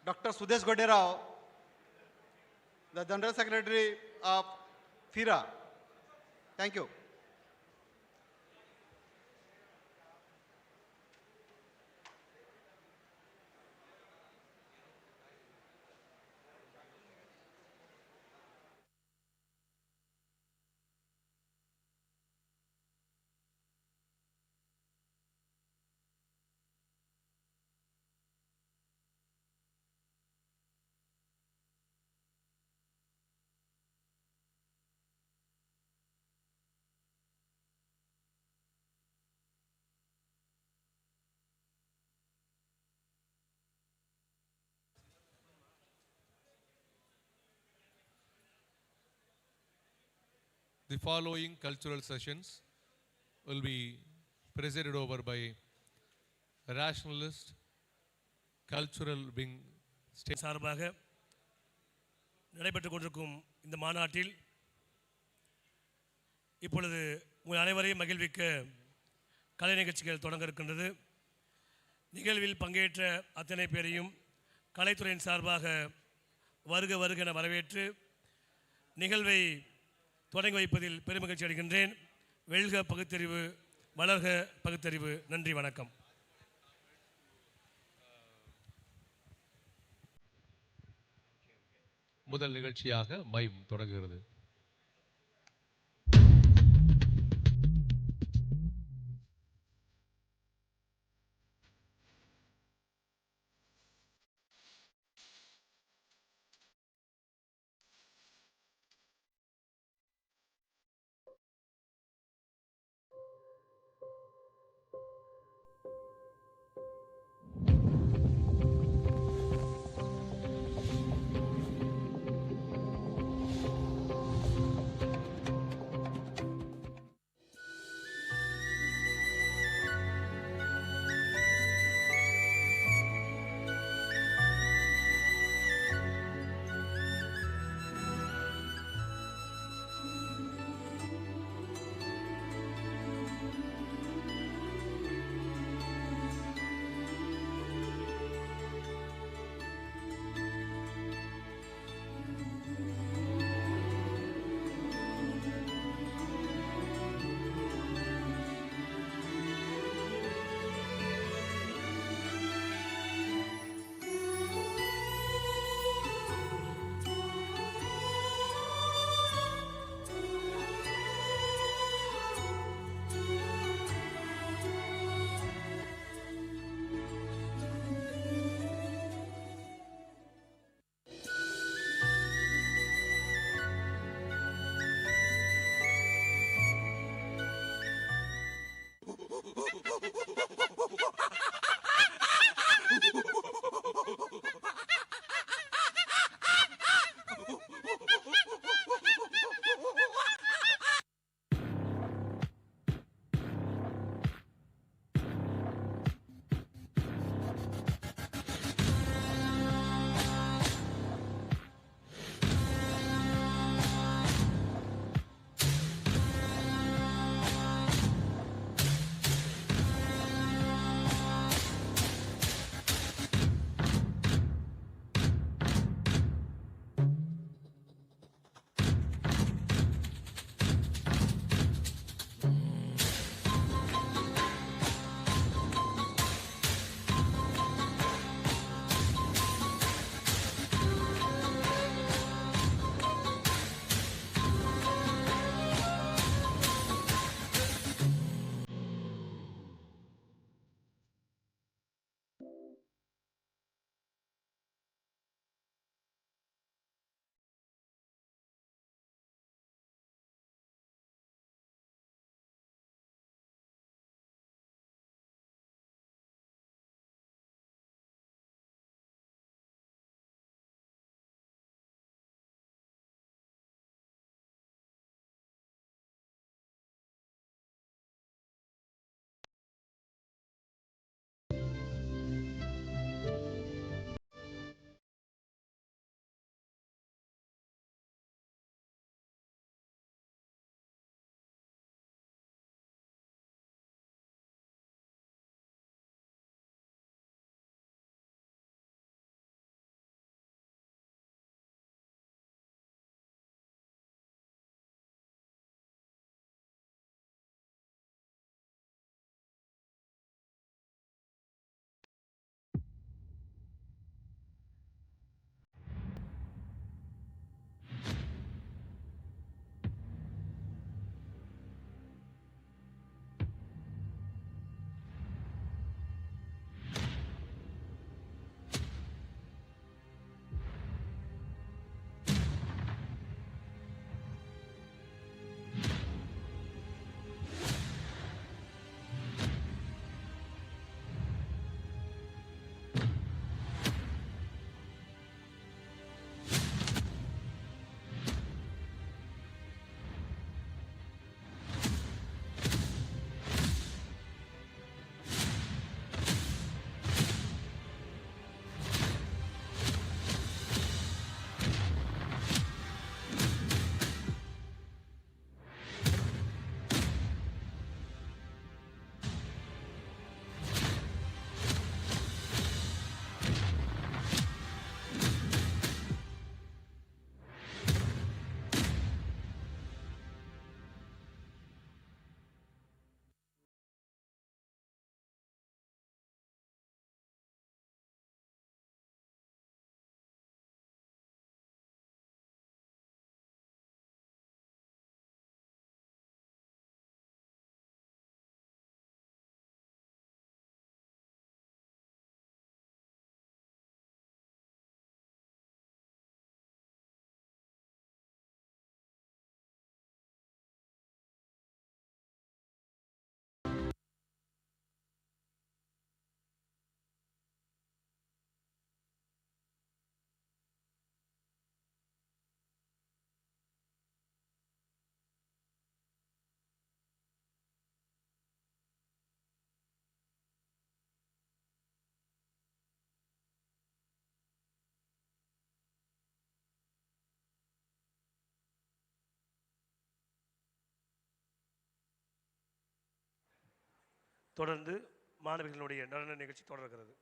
Dr. Sudesh Goderao, the General Secretary of FIRA. Thank you. The following cultural sessions will be presided over by Rationalist Cultural Wing State. சார்பாக நடைபெற்றுக் கொண்டிருக்கும் இந்த மாநாட்டில் இப்பொழுது உங்கள் அனைவரையும் மகிழ்விக்க கலை நிகழ்ச்சிகள் தொடங்க இருக்கின்றது. நிகழ்வில் பங்கேற்ற அத்தனை பேரையும் கலைத்துறையின் சார்பாக வருக வருக என வரவேற்று நிகழ்வை தொடங்கி வைப்பதில் பெருமகிழ்ச்சி அடைகின்றேன். வெல்க பகுத்தறிவு, வளர்க பகுத்தறிவு. நன்றி, வணக்கம். முதல் நிகழ்ச்சியாக மைம் தொடங்குகிறது. தொடர்ந்து மாணவிகளுடைய நடன நிகழ்ச்சி தொடர்கிறது.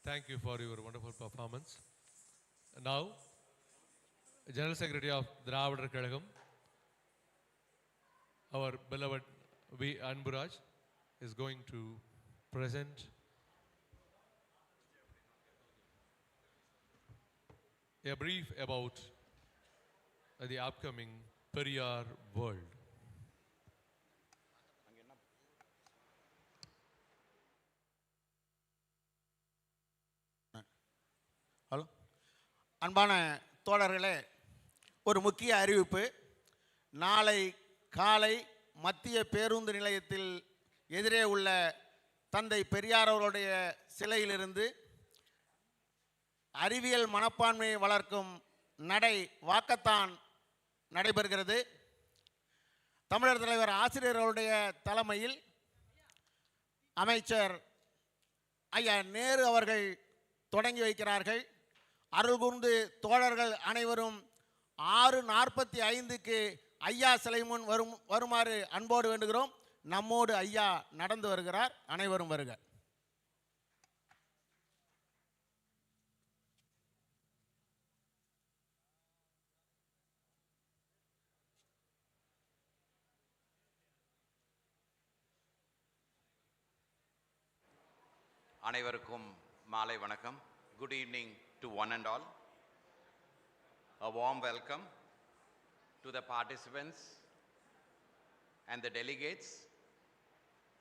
Thank you for your wonderful performance. Now, General Secretary of Dravadar Kazhagam, our beloved V. Anburaj, is going to present a brief about the upcoming Periyar world. Hello, அன்பான தோழர்களே, ஒரு முக்கிய அறிவிப்பு. நாளை காலை மத்திய பேருந்து நிலையத்தில் எதிரே உள்ள தந்தை பெரியார் அவர்களுடைய சிலையிலிருந்து அறிவியல் மனப்பான்மையை வளர்க்கும் நடை வாக்கத்தான் நடைபெறுகிறது. தமிழர் தலைவர் ஆசிரியர் அவருடைய தலைமையில் அமைச்சர் ஐயா நேரு அவர்கள் தொடங்கி வைக்கிறார்கள். அருள் கூர்ந்து தோழர்கள் அனைவரும் 6:45க்கு ஐயா சிலை முன் வருமாறு அன்போடு வேண்டுகிறோம். நம்மோடு ஐயா நடந்து வருகிறார். அனைவரும் வருக. அனைவருக்கும் மாலை வணக்கம். Good evening to one and all. A warm welcome to the participants and the delegates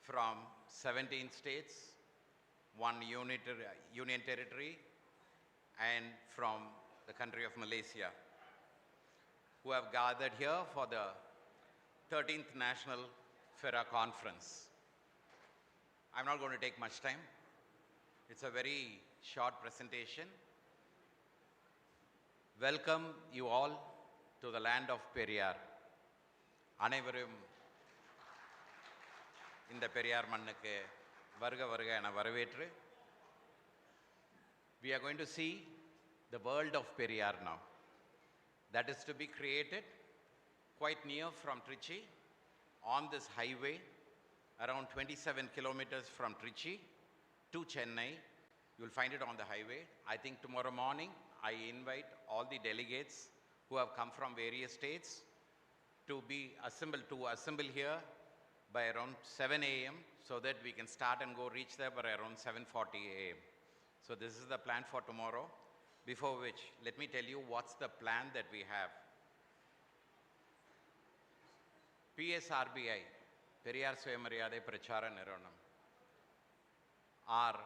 from 17 states, one union territory, and from the country of Malaysia, who have gathered here for the 13th National FIRA Conference. I'm not going to take much time. It's a very short presentation. Welcome you all to the land of Periyar. அனைவரும் இந்த பெரியார் மண்ணுக்கு வருக வருக என வரவேற்று, we are going to see the world of Periyar now. That is to be created quite near from Trichy on this highway, around 27 kilometers from Trichy to Chennai. You'll find it on the highway. I think tomorrow morning I invite all the delegates who have come from various states to assemble here by around 7 a.m. so that we can start and go reach there by around 7:40 a.m. So this is the plan for tomorrow. Before which, let me tell you what's the plan that we have. PSRBI, Periyar Swayamariyadai Prachara Niruvanam. Our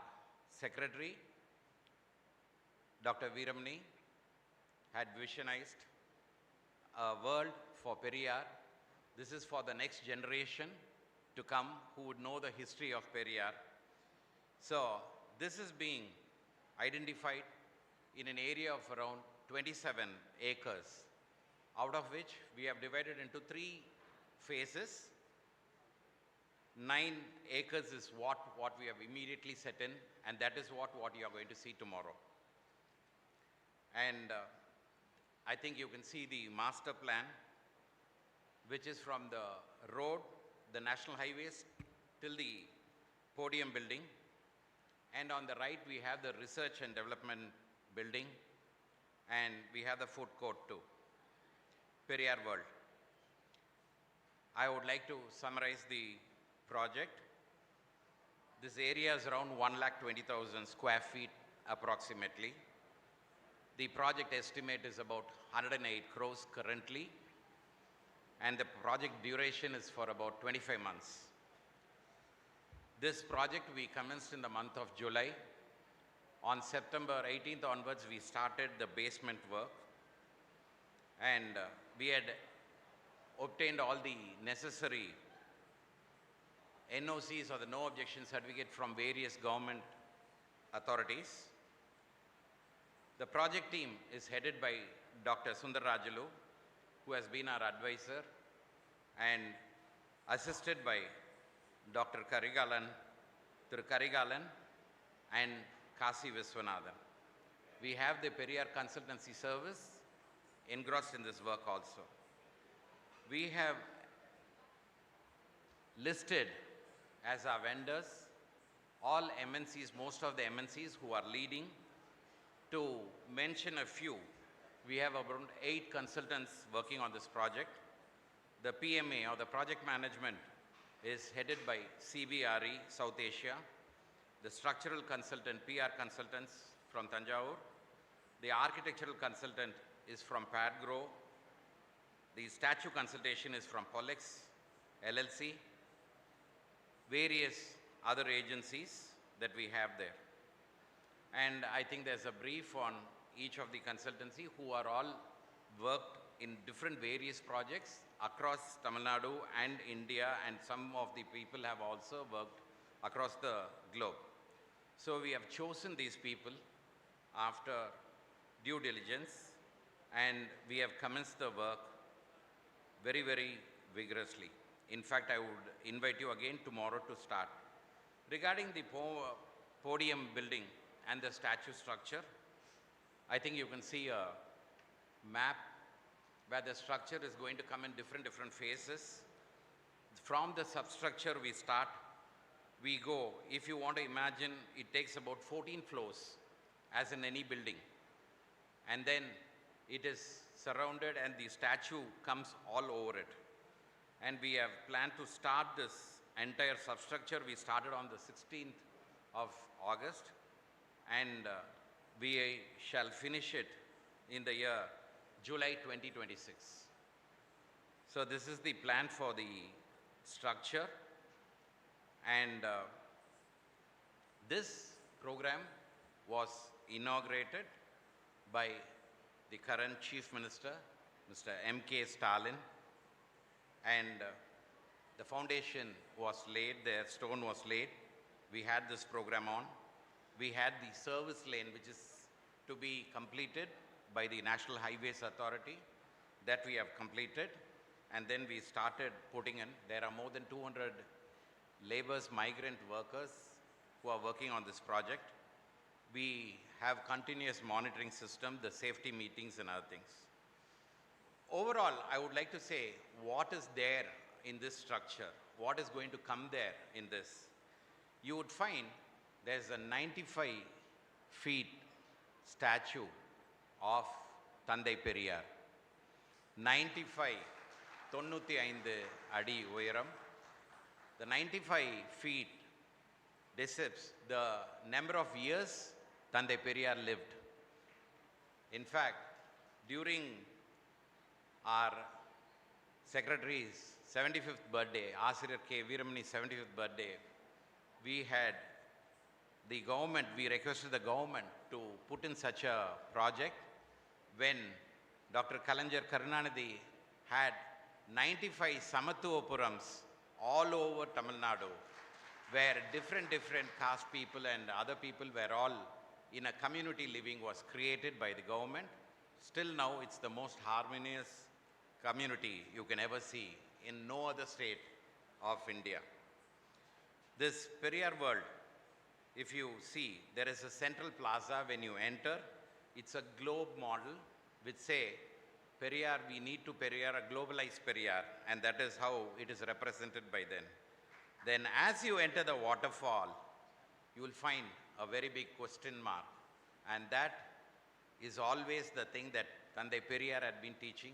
Secretary, Dr. Veeramani, had visionized a world for Periyar. This is for the next generation to come who would know the history of Periyar. So this is being identified in an area of around 27 acres, out of which we have divided into 3 phases. 9 acres is what we have immediately set in, and that is what you are going to see tomorrow. And I think you can see the master plan, which is from the road, the national highways, till the podium building. And on the right, we have the research and development building, and we have the food court too. Periyar World. I would like to summarize the project. This area is around 1,20,000 square feet approximately. The project estimate is about 108 crores currently, and the project duration is for about 25 months. This project we commenced in the month of July. On September 18th onwards, we started the basement work, and we had obtained all the necessary NOCs, or the no objection certificate, from various government authorities. The project team is headed by Dr. Sundar Rajulu, who has been our advisor, and assisted by Dr. Karigalan, and Kasi Viswanathan. We have the Periyar Consultancy Service engrossed in this work also. We have listed as our vendors all MNCs, most of the MNCs who are leading to mention a few, we have around 8 consultants working on this project. The PMA, or the project management, is headed by CBRE, South Asia. The structural consultant, PR consultants from Tanjavur. The architectural consultant is from Padgrow. The statue consultation is from Pollex, LLC. Various other agencies that we have there. And I think there's a brief on each of the consultancy who are all worked in different various projects across Tamil Nadu and India, and some of the people have also worked across the globe. So we have chosen these people after due diligence, and we have commenced the work very, very vigorously. In fact, I would invite you again tomorrow to start. Regarding the podium building and the statue structure, I think you can see a map where the structure is going to come in different phases. From the substructure we start, we go, if you want to imagine, it takes about 14 floors, as in any building. And then it is surrounded and the statue comes all over it. And we have planned to start this entire substructure. We started on the 16th of August, and we shall finish it in the year July 2026. So this is the plan for the structure, and this program was inaugurated by the current Chief Minister, Mr. M.K. Stalin, and the foundation was laid, the stone was laid. We had this program on. We had the service lane, which is to be completed by the National Highways Authority, that we have completed. And then we started putting in, there are more than 200 laborers, migrant workers who are working on this project. We have continuous monitoring system, the safety meetings and other things. Overall, I would like to say what is there in this structure, what is going to come there in this. You would find there's a 95 feet statue of Thandai Periyar. 95, 95 adi uyaram. The 95 feet depicts the number of years Thandai Periyar lived. In fact, during our secretary's 75th birthday, Asiriyar K.Veeramani's 75th birthday, we had the government, we requested the government to put in such a project when Dr. Kalanjar Karunanidhi had 95 Samatuvapurams all over Tamil Nadu, where different caste people and other people were all in a community living was created by the government. Still now, it's the most harmonious community you can ever see in no other state of India. This Periyar world, if you see, there is a central plaza when you enter. It's a globe model which say, Periyar, we need to Periyar, a globalized Periyar, and that is how it is represented by then. Then as you enter the waterfall, you will find a very big question mark, and that is always the thing that Thandai Periyar had been teaching.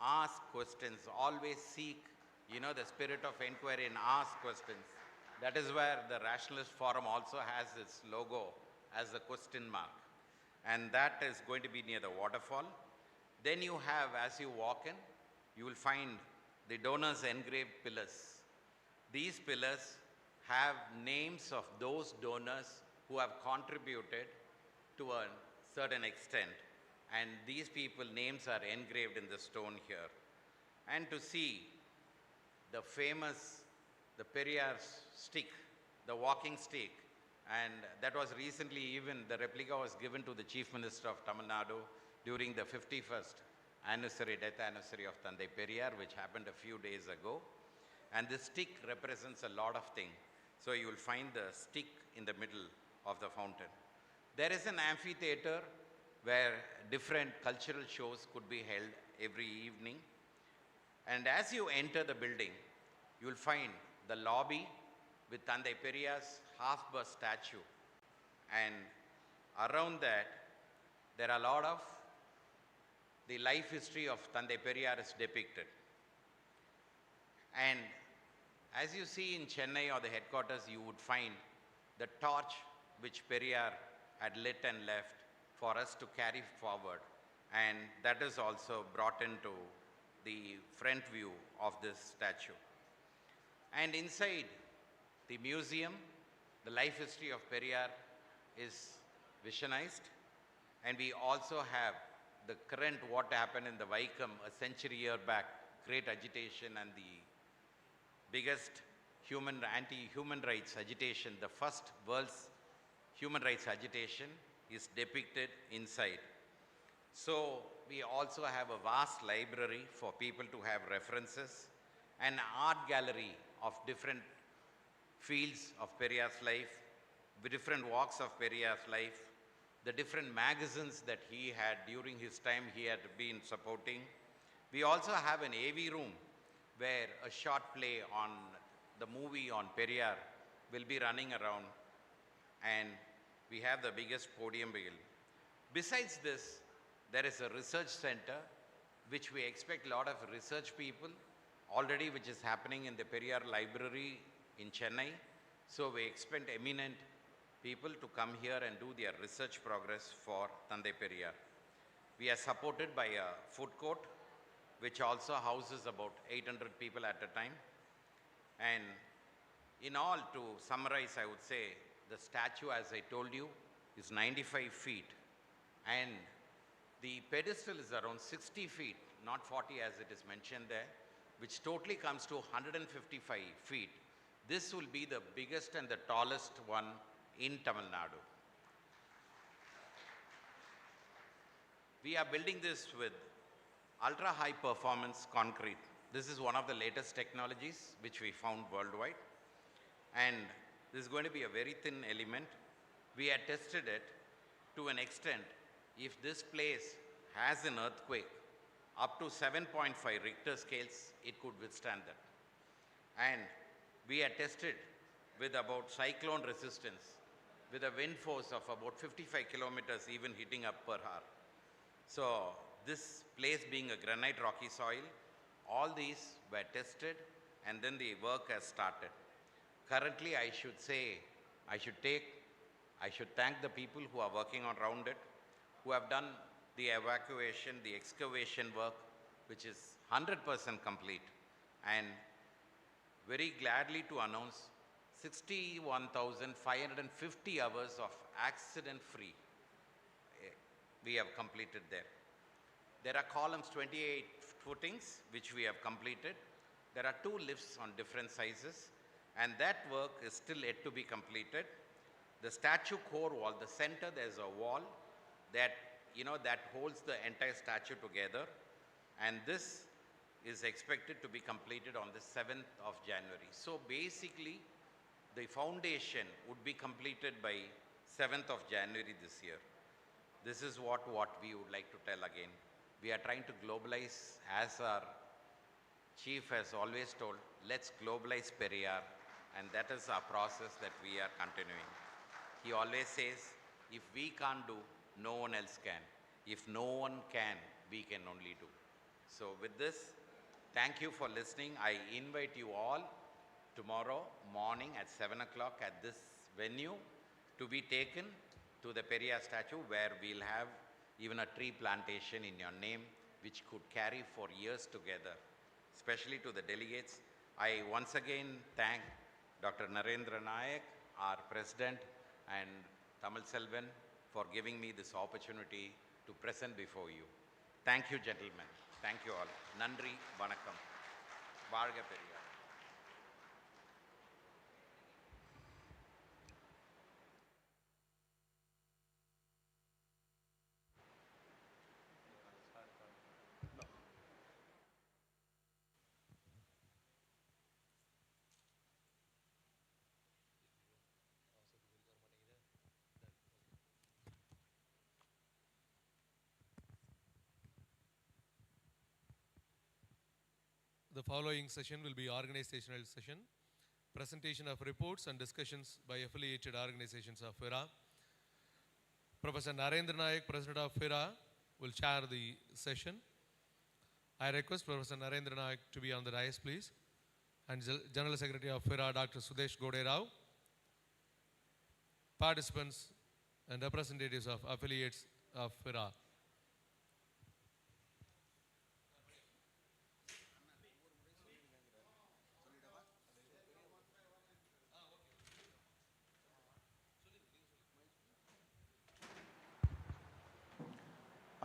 Ask questions, always seek, the spirit of inquiry and ask questions. That is where the Rationalist Forum also has its logo as a question mark. And that is going to be near the waterfall. Then you have, as you walk in, you will find the donors' engraved pillars. These pillars have names of those donors who have contributed to a certain extent. And these people's names are engraved in the stone here. And to see the famous, the Periyar stick, the walking stick, and that was recently even, the replica was given to the Chief Minister of Tamil Nadu during the 51st anniversary, death anniversary of Thandai Periyar, which happened a few days ago. And this stick represents a lot of things. So you will find the stick in the middle of the fountain. There is an amphitheater where different cultural shows could be held every evening. And as you enter the building, you will find the lobby with Thandai Periyar's half-bust statue. And around that, there are a lot of the life history of Tandai Periyar is depicted. And as you see in Chennai or the headquarters, you would find the torch which Periyar had lit and left for us to carry forward. And that is also brought into the front view of this statue. And inside the museum, the life history of Periyar is visionized. And we also have the current what happened in the Vaikam a century year back, great agitation and the biggest anti-human rights agitation, the first world's human rights agitation is depicted inside. So we also have a vast library for people to have references, an art gallery of different fields of Periyar's life, with different walks of Periyar's life, the different magazines that he had during his time he had been supporting. We also have an AV room where a short play on the movie on Periyar will be running around, and we have the biggest podium bill. Besides this, there is a research center which we expect a lot of research people already, which is happening in the Periyar library in Chennai. So we expect eminent people to come here and do their research progress for Tandai Periyar. We are supported by a food court which also houses about 800 people at a time. And in all, to summarize, I would say the statue, as I told you, is 95 feet. And the pedestal is around 60 feet, not 40 as it is mentioned there, which totally comes to 155 feet. This will be the biggest and the tallest one in Tamil Nadu. We are building this with ultra high performance concrete. This is one of the latest technologies which we found worldwide. And this is going to be a very thin element. We had tested it to an extent. If this place has an earthquake up to 7.5 Richter scales, it could withstand that. And we had tested with about cyclone resistance, with a wind force of about 55 kilometers even hitting up per hour. So this place being a granite rocky soil, all these were tested and then the work has started. Currently, I should thank the people who are working around it, who have done the evacuation, the excavation work, which is 100% complete. And very gladly to announce 61,550 hours of accident-free we have completed there. There are columns, 28 footings, which we have completed. There are 2 lifts on different sizes, and that work is still yet to be completed. The statue core wall, the center, there's a wall that, that holds the entire statue together, and this is expected to be completed on the 7th of January. So basically, the foundation would be completed by 7th of January this year. This is what we would like to tell again. We are trying to globalize, as our chief has always told, let's globalize Periyar, and that is our process that we are continuing. He always says, if we can't do, no one else can. If no one can, we can only do. So with this, thank you for listening. I invite you all tomorrow morning at 7 o'clock at this venue to be taken to the Periyar statue, where we'll have even a tree plantation in your name, which could carry for years together. Especially to the delegates, I once again thank Dr. Narendra Nayak, our president, and Tamil Selvan for giving me this opportunity to present before you. Thank you, gentlemen. Thank you all. Nandri, Vanakkam. Varga Periyar. The following session will be organizational session, presentation of reports and discussions by affiliated organizations of FIRA, Professor Narendra Nayak, President of FIRA, will chair the session. I request Professor Narendra Nayak to be on the dais, please. And General Secretary of FIRA, Dr. Sudesh Goderao. Participants and representatives of affiliates of FIRA.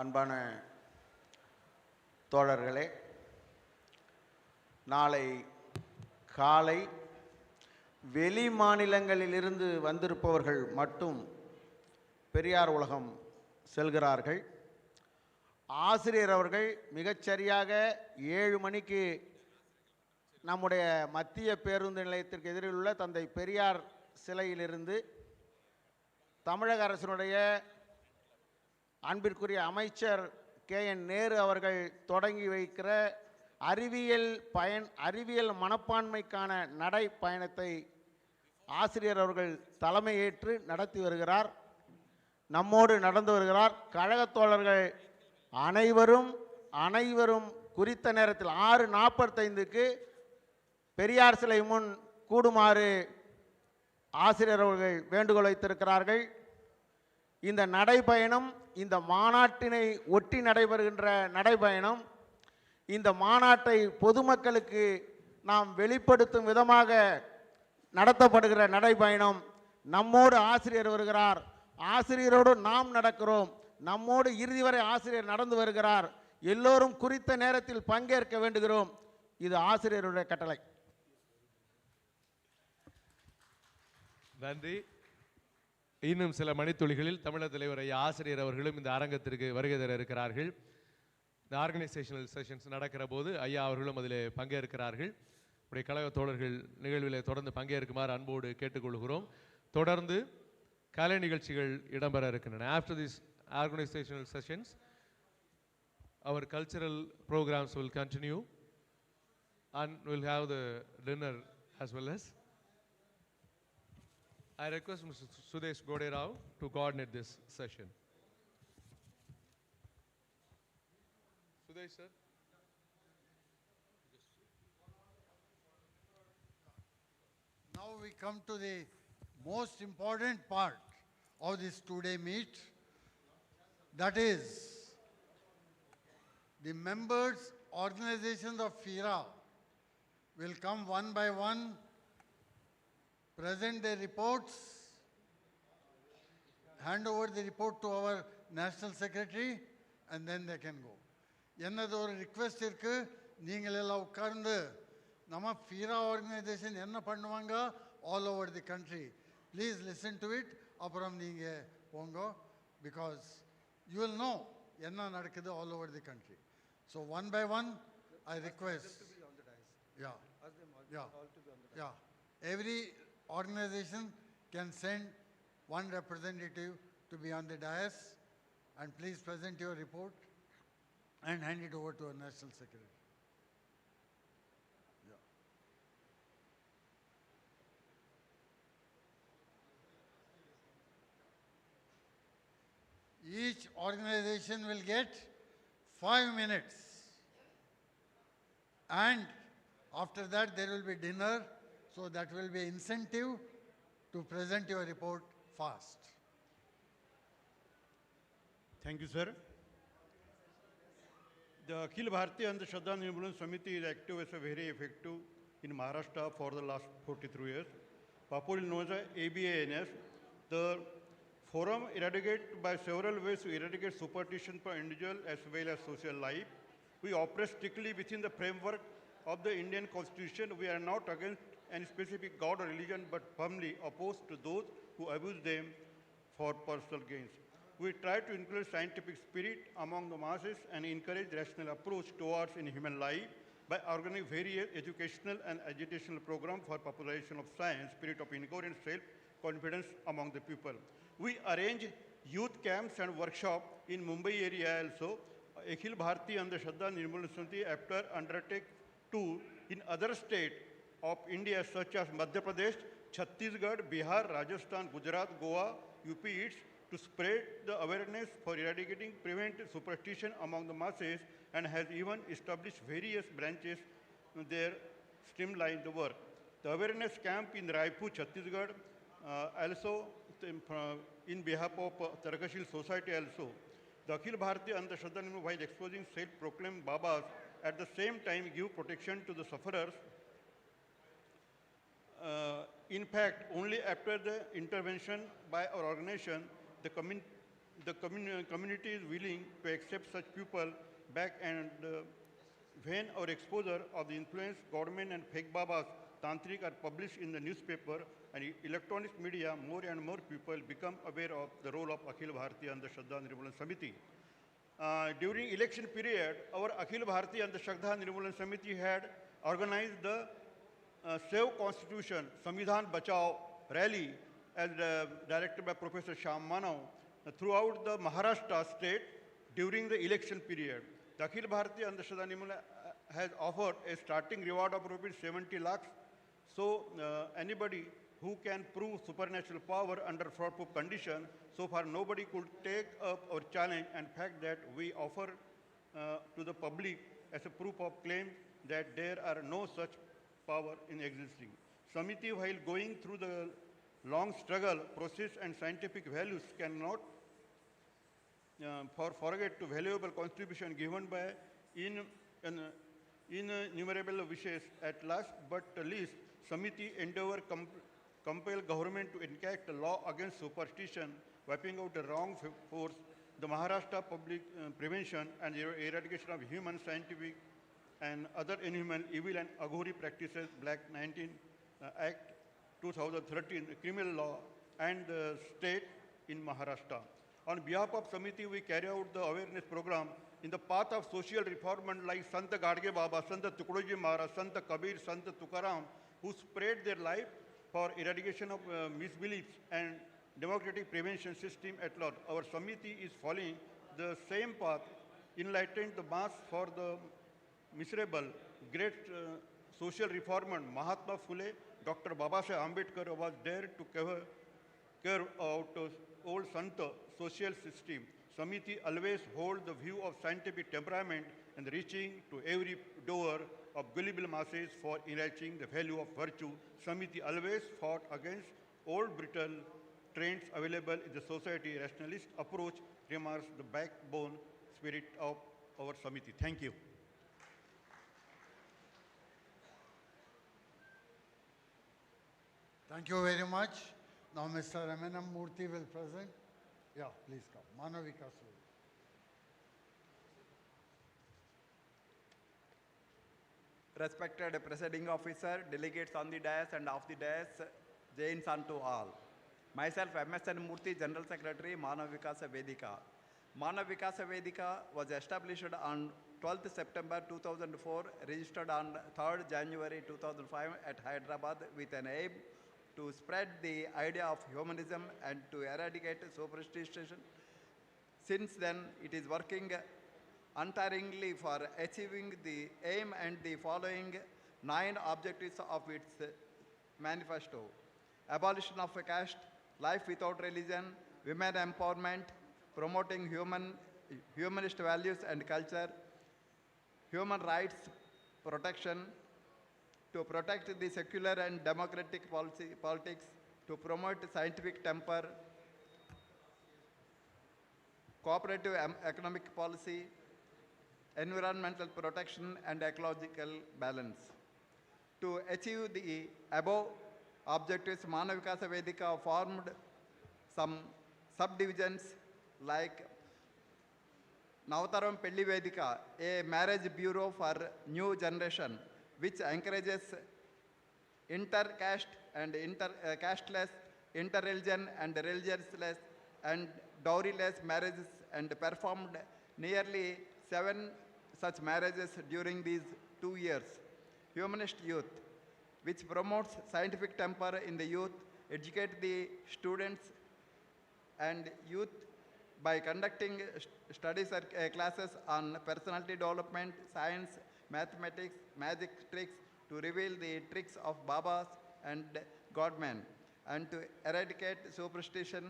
அன்பான தோழர்களே, நாளை காலை வெளி மாநிலங்களிலிருந்து வந்திருப்பவர்கள் மட்டும் பெரியார் உலகம் செல்கிறார்கள். ஆசிரியர் அவர்கள் மிகச்சரியாக 7 மணிக்கு நம்முடைய மத்திய பேருந்து நிலையத்திற்கு எதிரில் உள்ள தந்தை பெரியார் சிலையிலிருந்து தமிழக அரசினுடைய அன்பிற்குரிய அமைச்சர் K.N. நேரு அவர்கள் தொடங்கி வைக்கிற அறிவியல் மனப்பான்மைக்கான நடைப்பயணத்தை ஆசிரியர் அவர்கள் தலைமையேற்று நடத்தி வருகிறார். நம்மோடு நடந்து வருகிறார். கழகத் தோழர்கள் அனைவரும் குறித்த நேரத்தில் 6:45க்கு பெரியார் சிலை முன் கூடுமாறு ஆசிரியர் அவர்கள் வேண்டுகோள் வைத்திருக்கிறார்கள். இந்த நடைப்பயணம், இந்த மாநாட்டினை ஒட்டி நடைபெறுகின்ற நடைப்பயணம், இந்த மாநாட்டை பொதுமக்களுக்கு நாம் வெளிப்படுத்தும் விதமாக நடத்தப்படுகிற நடைப்பயணம். நம்மோடு ஆசிரியர் வருகிறார், ஆசிரியரோடு நாம் நடக்கிறோம், நம்மோடு இறுதி வரை ஆசிரியர் நடந்து வருகிறார். எல்லோரும் குறித்த நேரத்தில் பங்கேற்க வேண்டுகிறோம். இது ஆசிரியருடைய கட்டளை. நன்றி. இன்னும் சில மணித்துளிகளில் தமிழக தலைவர் ஐயா ஆசிரியர் அவர்களும் இந்த அரங்கத்திற்கு வருகை தர இருக்கிறார்கள். இந்த ஆர்கனைசேஷனல் செஷன்ஸ் நடக்கிற போது ஐயா அவர்களும் அதில் பங்கேற்கிறார்கள். உடைய கழக தோழர்கள் நிகழ்வில் தொடர்ந்து பங்கேற்குமாறு அன்போடு கேட்டுக்கொள்கிறோம். தொடர்ந்து கலை நிகழ்ச்சிகள் இடம்பெற இருக்கின்றன. After these organizational sessions, our cultural programs will continue and we'll have the dinner as well as. I request Mr. Sudesh Goderao to coordinate this session. Sudesh, sir. Now we come to the most important part of this two-day meet. That is, the members, organizations of FIRA will come one by one, present their reports, hand over the report to our National Secretary, and then they can go. என்னது ஒரு request இருக்கு, நீங்கள் எல்லாம் உட்கார்ந்து நம்ம FIRA organisation என்ன பண்ணுவாங்க all over the country. Please listen to it. அப்புறம் நீங்கள் போங்க, because you will know என்ன நடக்குது all over the country. So one by one, I request. Yeah. Every organization can send one representative to be on the dais, and please present your report and hand it over to our National Secretary. Each organization will get 5 minutes, and after that there will be dinner, so that will be incentive to present your report fast. Thank you, sir. The Akhil Bharatiya Andhashraddha Nirmoolan Samiti is active as a very effective in Maharashtra for the last 43 years. Popularly known as ABANS, the forum eradicates by several ways to eradicate superstition for individual as well as social life. We operate strictly within the framework of the Indian Constitution. We are not against any specific god or religion, but firmly opposed to those who abuse them for personal gains. We try to include scientific spirit among the masses and encourage rational approach towards in human life by organizing various educational and agitational programs for population of science, spirit of inquiry and self-confidence among the people. We arrange youth camps and workshops in Mumbai area also. Akhil Bharatiya Andhashraddha Nirmoolan Samiti after undertake tour in other states of India such as Madhya Pradesh, Chhattisgarh, Bihar, Rajasthan, Gujarat, Goa, UP, to spread the awareness for eradicating prevent superstition among the masses and has even established various branches there streamline the work. The awareness camp in Raipur, Chhattisgarh, also in behalf of Tarkashil Society also. The Akhil Bharatiya Andhashraddha Nimble, while exposing self-proclaimed Babas, at the same time give protection to the sufferers. In fact, only after the intervention by our organization, the community is willing to accept such people back, and when our exposure of the influence, government and fake Babas, Tantrik are published in the newspaper and electronic media, more and more people become aware of the role of Akhil Bharatiya Andhashraddha Nirmulan Samiti. During election period, our Akhil Bharatiya Andhashraddha Nirmulan Samiti had organized the Save Constitution, Samvidhan Bachao rally as directed by Professor Shyam Manav throughout the Maharashtra state during the election period. The Akhil Bharatiya Andhashraddha Nirmulan has offered a starting reward of rupees 70 lakhs. So anybody who can prove supernatural power under fraud-proof condition, so far nobody could take up our challenge, and fact that we offer to the public as a proof of claim that there are no such power in existing. Samiti, while going through the long struggle, process and scientific values, cannot forget to valuable contribution given by innumerable wishes. At last but least, Samiti endeavor compel government to enact a law against superstition, wiping out the wrong force, the Maharashtra Public Prevention and Eradication of Human, Scientific and Other Inhuman, Evil and Aghori Practices, Black 19 Act 2013, criminal law, and the state in Maharashtra. On behalf of Samiti, we carry out the awareness program in the path of social reform like Sant Gadge Baba, Sant Tukdoji Maharaj, Sant Kabir, Sant Tukaram, who spread their life for eradication of misbeliefs and democratic prevention system at large. Our Samiti is following the same path, enlightened the mass for the miserable, great social reformer Mahatma Phule, Dr. Babasaheb Ambedkar was there to care out old Santa social system. Samiti always hold the view of scientific temperament and reaching to every door of gullible masses for enriching the value of virtue. Samiti always fought against old brittle trends available in the society. Rationalist approach remarks the backbone spirit of our Samiti. Thank you. Thank you very much. Now Mr. M.N.M. Murthy will present. Yeah, please come. Manavika Suri. Respected Presiding Officer, delegates on the dais and off the dais, Jains unto all. Myself, M.S.N. Murthy, General Secretary, Manav Vikasa Vedika. Manav Vikasa Vedika was established on 12th September 2004, registered on 3rd January 2005 at Hyderabad with an aim to spread the idea of humanism and to eradicate superstition. Since then, it is working untiringly for achieving the aim and the following 9 objectives of its manifesto: abolition of caste, life without religion, women empowerment, promoting humanist values and culture, human rights protection, to protect the secular and democratic politics, to promote scientific temper, cooperative economic policy, environmental protection and ecological balance. To achieve the above objectives, Manav Vikasa Vedika formed some subdivisions like Navataram Pelli Vedika, a marriage bureau for new generation, which encourages inter-caste and casteless, inter-religion and religionless and dowryless marriages, and performed nearly 7 such marriages during these 2 years. Humanist youth, which promotes scientific temper in the youth, educate the students and youth by conducting studies classes on personality development, science, mathematics, magic tricks, to reveal the tricks of Babas and Godmen, and to eradicate superstition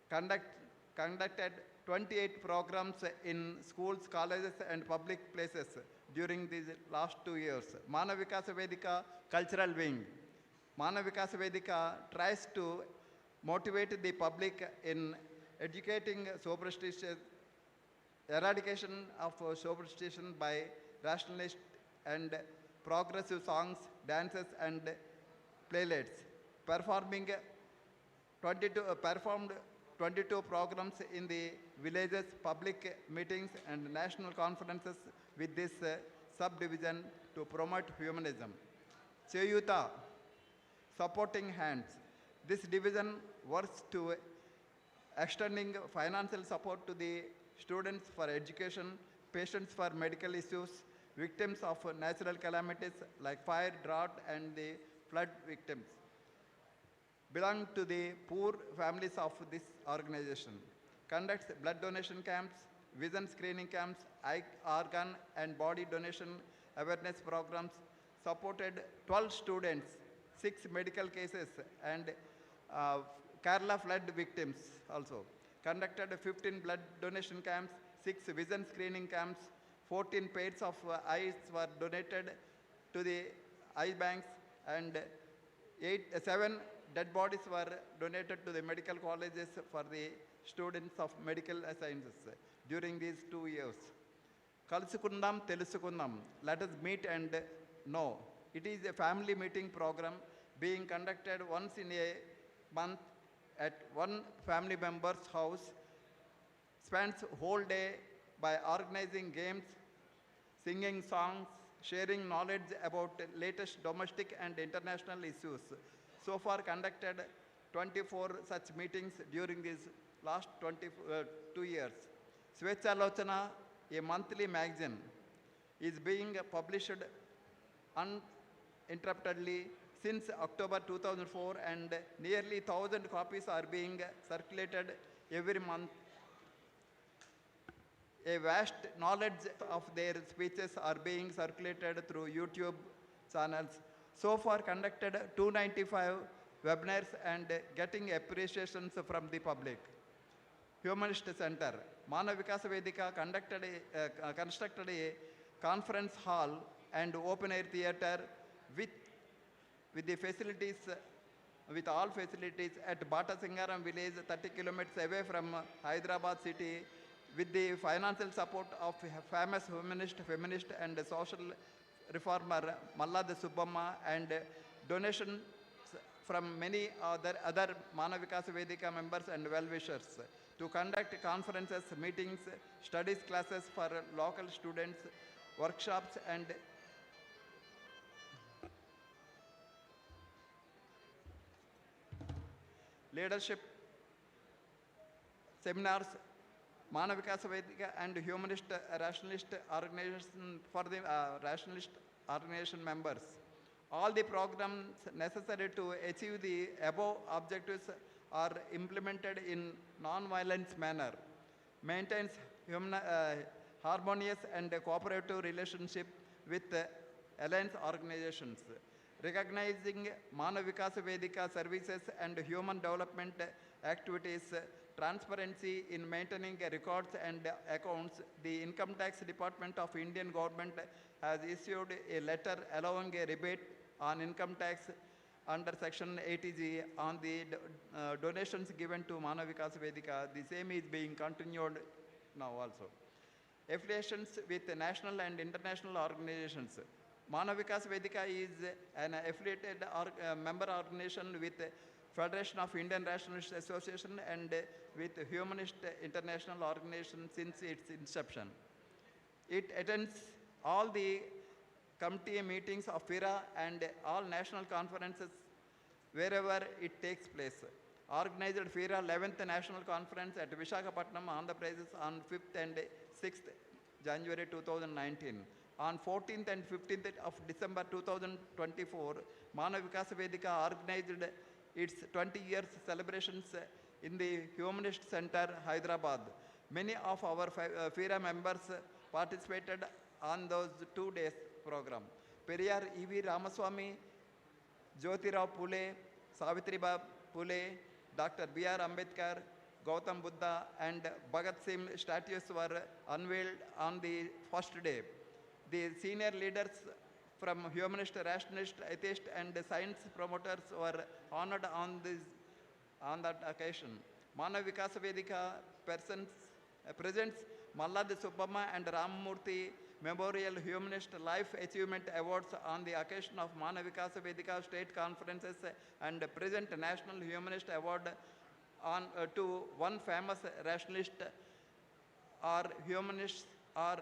conducted 28 programs in schools, colleges, and public places during these last 2 years. Manav Vikas Vedika cultural wing. Manav Vikas Vedika tries to motivate the public in educating superstition, eradication of superstition by rationalist and progressive songs, dances, and playlists. Performed 22 programs in the villages, public meetings, and national conferences with this subdivision to promote humanism. Cheyuta, supporting hands. This division works to extending financial support to the students for education, patients for medical issues, victims of natural calamities like fire, drought, and the flood victims. Belong to the poor families of this organization. Conducts blood donation camps, vision screening camps, eye, organ, and body donation awareness programs, supported 12 students, 6 medical cases, and Kerala flood victims also. Conducted 15 blood donation camps, 6 vision screening camps, 14 pairs of eyes were donated to the eye banks, and 7 dead bodies were donated to the medical colleges for the students of medical sciences during these 2 years. Kalusukundam Telusukundam, let us meet and know. It is a family meeting program being conducted once in a month at one family member's house, spends whole day by organizing games, singing songs, sharing knowledge about latest domestic and international issues. So far conducted 24 such meetings during these last 2 years. Swechalochana, a monthly magazine, is being published uninterruptedly since October 2004, and nearly 1,000 copies are being circulated every month. A vast knowledge of their speeches are being circulated through YouTube channels. So far conducted 295 webinars and getting appreciations from the public. Humanist Center. Manav Vikas Vedika constructed a conference hall and open air theatre with the facilities, with all facilities at Bata Singaram village, 30 kilometers away from Hyderabad city, with the financial support of famous feminist and social reformer Mallad Subbamma, and donations from many other Manav Vikas Vedika members and well-wishers to conduct conferences, meetings, studies classes for local students, workshops, and leadership seminars. Manav Vikas Vedika and Humanist Rationalist Organization for the Rationalist Organization members. All the programs necessary to achieve the above objectives are implemented in non-violent manner, maintains harmonious and cooperative relationship with alliance organizations, recognizing Manav Vikas Vedika services and human development activities, transparency in maintaining records and accounts. The Income Tax Department of Indian government has issued a letter allowing a rebate on income tax under Section 80G on the donations given to Manav Vikas Vedika. The same is being continued now also. Affiliations with national and international organizations. Manav Vikas Vedika is an affiliated member organization with Federation of Indian Rationalist Association and with Humanist International Organization since its inception. It attends all the committee meetings of FIRA and all national conferences wherever it takes place. Organized FIRA 11th National Conference at Visakhapatnam, Andhra Pradesh on 5th and 6th January 2019. On 14th and 15th of December 2024, Manav Vikas Vedika organized its 20 years celebrations in the Humanist Center, Hyderabad. Many of our FIRA members participated on those 2 days program. Periyar E.V. Ramaswamy, Jyotirao Phule, Savitribai Phule, Dr. B.R. Ambedkar, Gautam Buddha and Bhagat Singh statues were unveiled on the first day. The senior leaders from humanist, rationalist, atheist, and science promoters were honored on that occasion. Manav Vikas Vedika presents Malladi Subbamma and Ramamurthy Memorial Humanist Life Achievement Awards on the occasion of Manav Vikas Vedika state conferences and present National Humanist Award to one famous rationalist or humanist or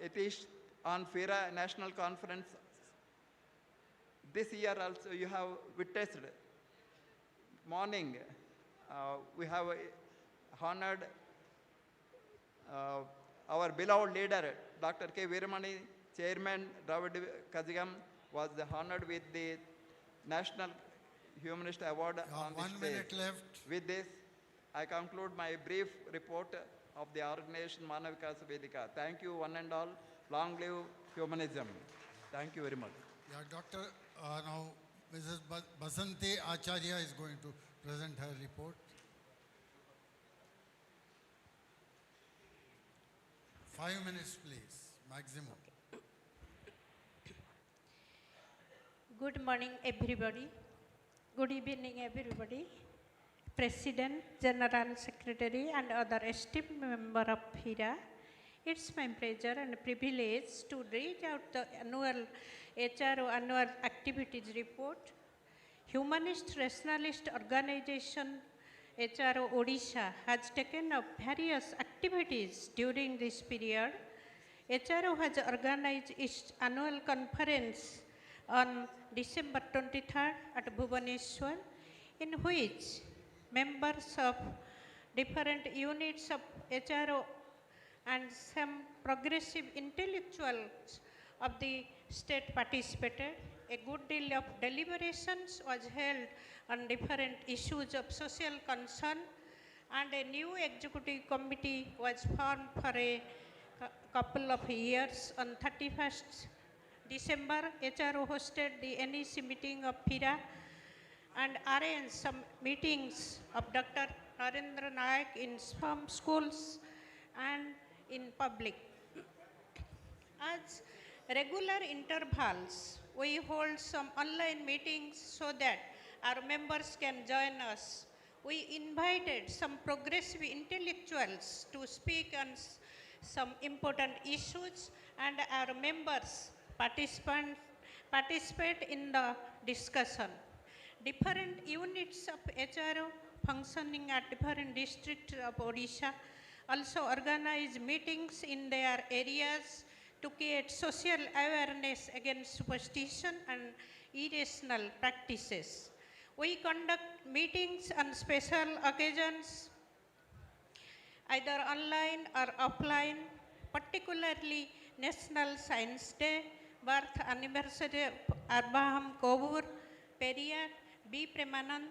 atheist on FIRA National Conference. This year also you have witnessed morning we have honored our beloved leader Dr. K.Veeramani, Chairman Dravid Kazhagam was honored with the National Humanist Award on this 1 day. minute left. With this, I conclude my brief report of the organization Manav Vikas Vedika. Thank you one and all. Long live humanism. Thank you very much. Yeah, Doctor, now Mrs. Basanti Acharya is going to present her report. 5 minutes, please, maximum. Good morning, everybody. Good evening, everybody. President, General Secretary, and other esteemed member of FIRA. It's my pleasure and privilege to read out the annual HRO annual activities report. Humanist Rationalist Organization HRO Odisha has taken up various activities during this period. HRO has organized its annual conference on December 23rd at Bhubaneswar, in which members of different units of HRO and some progressive intellectuals of the state participated. A good deal of deliberations was held on different issues of social concern, and a new executive committee was formed for a couple of years. On 31st December, HRO hosted the NEC meeting of FIRA and arranged some meetings of Dr. Narendra Nayak in some schools and in public. As regular intervals, we hold some online meetings so that our members can join us. We invited some progressive intellectuals to speak on some important issues, and our members participate in the discussion. Different units of HRO functioning at different districts of Odisha also organize meetings in their areas to create social awareness against superstition and irrational practices. We conduct meetings on special occasions, either online or offline, particularly National Science Day, birth anniversary of Abraham Kovur, Periyar, B. Premanand,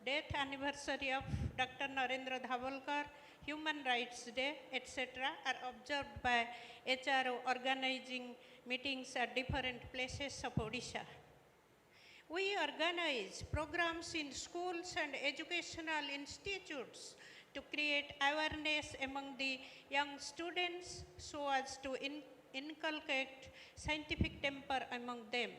death anniversary of Dr. Narendra Dhavolkar, Human Rights Day, etc. are observed by HRO organizing meetings at different places of Odisha. We organize programs in schools and educational institutes to create awareness among the young students so as to inculcate scientific temper among them.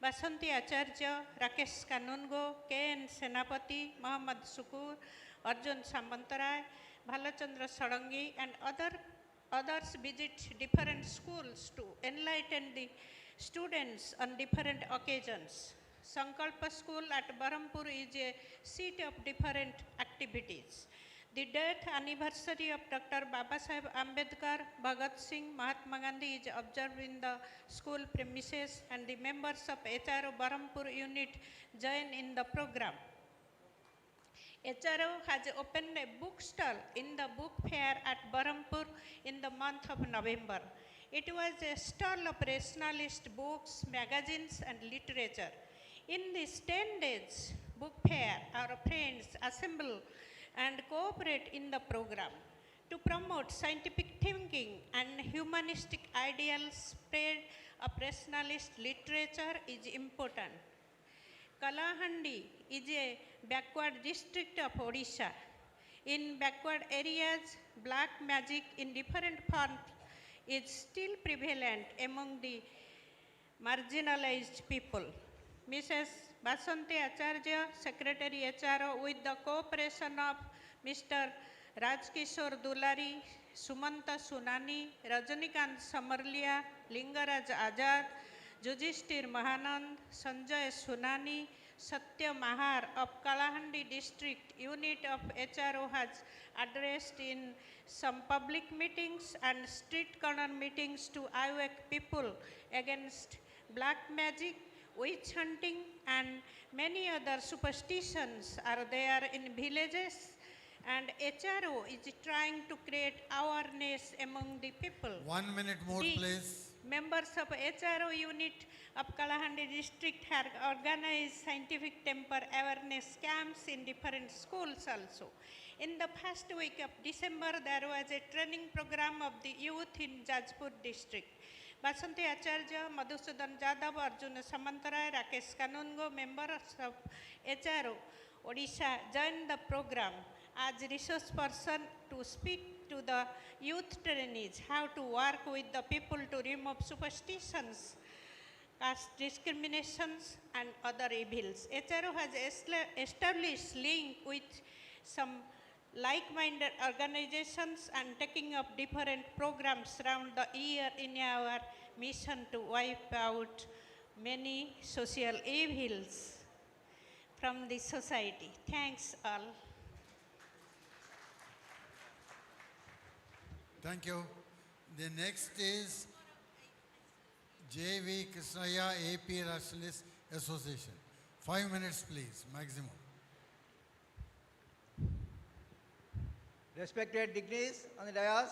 Basanti Acharya, Rakesh Kanungo, K.N. Senapati, Muhammad Sukur, Arjun Samantarai, Bhalachandra Sarangi, and others visit different schools to enlighten the students on different occasions. Sankalpa School at Barampur is a seat of different activities. The death anniversary of Dr. Babasaheb Ambedkar, Bhagat Singh, Mahatma Gandhi is observed in the school premises, and the members of HRO Barampur unit join in the program. HRO has opened a bookstall in the book fair at Barampur in the month of November. It was a stall of rationalist books, magazines, and literature. In this 10 days book fair, our friends assemble and cooperate in the program. To promote scientific thinking and humanistic ideals, spread of rationalist literature is important. Kalahandi is a backward district of Odisha. In backward areas, black magic in different forms is still prevalent among the marginalized people. Mrs. Basanti Acharya, Secretary HRO, with the cooperation of Mr. Rajkishore Dulari, Sumanta Sunani, Rajnikant Samarlia, Lingaraj Azad, Judhishthir Mahanand, Sanjay Sunani, Satya Mahar of Kalahandi District Unit of HRO has addressed in some public meetings and street corner meetings to awake people against black magic, witch hunting and many other superstitions are there in villages, and HRO is trying to create awareness among the people. 1 minute more, please. Members of HRO unit of Kalahandi district have organized scientific temper awareness camps in different schools also. In the first week of December, there was a training program of the youth in Jajpur district. Basanti Acharya, Madhusudan Jadhav, Arjuna Samantaray, Rakesh Kanungo, members of HRO Odisha joined the program as resource person to speak to the youth trainees how to work with the people to remove superstitions, caste discriminations and other evils. HRO has established link with some like-minded organizations and taking up different programs around the year in our mission to wipe out many social evils from the society. Thanks all. Thank you. The next is J.V. Krishnaya, AP Rationalist Association. 5 minutes, please, maximum. Respected dignities on the dais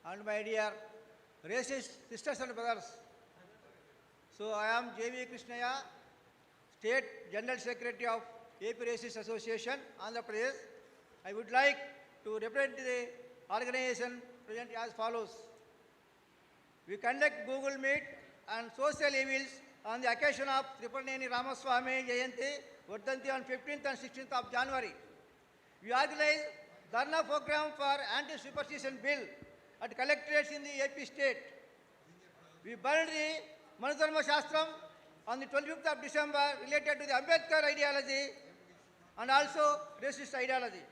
and my dear racist sisters and brothers. So I am J.V. Krishnaya, State General Secretary of AP Racist Association, Andhra Pradesh. I would like to represent the organization present as follows. We conduct Google Meet and social evils on the occasion of Tripaneni Ramaswamy Jayanti, Vardhanti on 15th and 16th of January. We organize Dharna program for anti-superstition bill at collectorates in the AP state. We burned the Manudharma Shastram on the 25th of December related to the Ambedkar ideology and also racist ideology.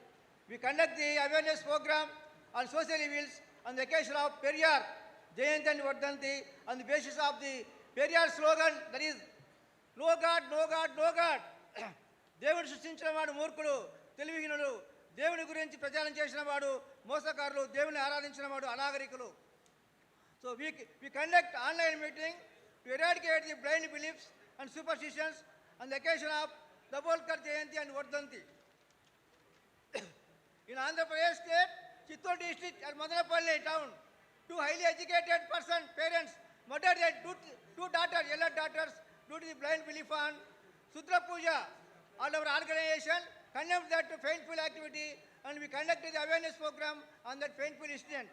We conduct the awareness program on social evils on the occasion of Periyar, Jayanti and Vardhanti on the basis of the Periyar slogan, that is, no God, no God, no God. దేవుడు సృష్టించిన వాడు మూర్ఖుడు, తెలివిహీనుడు, దేవుని గురించి ప్రచారం చేసిన వాడు మోసకారులు, దేవుని ఆరాధించిన వాడు అనాగరికులు. So we conduct online meeting to eradicate the blind beliefs and superstitions on the occasion of Dabholkar Jayanti and Vardhanti. In Andhra Pradesh state, Chittoor district and Madanapalli town, two highly educated parents murdered their two daughters, elder daughters, due to the blind belief on Sudra Puja. All our organization condemned that painful activity and we conducted the awareness program on that painful incident.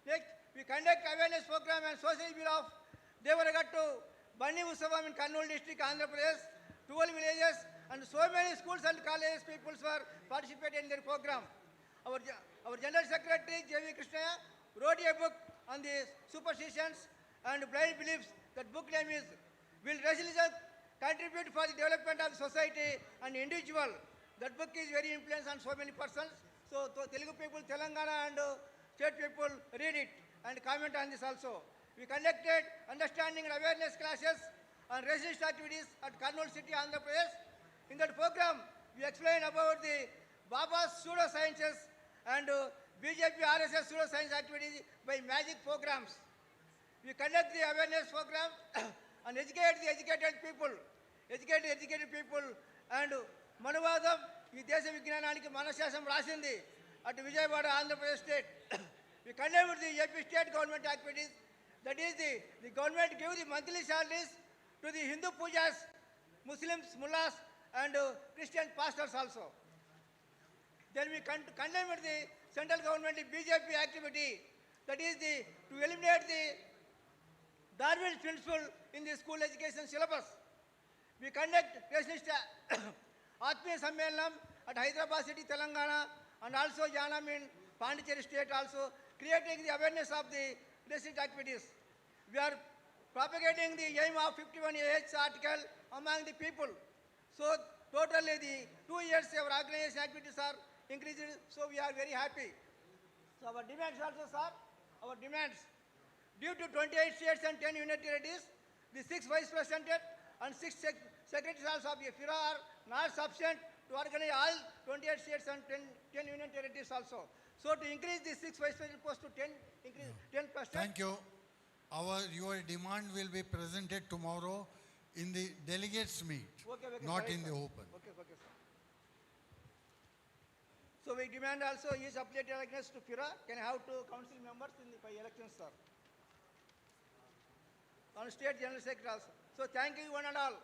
Next, we conduct awareness program and social evil of Devaragattu Banni Utsavam in Kurnool district, Andhra Pradesh, 12 villages and so many schools and colleges people were participating in their program. Our General Secretary J.V. Krishnaya wrote a book on the superstitions and blind beliefs. That book name is Will Rationalism Contribute for the Development of Society and Individual? That book is very influential on so many persons. So Telugu people, Telangana and state people read it and comment on this also. We conducted understanding and awareness classes on racist activities at Kurnool city, Andhra Pradesh. In that program, we explain about the Baba's pseudosciences and BJP RSS pseudoscience activities by magic programs. We conduct the awareness program and educate the educated people and Manuvadam, ఈ దేశ విజ్ఞానానికి మనశాసం రాసింది at Vijayawada, Andhra Pradesh state. We condemn the AP state government activities. That is the government give the monthly salaries to the Hindu pujas, Muslims, mullahs and Christian pastors also. Then we condemn the central government BJP activity. That is to eliminate the Darwin principle in the school education syllabus. We conduct Rationalist Atmiya Sammelanam at Hyderabad city, Telangana and also Janam in Pondicherry state also, creating the awareness of the district activities. We are propagating the aim of 51AH article among the people. So totally the 2 years our organization activities are increasing, so we are very happy. So our demands also, sir, our demands, due to 28 states and 10 union territories, the 6 vice president and 6 secretaries also of the FIRA are not sufficient to organize all 28 states and 10 union territories also. So to increase the 6 vice president posts to 10, increase 10%. Thank you. Your demand will be presented tomorrow in the delegates meet, not sorry, in the sir. open. Okay, sir. So we demand also each affiliated elections to FIRA can have 2 council members in the 5 elections, sir. On state general secretary also. So thank you one and all.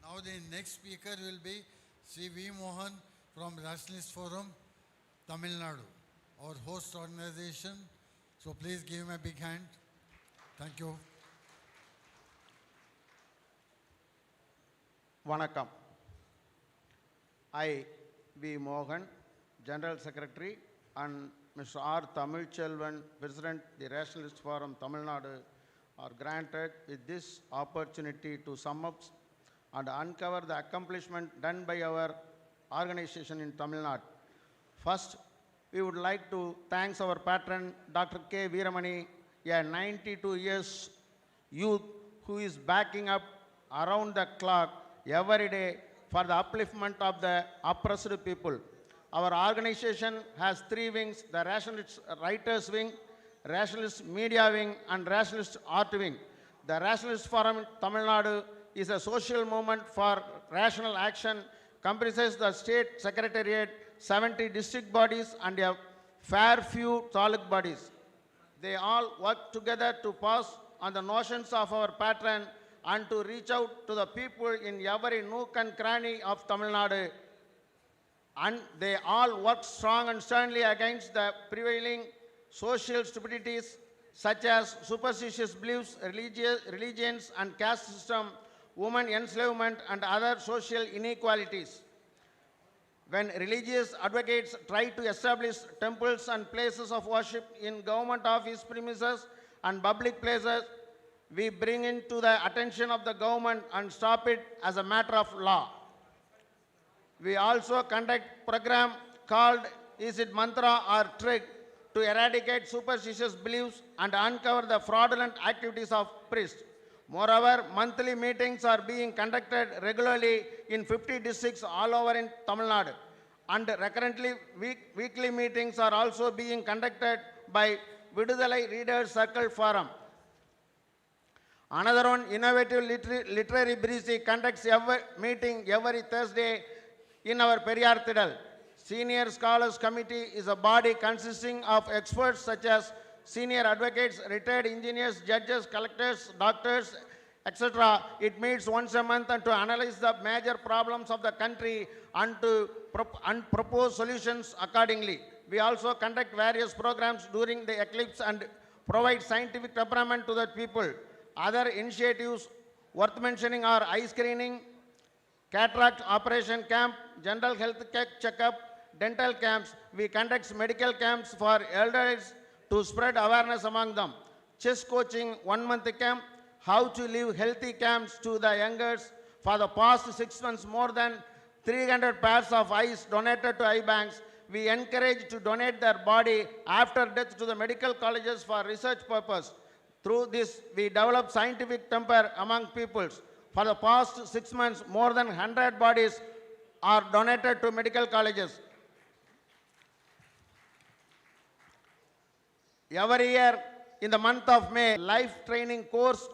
Now the next speaker will be Sri V. Mohan from Rationalist Forum, Tamil Nadu, our host organization. So please give him a big hand. Thank you. Vanakkam. I, V. Mohan, General Secretary, and Mr. R. Tamilchelvan, President, the Rationalist Forum, Tamil Nadu, are granted with this opportunity to sum up and uncover the accomplishment done by our organization in Tamil Nadu. First, we would like to thank our patron, Dr. K.Veeramani, a 92 years youth who is backing up around the clock every day for the upliftment of the oppressed people. Our organization has 3 wings: the Rationalist Writers Wing, Rationalist Media Wing, and Rationalist Art Wing. The Rationalist Forum in Tamil Nadu is a social movement for rational action, comprises the state secretariat, 70 district bodies, and a fair few taluk bodies. They all work together to pass on the notions of our patron and to reach out to the people in every nook and cranny of Tamil Nadu. And they all work strong and sternly against the prevailing social stupidities such as superstitious beliefs, religions and caste system, women enslavement, and other social inequalities. When religious advocates try to establish temples and places of worship in government office premises and public places, we bring it to the attention of the government and stop it as a matter of law. We also conduct program called Is It Mantra or Trick to eradicate superstitious beliefs and uncover the fraudulent activities of priests. Moreover, monthly meetings are being conducted regularly in 50 districts all over in Tamil Nadu. And recurrently, weekly meetings are also being conducted by Vidudalai Readers Circle Forum. Another one, Innovative Literary Breezy, conducts every meeting every Thursday in our Periyar Tidal. Senior Scholars Committee is a body consisting of experts such as senior advocates, retired engineers, judges, collectors, doctors, etc. It meets once a month and to analyze the major problems of the country and to propose solutions accordingly. We also conduct various programs during the eclipse and provide scientific temperament to the people. Other initiatives worth mentioning are eye screening, cataract operation camp, general health checkup, dental camps. We conduct medical camps for elders to spread awareness among them. Chess coaching 1 month camp, how to live healthy camps to the youngers. For the past 6 months, more than 300 pairs of eyes donated to eye banks. We encourage to donate their body after death to the medical colleges for research purpose. Through this, we develop scientific temper among peoples. For the past 6 months, more than 100 bodies are donated to medical colleges. Every year, in the month of May, life training course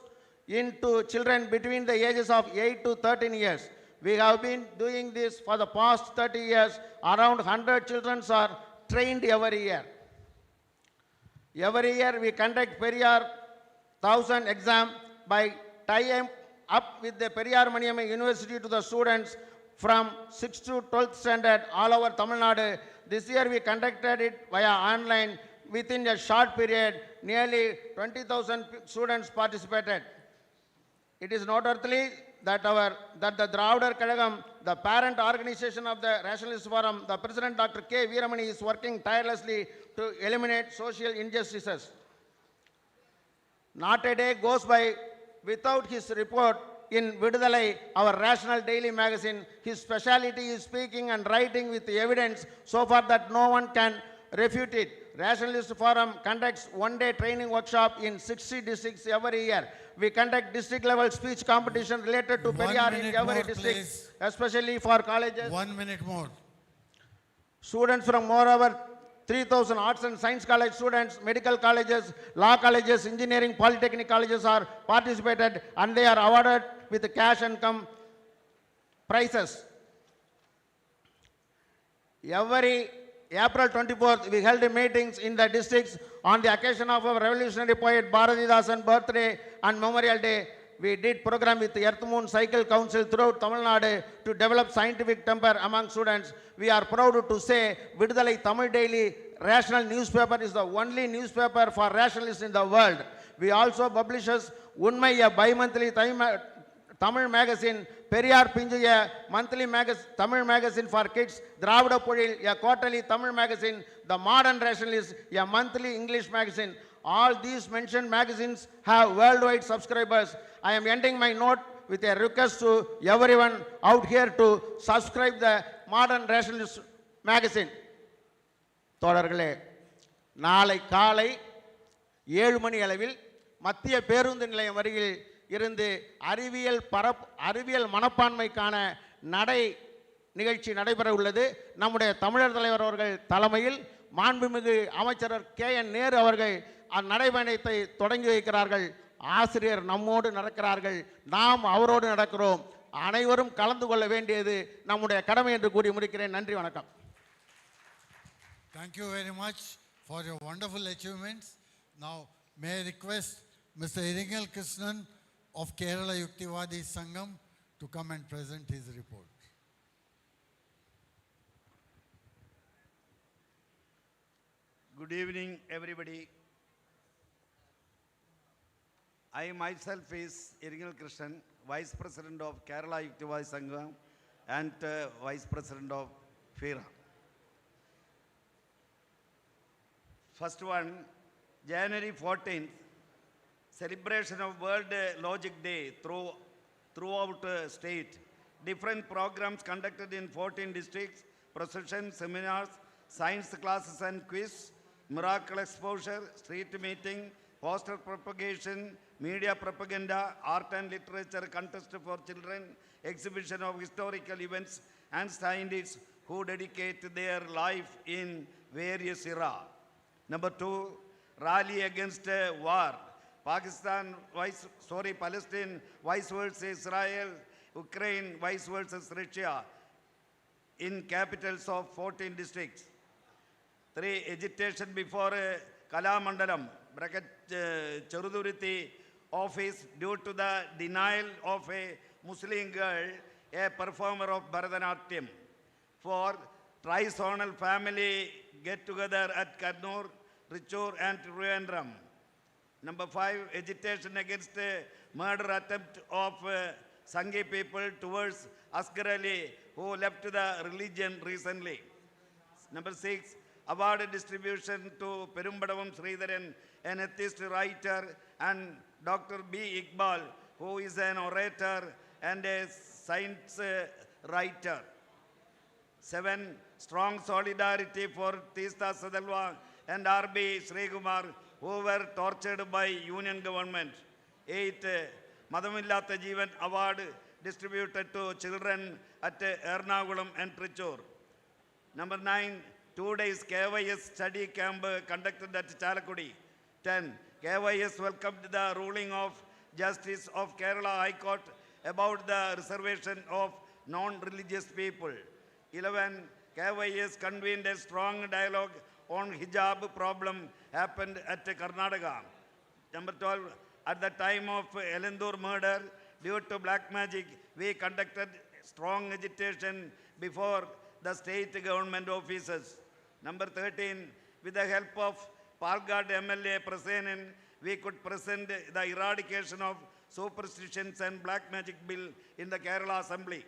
into children between the ages of 8 to 13 years. We have been doing this for the past 30 years. Around 100 children are trained every year. Every year, we conduct Periyar 1000 exam by tying up with the Periyarmani University to the students from 6th to 12th standard all over Tamil Nadu. This year we conducted it via online. Within a short period, nearly 20,000 students participated. It is noteworthy that the Dravadar Kazhagam, the parent organization of the Rationalist Forum, the President Dr. K.Veeramani is working tirelessly to eliminate social injustices. Not a day goes by without his report in Vidudalai, our rational daily magazine. His specialty is speaking and writing with evidence so far that no one can refute it. Rationalist Forum conducts one-day training workshop in 60 districts every year. We conduct district-level speech competition related to Periyar in every district, especially for colleges. 1 minute more. Students from moreover 3,000 arts and science college students, medical colleges, law colleges, engineering, polytechnic colleges are participated, and they are awarded with cash and prizes. Every April 24th, we held meetings in the districts on the occasion of our revolutionary poet Bharatidasan's birthday and Memorial Day. We did program with Earth Moon Cycle Council throughout Tamil Nadu to develop scientific temper among students. We are proud to say Vidudalai Tamil Daily Rational newspaper is the only newspaper for rationalists in the world. We also publishes Unmai, a bi-monthly Tamil magazine, Periyar Pinju, a monthly Tamil magazine for kids, Dravada Polil, a quarterly Tamil magazine, the Modern Rationalist, a monthly English magazine. All these mentioned magazines have worldwide subscribers. I am ending my note with a request to everyone out here to subscribe the Modern Rationalist magazine. தோழர்களே, நாளை காலை 7 மணி அளவில் மத்திய பேருந்து நிலையம் அருகில் இருந்து அறிவியல் மனப்பான்மைக்கான நிகழ்ச்சி நடைபெற உள்ளது. நம்முடைய தமிழர் தலைவர் அவர்கள் தலைமையில் மாண்புமிகு அமைச்சர் K.N. நேரு அவர்கள் அந்நடைபயணத்தை தொடங்கி வைக்கிறார்கள். ஆசிரியர் நம்மோடு நடக்கிறார்கள், நாம் அவரோடு நடக்கிறோம். அனைவரும் கலந்து கொள்ள வேண்டியது நம்முடைய கடமை என்று கூறி முடிக்கிறேன். நன்றி, வணக்கம். Thank you very much for your wonderful achievements. Now, may I request Mr. Iringal Krishnan of Kerala Yuktivadi Sangam to come and present his report. Good evening, everybody. I myself is Iringal Krishnan, Vice President of Kerala Yuktivadi Sangam and Vice President of FIRA. First one, January 14th, celebration of World Logic Day throughout state. Different programs conducted in 14 districts, processions, seminars, science classes and quiz, miracle exposure, street meeting, poster propagation, media propaganda, art and literature contest for children, exhibition of historical events and scientists who dedicate their life in various eras. Number 2, rally against war. Palestine vice versus Israel, Ukraine vice versus Russia in capitals of 14 districts. 3, agitation before Kalamandalam, Cheruduriti office due to the denial of a Muslim girl, a performer of Bharatanatyam. 4, trisonal family get together at Kannur, Richur and Trivandrum. Number 5, agitation against murder attempt of Sanghi people towards Asghar Ali, who left the religion recently. Number 6, award distribution to Perumbadavam Sridharan, an atheist writer, and Dr. B. Iqbal, who is an orator and a science writer. 7, strong solidarity for Tista Sadalwa and R.B. Srikumar, who were tortured by union government. 8, Madhamillata Jeevan Award distributed to children at Ernakulam and Trichur. Number 9, 2 days KYS study camp conducted at Chalakudi. 10, KYS welcomed the ruling of Justice of Kerala High Court about the reservation of non-religious people. 11, KYS convened a strong dialogue on hijab problem happened at Karnataka. Number 12, at the time of Elendur murder, due to black magic, we conducted strong agitation before the state government offices. Number 13, with the help of Palgad MLA Prasenan, we could present the eradication of superstitions and black magic bill in the Kerala Assembly.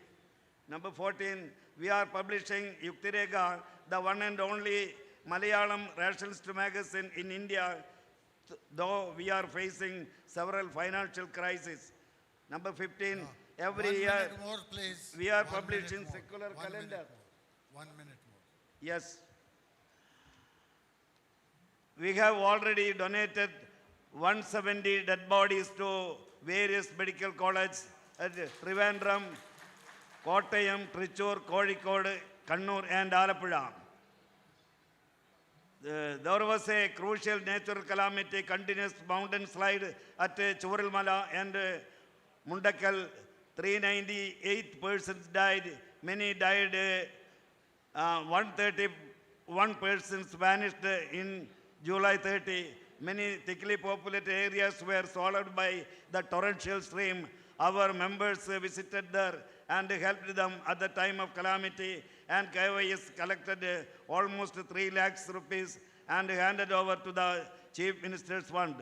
Number 14, we are publishing Yuktirega, the one and only Malayalam rationalist magazine in India, though we are facing several financial crises. Number 15, every year more, please. we are 1 publishing minute more. secular 1 minute calendar. more. 1 minute more. Yes. We have already donated 170 dead bodies to various medical colleges at Trivandrum, Kottayam, Trichur, Kozhikode, Kannur and Alappuzha. There was a crucial natural calamity, continuous mountain slide at Chuvarilmala and Mundakkal. 398 persons died. Many died. 131 persons vanished in July 30. Many thickly populated areas were swallowed by the torrential stream. Our members visited there and helped them at the time of calamity, and KYS collected almost 3 lakhs rupees and handed over to the Chief Minister's Fund.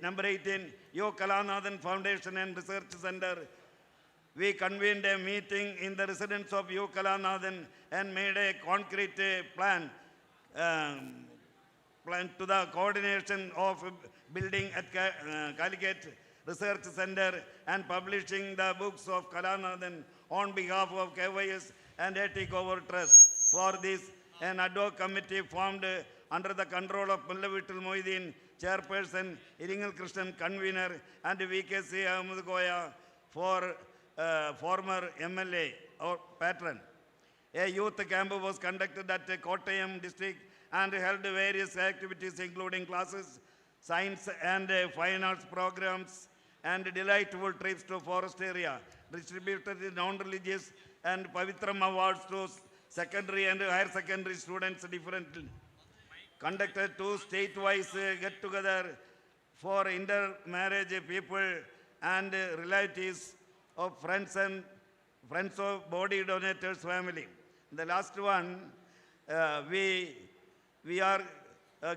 Number 18, U. Kalanathan Foundation and Research Center. We convened a meeting in the residence of U. Kalanathan and made a concrete plan to the coordination of building at Calicut Research Center and publishing the books of Kalanathan on behalf of KYS and a takeover trust. For this, an ad hoc committee formed under the control of Mullavitul Moideen, chairperson, Iringal Krishnan, convener, and VKC Ahmed Goya for former MLA or patron. A youth camp was conducted at Kottayam district and held various activities including classes, science and fine arts programs, and delightful trips to forest area. Distributed non-religious and Pavitram awards to secondary and higher secondary students differently. Conducted 2 state-wise get-together for intermarriage people and relatives of friends of body donators family. The last one, we are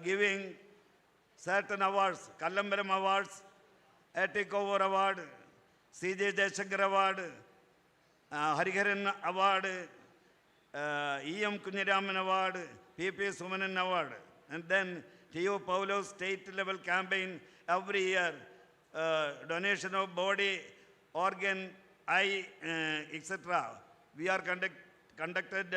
giving certain awards, Kalambaram awards, a takeover award, C.J. Jayashankar award, Hariharan award, E.M. Kunyaraman award, P.P. Sumanan award, and then T.O. Paulo's state level campaign every year, donation of body, organ, eye, etc. We are conducted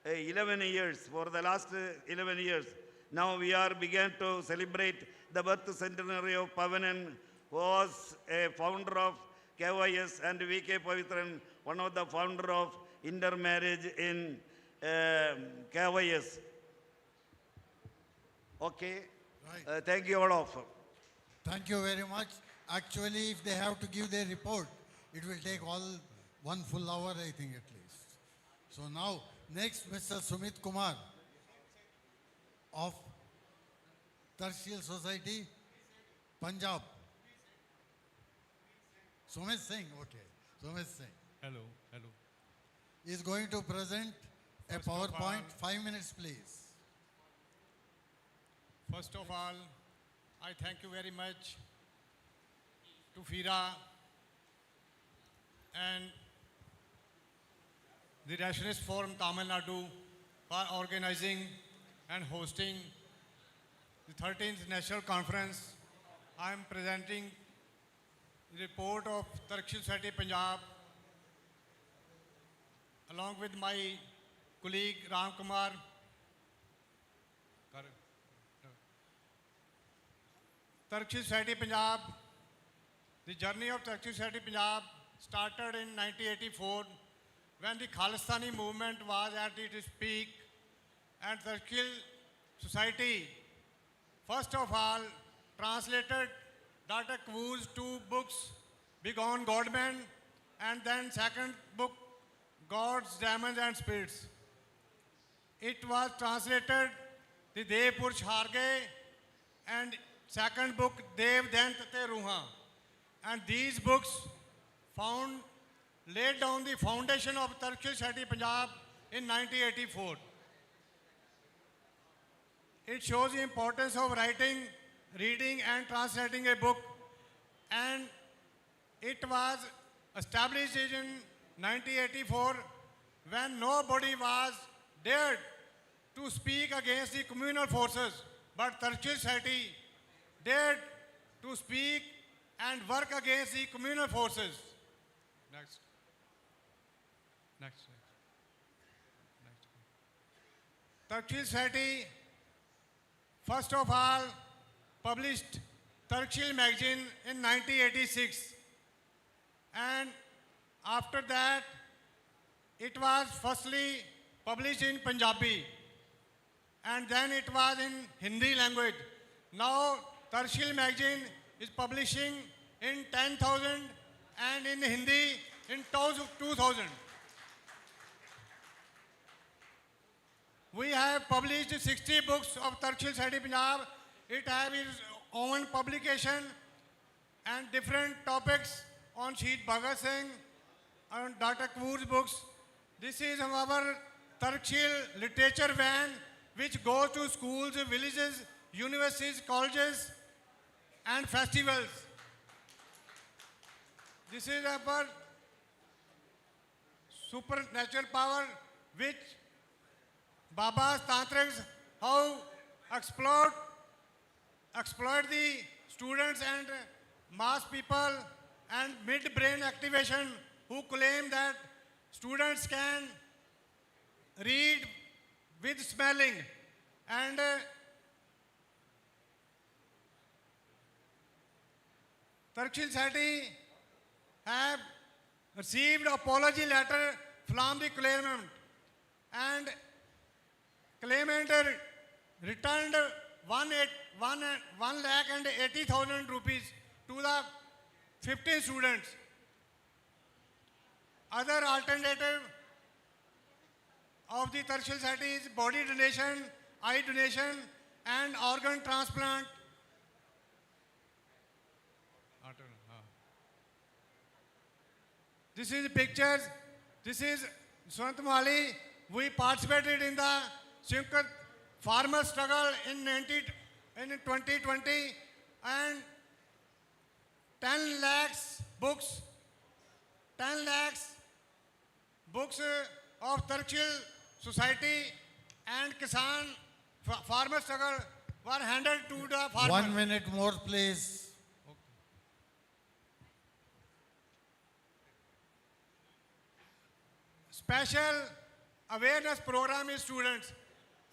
11 years, for the last 11 years. Now we are began to celebrate the birth centenary of Pavanan, who was a founder of KYS, and V.K. Pavitran, one of the founder of intermarriage in KYS. Okay. Right. Thank you all of. Thank you very much. Actually, if they have to give their report, it will take all 1 full hour, I think, at least. So now, next, Mr. Sumit Kumar of Tertial Society, Punjab. Sumit Singh, okay. Sumit Singh. Hello. Is going to present a PowerPoint. 5 minutes, please. First of all, I thank you very much to FIRA and the Rationalist Forum Tamil Nadu for organizing and hosting the 13th National Conference. I am presenting the report of Tertial Society Punjab along with my colleague Ram Kumar. Tertial Society Punjab, the journey of Tertial Society Punjab started in 1984 when the Khalistani movement was at its peak, and Tertial Society first of all translated Dr. Kavuz's 2 books, Begone Godman, and then second book, Gods, Demons and Spirits. It was translated the Dev Purush Harge, and second book, Dev Dent Te Ruha. And these books laid down the foundation of Tertial Society Punjab in 1984. It shows the importance of writing, reading and translating a book, and it was established in 1984 when nobody was dared to speak against the communal forces, but Turkish society dared to speak and work against the communal forces. Next. Next. Next. Turkish society, first of all, published Turkish magazine in 1986, and after that it was firstly published in Punjabi and then it was in Hindi language. Now Turkish magazine is publishing in 10,000 and in Hindi in 2,000. We have published 60 books of Turkish Society Punjab. It has its own publication and different topics on Shahid Bhagat Singh and Dr. Kapoor's books. This is our Turkish literature van which goes to schools, villages, universities, colleges and festivals. This is our supernatural power which Baba's Tantrics how exploit the students and mass people and mid-brain activation who claim that students can read with smelling and Turkish society have received apology letter from the claimant and claimant returned 1,80,000 rupees to the 15 students. Other alternative of the Turkish society is body donation, eye donation and organ transplant. This is pictures. This is Sant Mali. We participated in the Simkat farmer struggle in 2020 and 10 lakhs books of Turkish society and Kisan farmer struggle were handed to the farmers. 1 minute more, please. Special awareness program in students.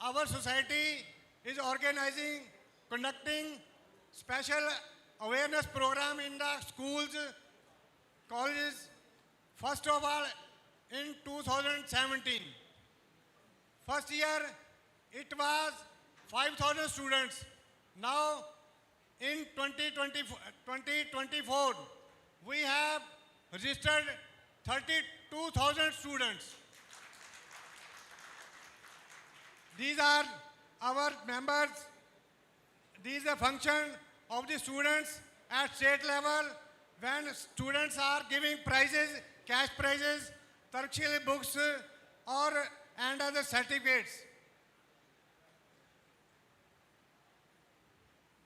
Our society is organizing, conducting special awareness program in the schools, colleges. First of all, in 2017. First year, it was 5,000 students. Now, in 2024, we have registered 32,000 students. These are our members. These are function of the students at state level when students are giving prizes, cash prizes, Turkish books and other certificates.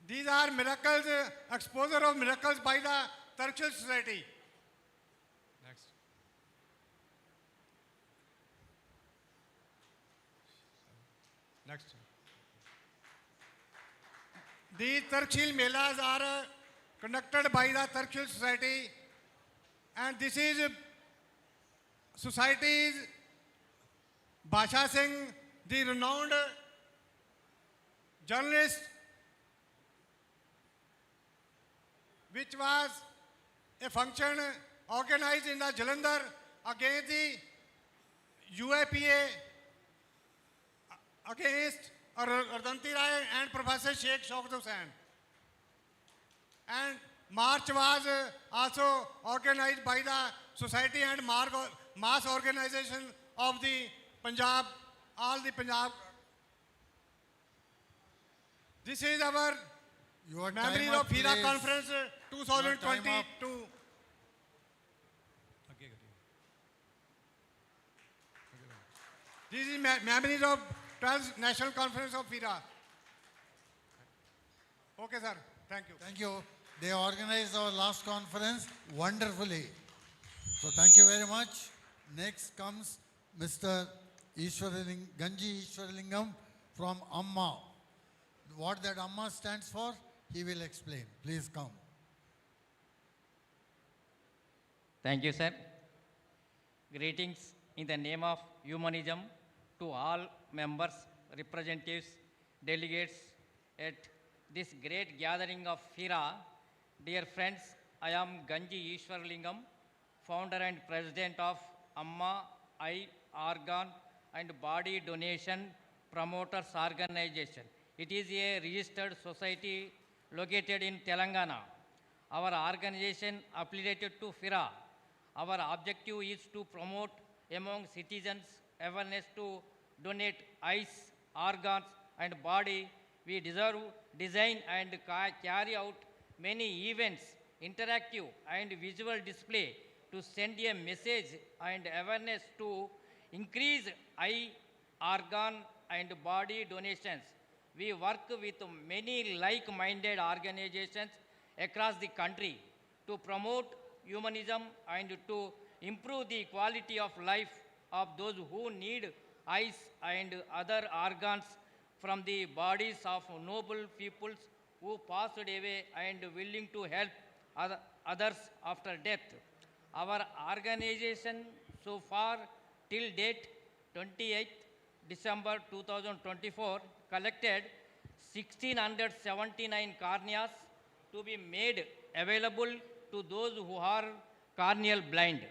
These are miracles, exposure of miracles by the Turkish society. Next. Next. These Turkish melas are conducted by the Turkish society, and this is society's Basha Singh, the renowned journalist, which was a function organized in the Jalandhar against the UAPA, against Ardanti Rai and Professor Sheikh Shaukat Hussain. And march was also organized by the society and mass organization of the Punjab, all the Punjab. This is our memory of FIRA conference 2022. This is memories of 12th National Conference of FIRA. Okay, sir. Thank you. Thank you. They organized our last conference wonderfully. So thank you very much. Next comes Mr. Ganji Ishwaralingam from Amma. What that Amma stands for, he will explain. Please come. Thank you, sir. Greetings in the name of humanism to all members, representatives, delegates at this great gathering of FIRA. Dear friends, I am Ganji Ishwaralingam, founder and president of Amma Eye, Organ and Body Donation Promoters Organization. It is a registered society located in Telangana. Our organization affiliated to FIRA. Our objective is to promote among citizens awareness to donate eyes, organs and body. We design and carry out many events, interactive and visual display to send a message and awareness to increase eye, organ and body donations. We work with many like-minded organizations across the country to promote humanism and to improve the quality of life of those who need eyes and other organs from the bodies of noble peoples who passed away and willing to help others after death. Our organization so far till date 28th December 2024 collected 1679 corneas to be made available to those who are corneal blind.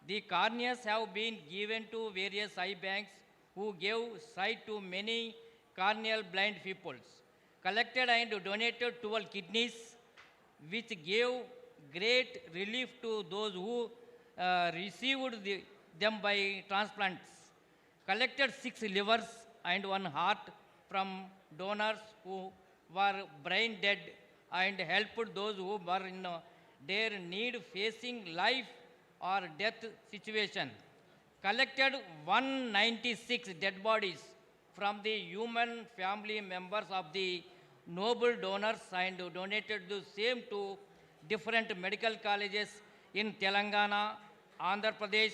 The corneas have been given to various eye banks who gave sight to many corneal blind peoples. Collected and donated 12 kidneys, which gave great relief to those who received them by transplants. Collected 6 livers and 1 heart from donors who were brain dead and helped those who were in their need facing life or death situation. Collected 196 dead bodies from the human family members of the noble donors and donated the same to different medical colleges in Telangana, Andhra Pradesh,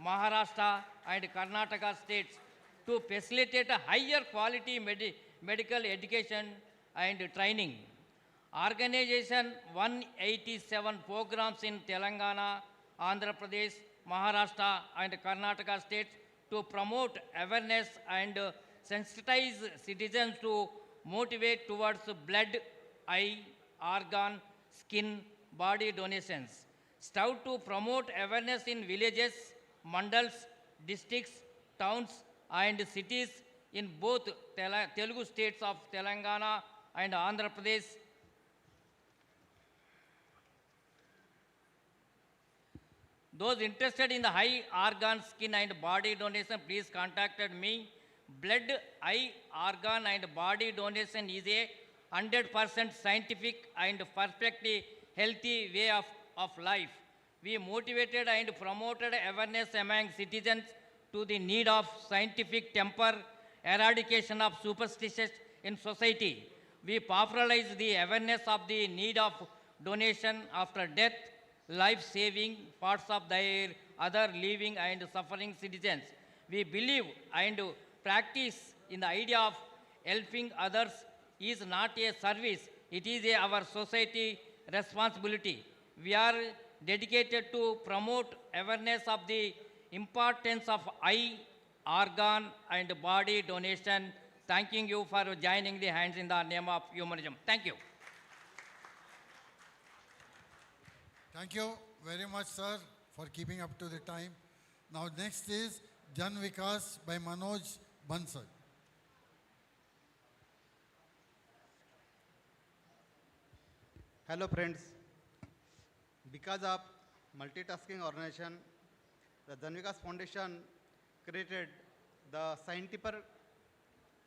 Maharashtra and Karnataka states to facilitate a higher quality medical education and training. Organization 187 programs in Telangana, Andhra Pradesh, Maharashtra and Karnataka states to promote awareness and sensitize citizens to motivate towards blood, eye, organ, skin, body donations. Strive to promote awareness in villages, mandals, districts, towns and cities in both Telugu states of Telangana and Andhra Pradesh. Those interested in the high organ, skin and body donation, please contact me. Blood, eye, organ and body donation is a 100% scientific and perfectly healthy way of life. We motivated and promoted awareness among citizens to the need of scientific temper, eradication of superstitions in society. We popularize the awareness of the need of donation after death, life-saving parts of their other living and suffering citizens. We believe and practice in the idea of helping others is not a service, it is our society responsibility. We are dedicated to promote awareness of the importance of eye, organ and body donation. Thanking you for joining the hands in the name of humanism. Thank you. Thank you very much, sir, for keeping up to the time. Now next is Jan Vikas by Manoj Bansal. Hello friends. Because of multitasking organization, the Janvikas Foundation created the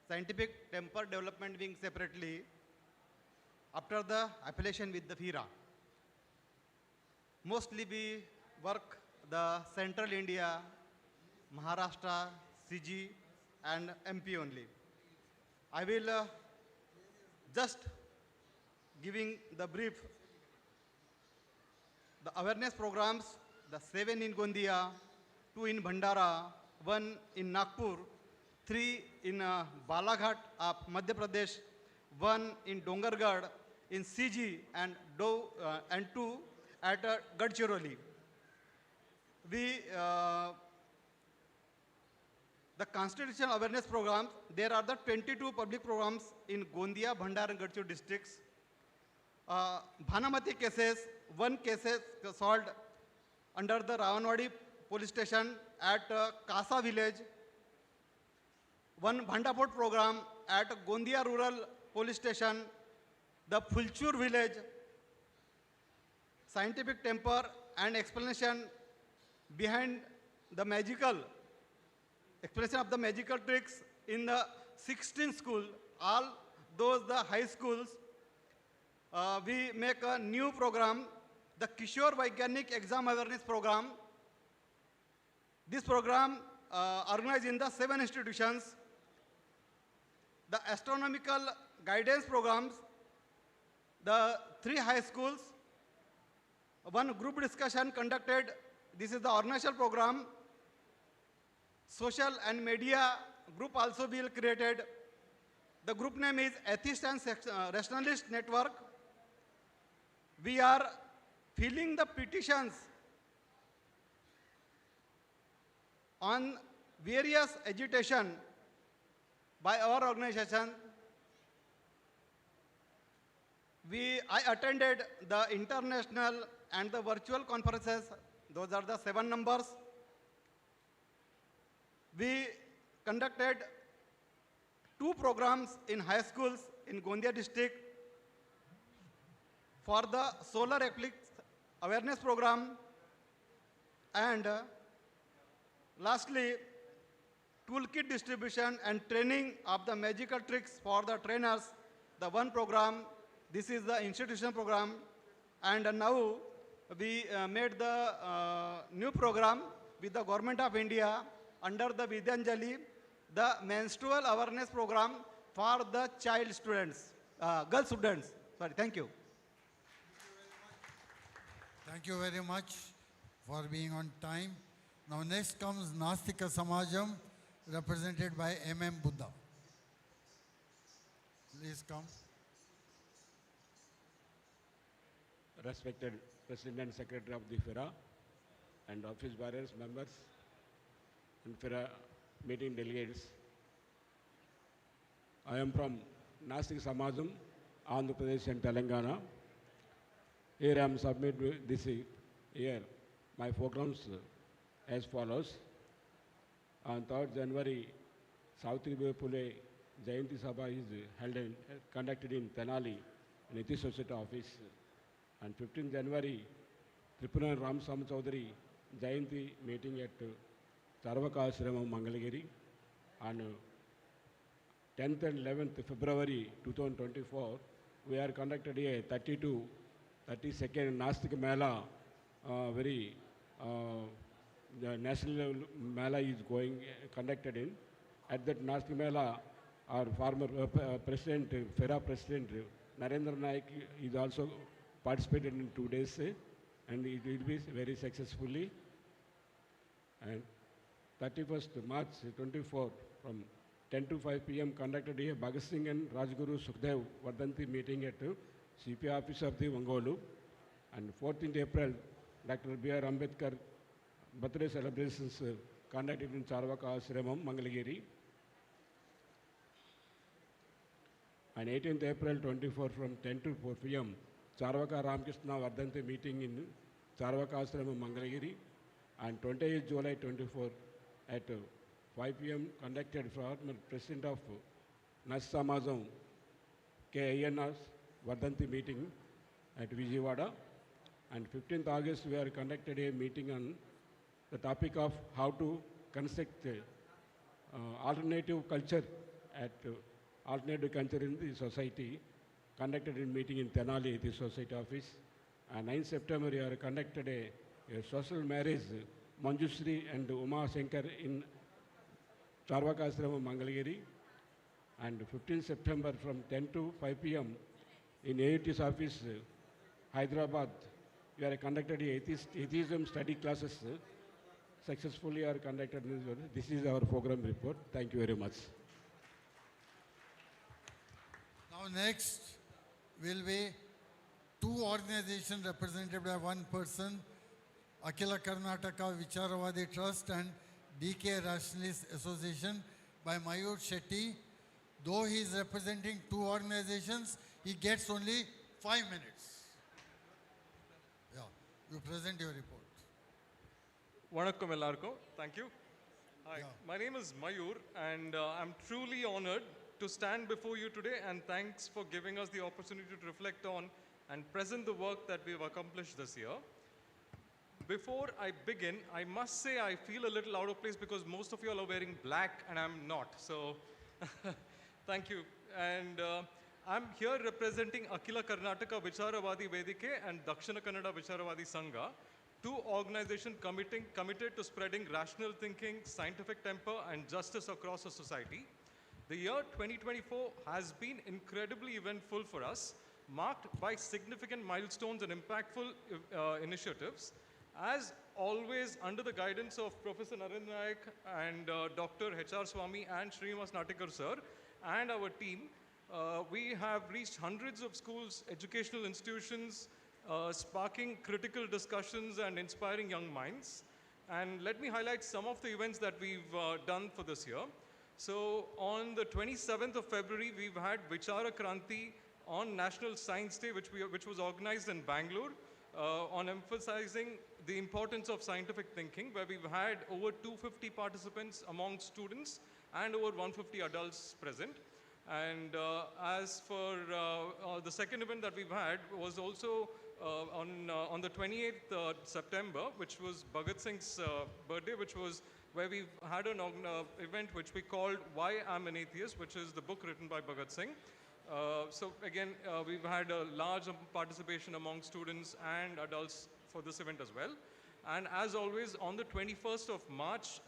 scientific temper development wing separately after the affiliation with the FIRA. Mostly we work the Central India, Maharashtra, CG and MP only. I will just giving the brief. The awareness programs, the 7 in Gondia, 2 in Bhandara, 1 in Nagpur, 3 in Balaghat of Madhya Pradesh, 1 in Dongargarh, in CG, and 2 at Gadchiroli. The constitutional awareness programs, there are the 22 public programs in Gondia, Bhandara and Gadchiroli districts. Bhanamati cases, 1 case solved under the Ravanwadi police station at Kasa village, 1 Bhandapot program at Gondia rural police station, the Fulchur village, scientific temper and explanation behind the explanation of the magical tricks in the 16 schools, all those the high schools. We make a new program, the Kishore Vaigyanik Exam Awareness Program. This program organized in the 7 institutions. The astronomical guidance programs, the 3 high schools, 1 group discussion conducted. This is the organizational program. Social and media group also will created. The group name is Atheist and Rationalist Network. We are filling the petitions on various agitation by our organization. I attended the international and the virtual conferences. Those are the 7 numbers. We conducted 2 programs in high schools in Gondia district for the solar eclipse awareness program, and lastly, toolkit distribution and training of the magical tricks for the trainers, the 1 program. This is the institutional program, and now we made the new program with the Government of India under the Vidyanjali, the menstrual awareness program for the child students, girl students. Sorry, thank you. Thank you very much for being on time. Now next comes Nastika Samajam, represented by M.M. Buddha. Please come. Respected President and Secretary of the FIRA and office bearers, members, and FIRA meeting delegates. I am from Nastik Samajam, Andhra Pradesh and Telangana. Here I am submitting this year my programs as follows. On 3rd January, Savitribai Phule Jayanti Sabha is conducted in Tenali, Niti Society office. On 15th January, Tripura Ram Sam Chaudhary Jayanti meeting at Charvaka Ashramam, Mangalagiri. On 10th and 11th February 2024, we are conducted a 32nd Nastik Mela, the national Mela is conducted in. At that Nastik Mela, our former president, FIRA president, Narendra Naik is also participated in 2 days, and it will be very successfully. And 31st March 24, from 10 to 5 p.m. conducted a Bhagat Singh and Rajguru Sukhdev Vardhanti meeting at CP office of the Vangolu. And 14th April, Dr. B.R. Ambedkar birthday celebrations conducted in Charvaka Ashramam, Mangalagiri. And 18th April 24, from 10 to 4 p.m., Charvaka Ramakrishna Vardhanti meeting in Charvaka Ashramam, Mangalagiri. And 28th July 24 at 5 p.m. conducted for President of Nas Samajam, K.Veeramani Vardhanti meeting at Vijayawada. And 15th August, we are conducted a meeting on the topic of how to construct alternative culture alternative culture in the society, conducted a meeting in Tenali, the society office. And 9th September, we are conducted a social marriage, Manjushri and Uma Shankar in Charvaka Ashramam, Mangalagiri. And 15th September from 10 to 5 p.m., In AUT's office, Hyderabad, we are conducted atheism study classes. Successfully are conducted. This is our program report. Thank you very much. Now next will be two organizations represented by one person, Akhila Karnataka Vicharavadi Trust and DK Rationalist Association by Mayur Shetty. Though he is representing two organizations, he gets only 5 minutes. Yeah, you present your report. Vanakkam ellarkum. Thank you. Hi, my name is Mayur and I'm truly honored to stand before you today, and thanks for giving us the opportunity to reflect on and present the work that we've accomplished this year. Before I begin, I must say I feel a little out of place because most of you all are wearing black and I'm not. So thank you. And I'm here representing Akhila Karnataka Vicharavadi Vedike and Dakshina Kannada Vicharavadi Sangha, two organizations committed to spreading rational thinking, scientific temper and justice across the society. The year 2024 has been incredibly eventful for us, marked by significant milestones and impactful initiatives. As always, under the guidance of Professor Narendra Nayak and Dr. H.R. Swami and Srinivas Natikar sir and our team, we have reached hundreds of schools, educational institutions, sparking critical discussions and inspiring young minds. And let me highlight some of the events that we've done for this year. So on the 27th of February, we've had Vichara Kranti on National Science Day, which was organized in Bangalore, on emphasizing the importance of scientific thinking, where we've had over 250 participants among students and over 150 adults present. And as for the second event that we've had was also on the 28th September, which was Bhagat Singh's birthday, which was where we've had an event which we called Why I'm an Atheist, which is the book written by Bhagat Singh. So again, we've had a large participation among students and adults for this event as well. And as always, on the 21st of March,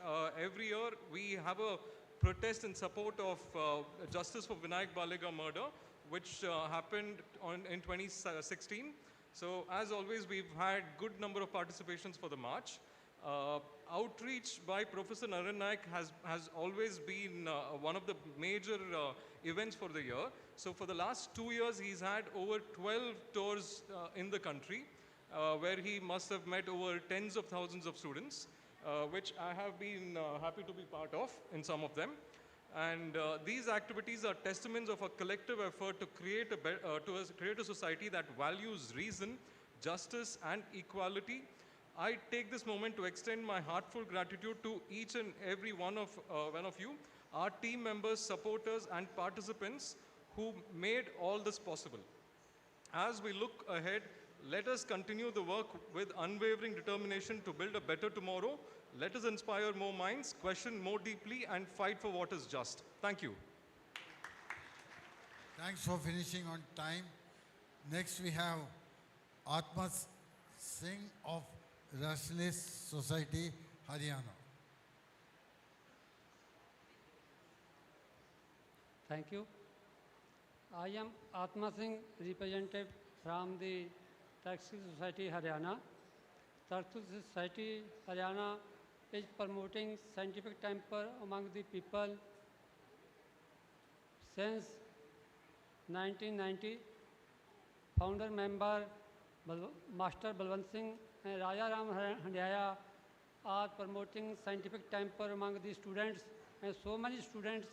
every year, we have a protest in support of justice for Vinayak Balega murder, which happened in 2016. So as always, we've had good number of participations for the march. Outreach by Professor Narendra Nayak has always been one of the major events for the year. So for the last 2 years, he's had over 12 tours in the country, where he must have met over tens of thousands of students, which I have been happy to be part of in some of them. And these activities are testaments of a collective effort to create a society that values reason, justice, and equality. I take this moment to extend my heartfelt gratitude to each and every one of you, our team members, supporters, and participants who made all this possible. As we look ahead, let us continue the work with unwavering determination to build a better tomorrow. Let us inspire more minds, question more deeply, and fight for what is just. Thank you. Thanks for finishing on time. Next we have Atma Singh of Rationalist Society, Haryana. Thank you. I am Atma Singh, representative from the Taxi Society, Haryana. Taxi Society, Haryana is promoting scientific temper among the people since 1990. Founder member Master Balwant Singh and Raja Ram Handaya are promoting scientific temper among the students, and so many students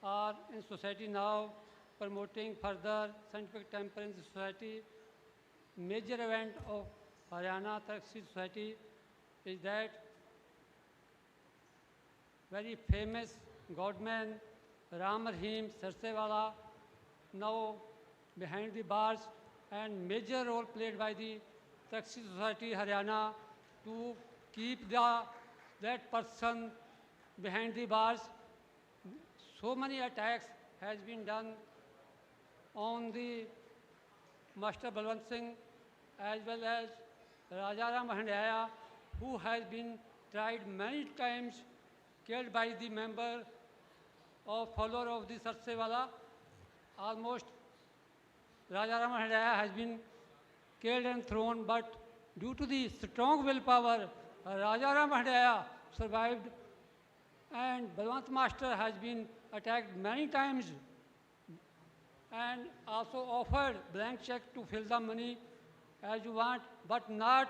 are in society now promoting further scientific temper in the society. Major event of Haryana Taxi Society is that very famous Godman Ram Rahim Sarsewala, now behind the bars, and major role played by the Taxi Society Haryana to keep that person behind the bars. So many attacks has been done on the Master Balwant Singh as well as Raja Ram Handaya, who has been tried many times, killed by the member or follower of the Sarsewala. Almost Raja Ram Hadaya has been killed and thrown, but due to the strong willpower, Raja Ram Hadaya survived, and Balwant Master has been attacked many times and also offered blank check to fill the money as you want, but not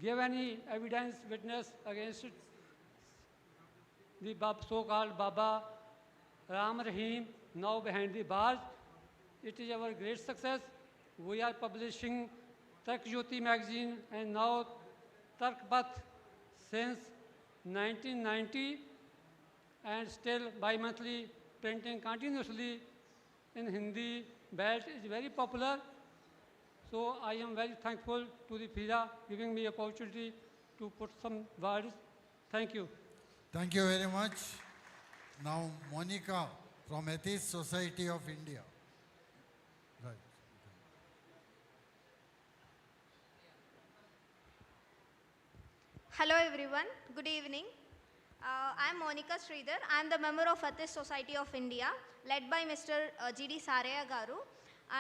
give any evidence, witness against it. The so-called Baba Ram Rahim, now behind the bars. It is our great success. We are publishing Tark Jyoti magazine and now Tark Path since 1990, and still bi-monthly printing continuously in Hindi. Belt is very popular. So I am very thankful to the FIRA giving me opportunity to put some words. Thank you. Thank you very much. Now, Monica from Atheist Society of India. Right. Hello everyone, good evening. I am Monica Sridhar. I am the member of Atheist Society of India, led by Mr. G.D. Saraya Garu.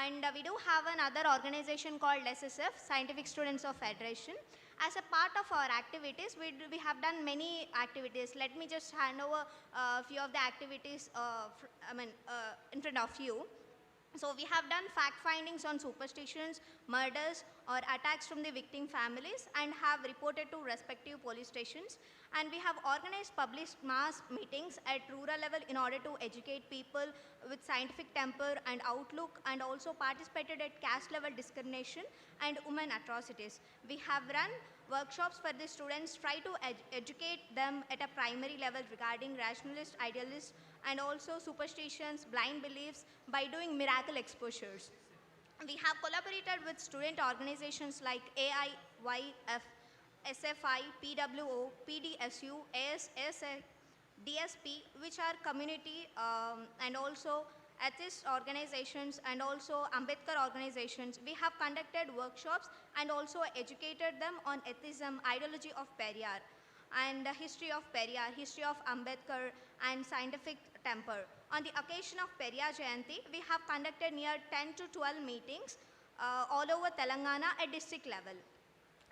And we do have another organization called SSF, Scientific Students of Federation. As a part of our activities, we have done many activities. Let me just hand over a few of the activities in front of you. So we have done fact findings on superstitions, murders or attacks from the victim families and have reported to respective police stations. And we have organized published mass meetings at rural level in order to educate people with scientific temper and outlook, and also participated at caste level discrimination and women atrocities. We have run workshops for the students, try to educate them at a primary level regarding rationalist, idealist and also superstitions, blind beliefs by doing miracle exposures. We have collaborated with student organizations like AIYF, SFI, PWO, PDSU, ASSA, DSP, which are community and also atheist organizations and also Ambedkar organizations. We have conducted workshops and also educated them on atheism, ideology of Periyar and the history of Periyar, history of Ambedkar and scientific temper. On the occasion of Periyar Jayanti, we have conducted near 10 to 12 meetings all over Telangana at district level.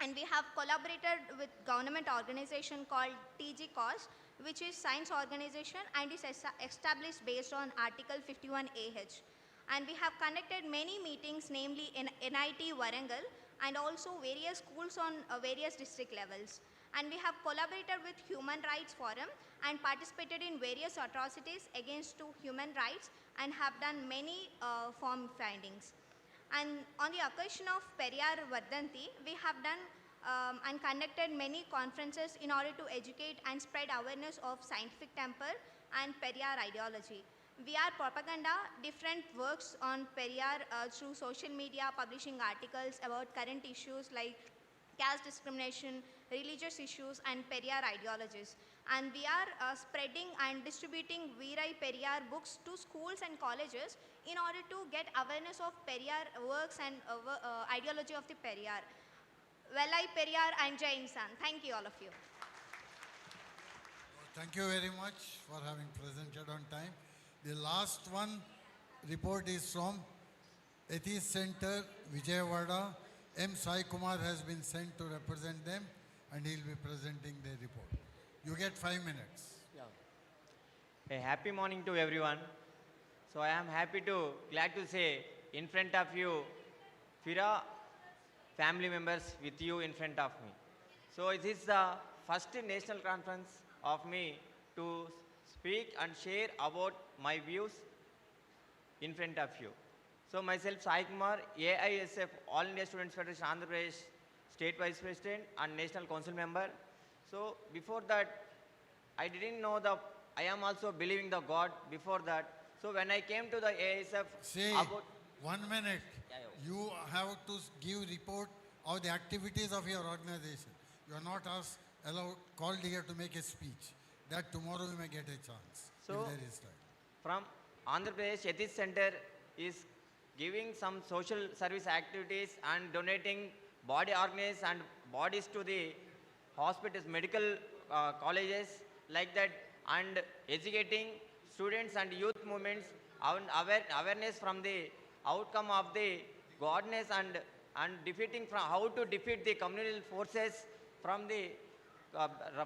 And we have collaborated with government organization called TG Cause, which is science organization and is established based on Article 51AH. And we have conducted many meetings, namely in NIT Warangal and also various schools on various district levels. And we have collaborated with Human Rights Forum and participated in various atrocities against human rights and have done many form findings. And on the occasion of Periyar Vardhanti, we have done and conducted many conferences in order to educate and spread awareness of scientific temper and Periyar ideology. We are propaganda different works on Periyar through social media, publishing articles about current issues like caste discrimination, religious issues and Periyar ideologies. And we are spreading and distributing Veerai Periyar books to schools and colleges in order to get awareness of Periyar works and ideology of the Periyar. Velai Periyar and Jai Insan. Thank you all of you. Thank you very much for having presented on time. The last one report is from Atheist Center, Vijayawada. M. Sai Kumar has been sent to represent them and he will be presenting their report. You get 5 minutes. A happy morning to everyone. So I am glad to say in front of you, FIRA family members with you in front of me. So it is the first national conference of me to speak and share about my views in front of you. So myself, Sai Kumar, AISF, All India Students Federation, Andhra Pradesh State Vice President and National Council Member. So before that, I didn't know I am also believing the God before that. So when I came to the AISF, Say, 1 minute. You have to give report of the activities of your organization. You are not called here to make a speech. That tomorrow you may get a chance. So if there is time. from Andhra Pradesh Atheist Center is giving some social service activities and donating body organs and bodies to the hospitals, medical colleges like that, and educating students and youth movements awareness from the outcome of the godness and defeating from how to defeat the communal forces from the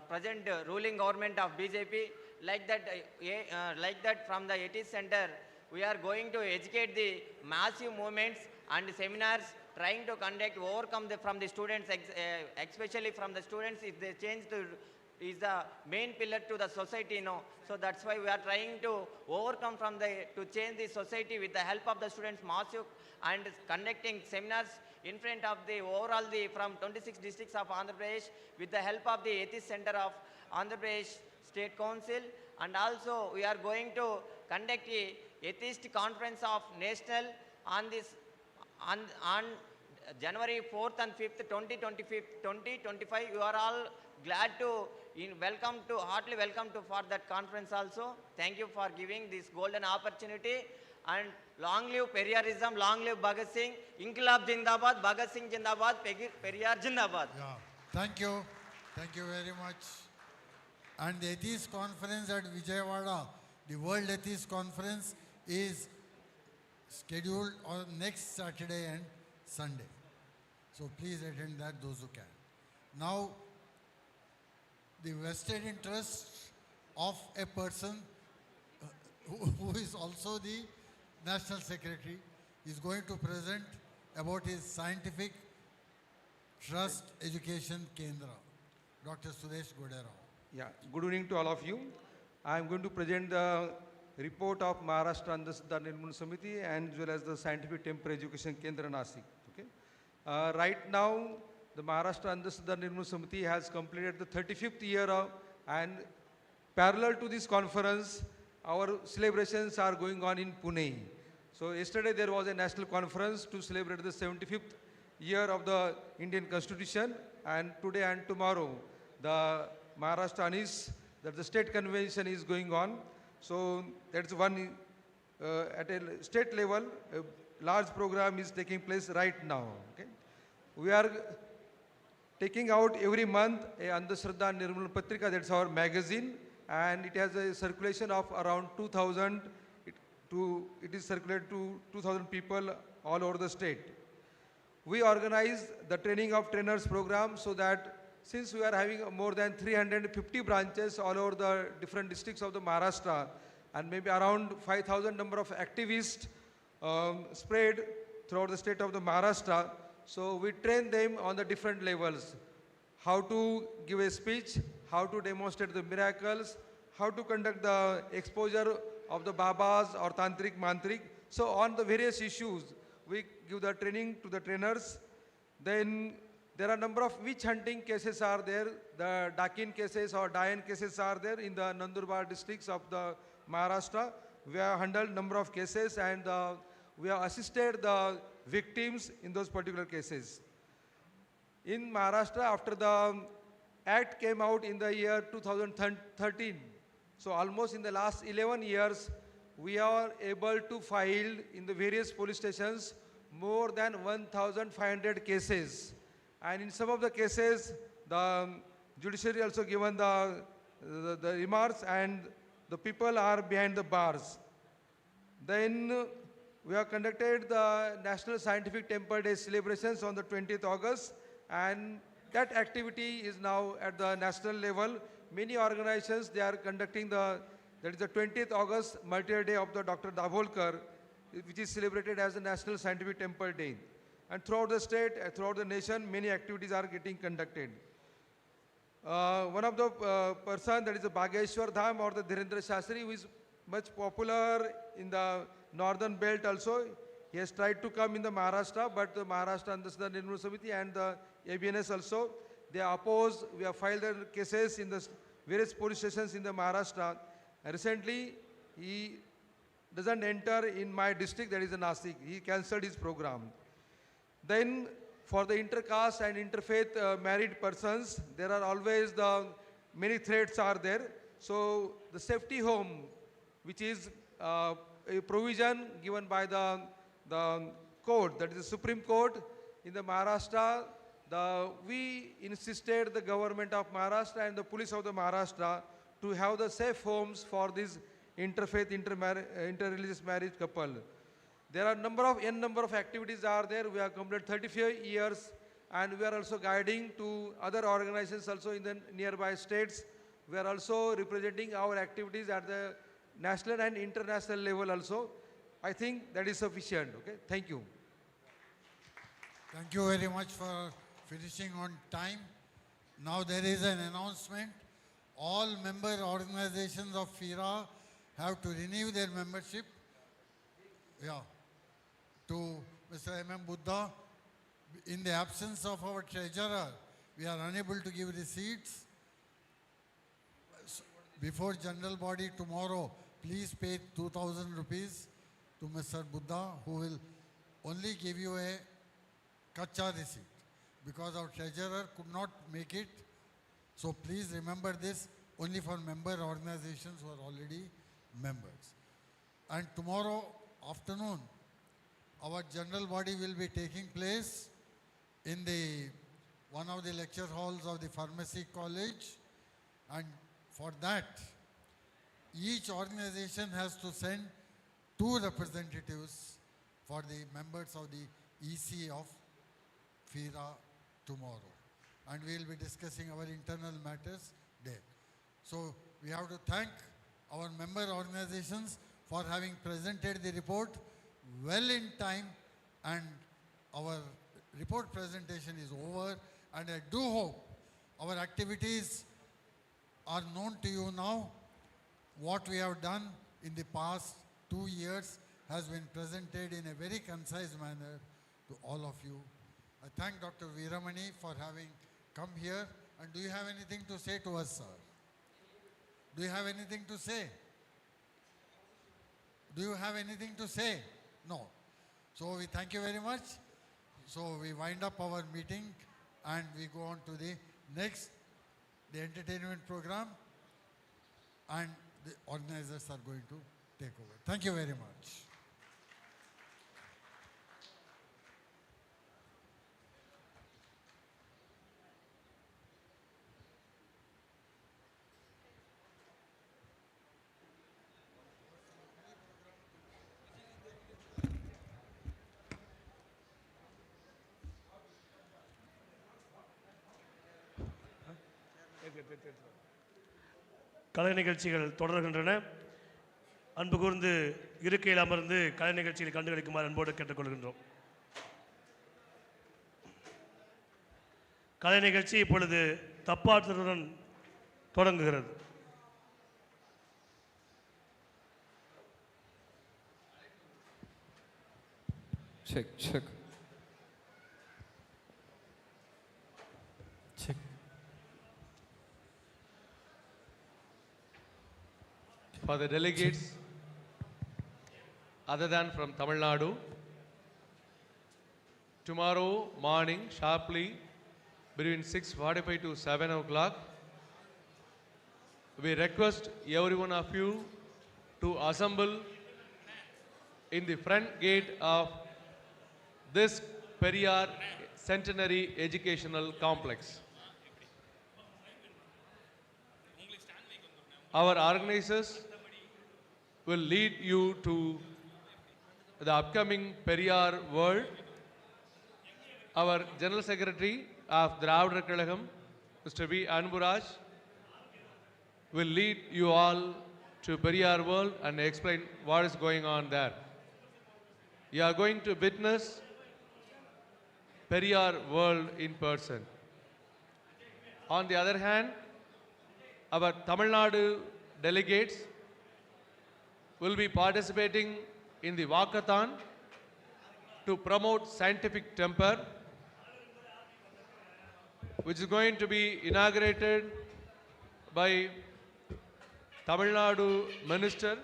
present ruling government of BJP. Like that from the 80s center, we are going to educate the massive movements and seminars, trying to overcome from the students, especially from the students, if they change is the main pillar to the society, So that's why we are trying to overcome to change the society with the help of the students, massive, and conducting seminars in front of the overall from 26 districts of Andhra Pradesh with the help of the Atheist Center of Andhra Pradesh State Council. And also we are going to conduct a Atheist Conference of National on January 4th and 5th, 2025. You are all glad to heartily welcome to for that conference also. Thank you for giving this golden opportunity. And long live Periyarism, long live Bhagat Singh, Inkilab Jindabad, Bhagat Singh Jindabad, Periyar Jindabad. Yeah, thank you very much. And the Atheist Conference at Vijayawada, the World Atheist Conference, is scheduled on next Saturday and Sunday. So please attend that, those who can. Now, the vested interest of a person who is also the National Secretary is going to present about his Scientific Trust Education Kendra, Dr. Suresh Goderao. Yeah, good evening to all of you. I am going to present the report of Maharashtra Andhashraddha Nirmuna Samiti and as well as the Scientific Temple Education Kendra Nasik. Okay. Right now, the Maharashtra Andhashraddha Nirmuna Samiti has completed the 35th year and parallel to this conference, our celebrations are going on in Pune. So yesterday there was a national conference to celebrate the 75th year of the Indian Constitution, and today and tomorrow the Maharashtra is that the state convention is going on. So that's one at a state level, a large program is taking place right now. Okay? We are taking out every month a Andhashraddha Nirmula Patrika, that's our magazine, and it has a circulation of around 2,000. It is circulated to 2,000 people all over the state. We organize the training of trainers program so that since we are having more than 350 branches all over the different districts of the Maharashtra and maybe around 5,000 number of activists spread throughout the state of the Maharashtra, so we train them on the different levels. How to give a speech, how to demonstrate the miracles, how to conduct the exposure of the Babas or Tantrik, Mantrik. So on the various issues, we give the training to the trainers. Then there are a number of witch hunting cases are there. The Dakin cases or Dayan cases are there in the Nandurbar districts of the Maharashtra. We have handled number of cases and we have assisted the victims in those particular cases. In Maharashtra, after the Act came out in the year 2013, so almost in the last 11 years, we are able to file in the various police stations more than 1,500 cases. And in some of the cases, the judiciary also given the remarks and the people are behind the bars. Then we have conducted the National Scientific Temple Day celebrations on the 20th August, and that activity is now at the national level. Many organizations, they are conducting that is the 20th August Martyr Day of the Dr. Dabholkar, which is celebrated as the National Scientific Temple Day. And throughout the state, throughout the nation, many activities are getting conducted. One of the person, that is the Bageshwar Dham or the Dhirendra Shastri, who is much popular in the northern belt also. He has tried to come in the Maharashtra, but the Maharashtra Andhashraddha Nirmuna Samiti and the ABNS also, they oppose. We have filed their cases in the various police stations in the Maharashtra. Recently, he doesn't enter in my district, that is the Nasik. He cancelled his program. Then for the intercaste and interfaith married persons, there are always many threats are there. So the safety home, which is a provision given by the court, that is the Supreme Court in the Maharashtra, we insisted the government of Maharashtra and the police of the Maharashtra to have the safe homes for these interfaith, interreligious marriage couple. There are n number of activities are there. We have completed 35 years, and we are also guiding to other organizations also in the nearby states. We are also representing our activities at the national and international level also. I think that is sufficient. Okay, thank you. Thank you very much for finishing on time. Now there is an announcement. All member organizations of FIRA have to renew their membership. Yeah. To Mr. M.M. Buddha, in the absence of our treasurer, we are unable to give receipts. Before general body tomorrow, please pay 2,000 rupees to Mr. Buddha, who will only give you a kacha receipt, because our treasurer could not make it. So please remember this, only for member organizations who are already members. And tomorrow afternoon, our general body will be taking place in one of the lecture halls of the Pharmacy College, and for that, each organization has to send 2 representatives for the members of the EC of FIRA tomorrow. And we will be discussing our internal matters there. So we have to thank our member organizations for having presented the report well in time, and our report presentation is over, and I do hope our activities are known to you now. What we have done in the past 2 years has been presented in a very concise manner to all of you. I thank Dr. Veeramani for having come here. And do you have anything to say to us, sir? Do you have anything to say? Do you have anything to say? No. So we thank you very much. So we wind up our meeting and we go on to the next, the entertainment program, and the organizers are going to take over. Thank you very much. கலை நிகழ்ச்சிகள் தொடர்கின்றன. அன்பு கூர்ந்து இருக்கையில் அமர்ந்து கலை நிகழ்ச்சிகளை கண்டுகளிக்குமாறு அன்போடு கேட்டுக்கொள்கின்றோம். கலை நிகழ்ச்சி இப்பொழுது தப்பாற்றுடன் தொடங்குகிறது. Check, check. Check. For the delegates other than from Tamil Nadu, tomorrow morning sharply between 6:45 to 7 o'clock, we request every one of you to assemble in the front gate of this Periyar Centenary Educational Complex. Our organizers will lead you to the upcoming Periyar World. Our General Secretary of Dravida Kazhagam, Mr. V. Anburaj, will lead you all to Periyar World and explain what is going on there. You are going to witness Periyar World in person. On the other hand, our Tamil Nadu delegates will be participating in the walkathon to promote scientific temper, which is going to be inaugurated by Tamil Nadu Minister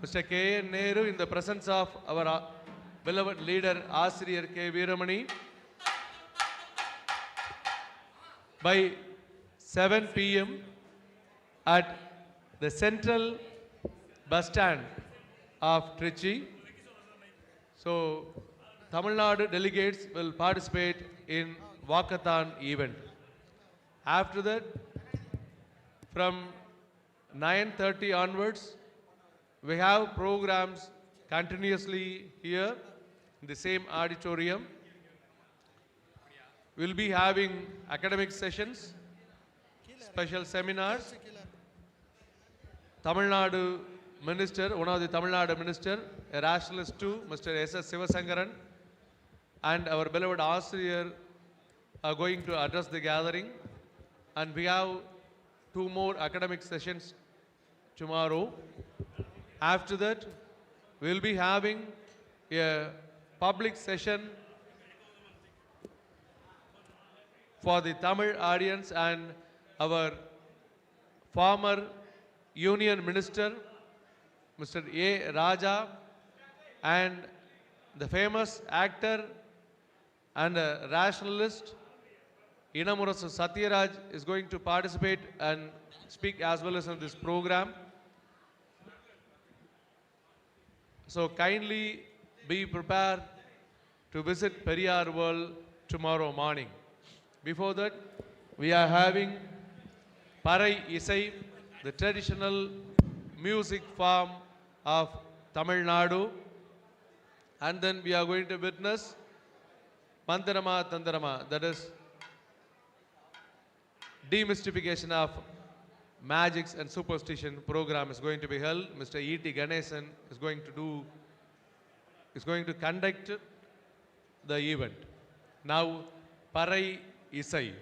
Mr. K.N. Nehru in the presence of our beloved leader Ashriyar K.Veeramani by 7 p.m. at the central bus stand of Trichy. So, Tamil Nadu delegates will participate in walkathon event. After that, from 9:30 onwards, We have programs continuously here in the same auditorium. We'll be having academic sessions, special seminars. Tamil Nadu Minister, one of the Tamil Nadu Minister, a rationalist too, Mr. S.S. Sivasankaran, and our beloved Austrian are going to address the gathering. And we have 2 more academic sessions tomorrow. After that, we'll be having a public session for the Tamil audience, and our former Union Minister, Mr. A. Raja, and the famous actor and a rationalist, Inamurasu Satyaraj, is going to participate and speak as well as in this program. So kindly be prepared to visit Periyar World tomorrow morning. Before that, we are having Parai Isai, the traditional music form of Tamil Nadu. And then we are going to witness Mantarama Tantarama, that is demystification of magics and superstition program is going to be held. Mr. E.T. Ganesan is going to conduct the event. Now, Parai Isai.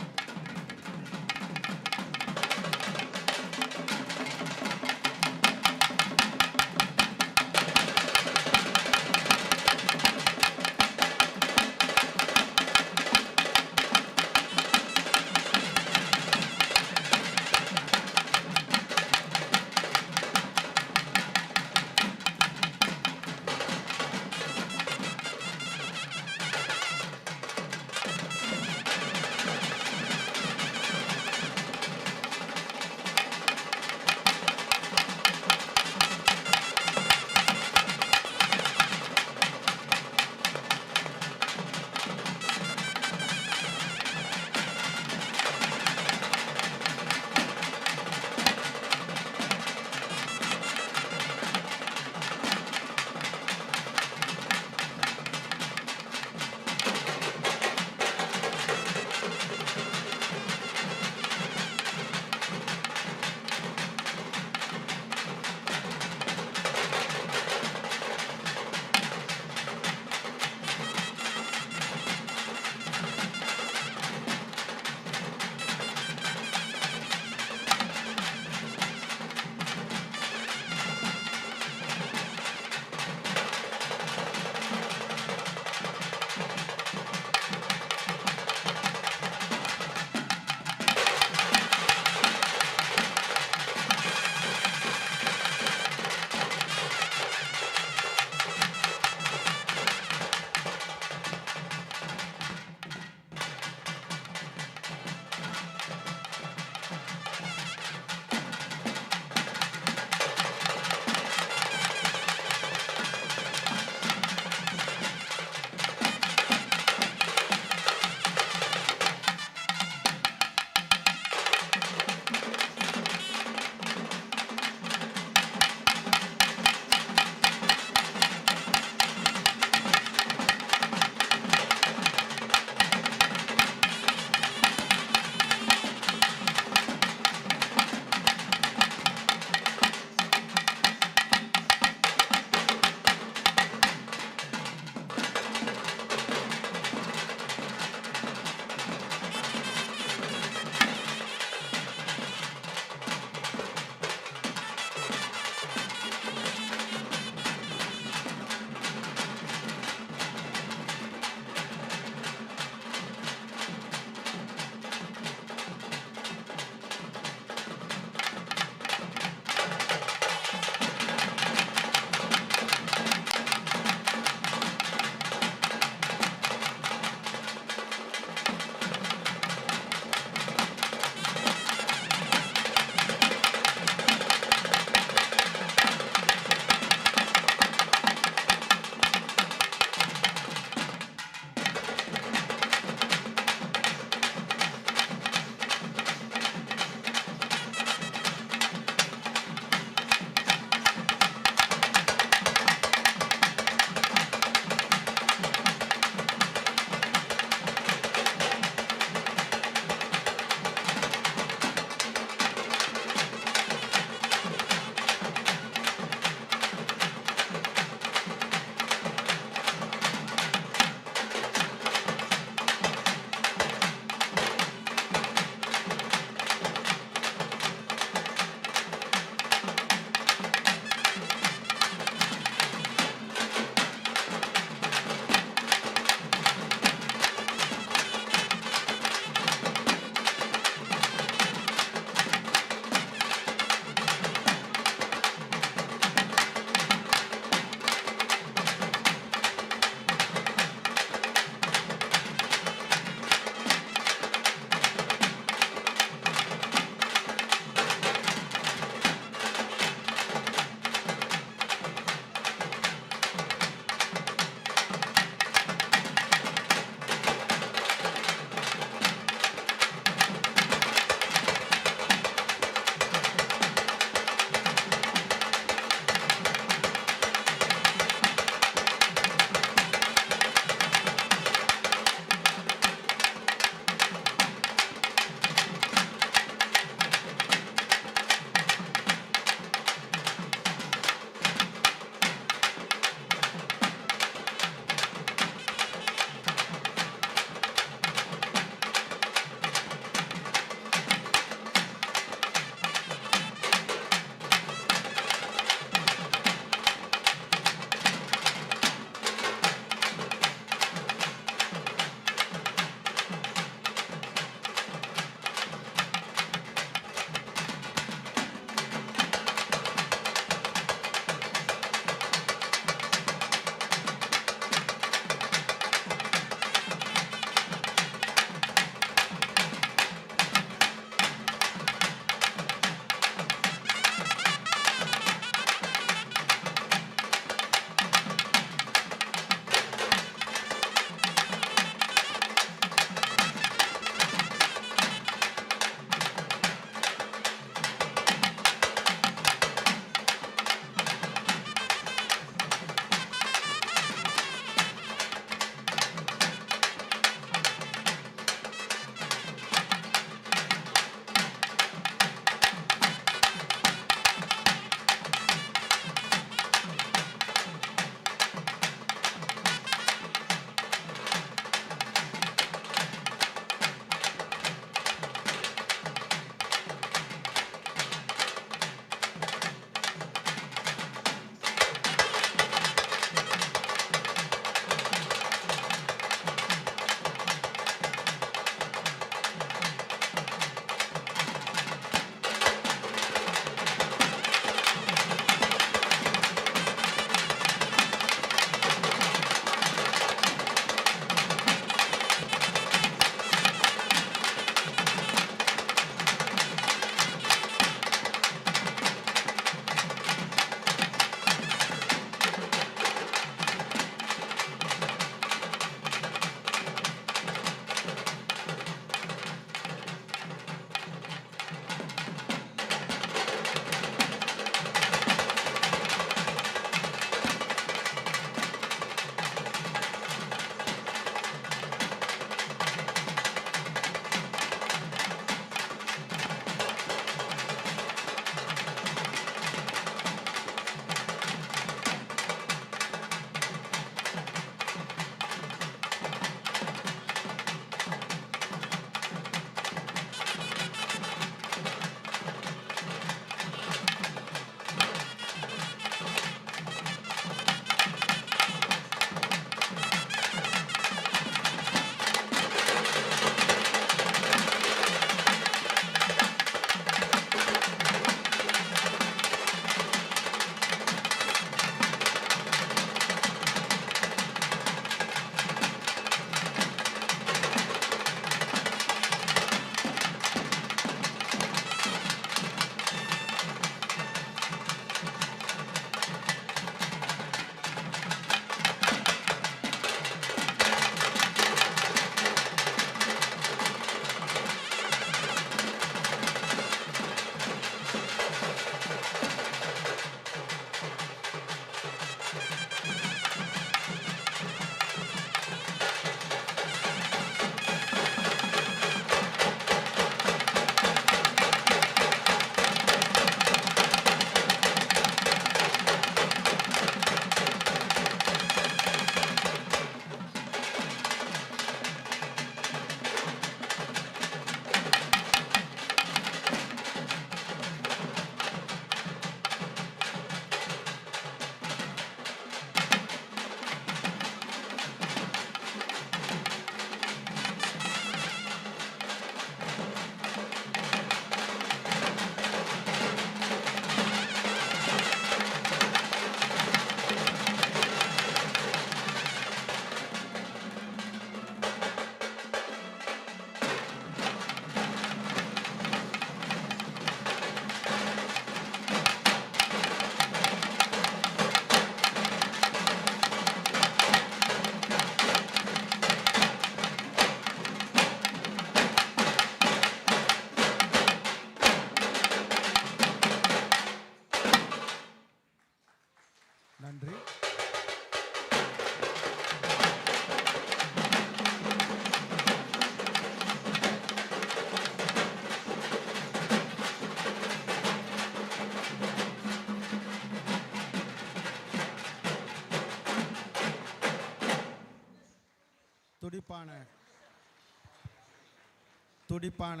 துடிப்பான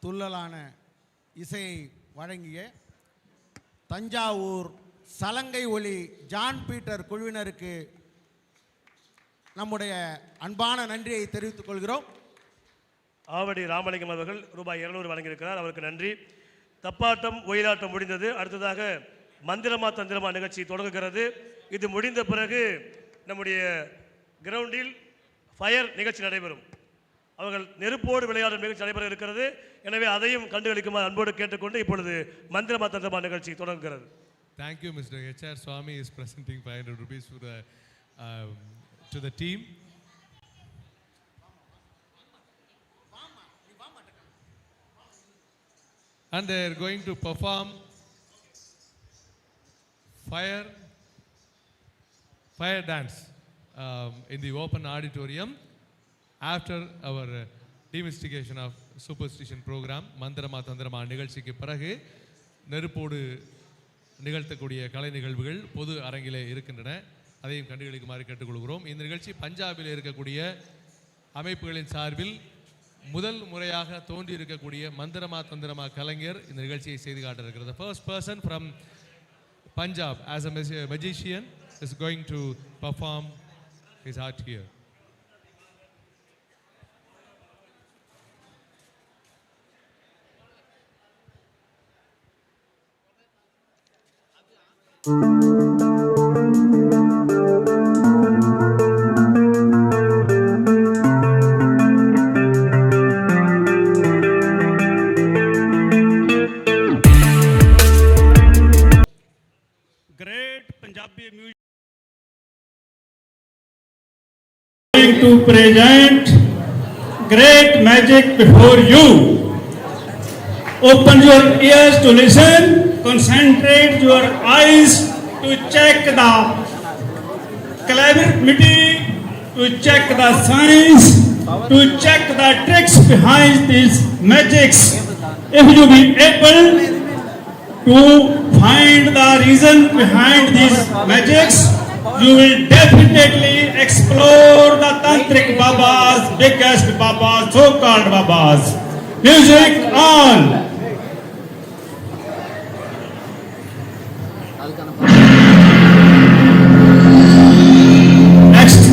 துள்ளலான இசையை வழங்கிய தஞ்சாவூர் சலங்கை ஒலி John Peter குழுவினருக்கு நம்முடைய அன்பான நன்றியை தெரிவித்துக் கொள்கிறோம். ஆவடி ராமலிங்கம் அவர்கள் ரூபாய் 200 வழங்கியிருக்கிறார், அவருக்கு நன்றி. தப்பாட்டம் ஒயிலாட்டம் முடிந்தது. அடுத்ததாக மந்திரமா தந்திரமா நிகழ்ச்சி தொடங்குகிறது. இது முடிந்த பிறகு நம்முடைய கிரவுண்டில் ஃபயர் நிகழ்ச்சி நடைபெறும். அவர்கள் நெருப்போடு விளையாடும் நிகழ்ச்சி நடைபெற இருக்கிறது. எனவே அதையும் கண்டுகளிக்குமாறு அன்போடு கேட்டுக்கொண்டு இப்பொழுது மந்திரமா தந்திரமா நிகழ்ச்சி தொடங்குகிறது. Thank you, Mr. H.R. Swami is presenting 500 rupees for the, to the team. And they are going to perform fire dance in the open auditorium after our demystification of superstition program. மந்திரமா தந்திரமா நிகழ்ச்சிக்கு பிறகு நெருப்போடு நிகழ்த்தக்கூடிய கலை நிகழ்வுகள் பொது அரங்கிலே இருக்கின்றன. அதையும் கண்டுகளிக்குமாறு கேட்டுக்கொள்கிறோம். இந்த நிகழ்ச்சி பஞ்சாபில் இருக்கக்கூடிய அமைப்புகளின் சார்பில் முதல் முறையாக தோன்றி இருக்கக்கூடிய மந்திரமா தந்திரமா கலைஞர் இந்த நிகழ்ச்சியை செய்து காட்டிருக்கிறது. The first person from Punjab as a magician is going to perform his art here. Great Punjabi music. Going to present great magic before you. Open your ears to listen, concentrate your eyes to check the cleverity, to check the science, to check the tricks behind these magics. If you be able to find the reason behind these magics, you will definitely explore the tantric babas, biggest babas, so-called babas. Music on.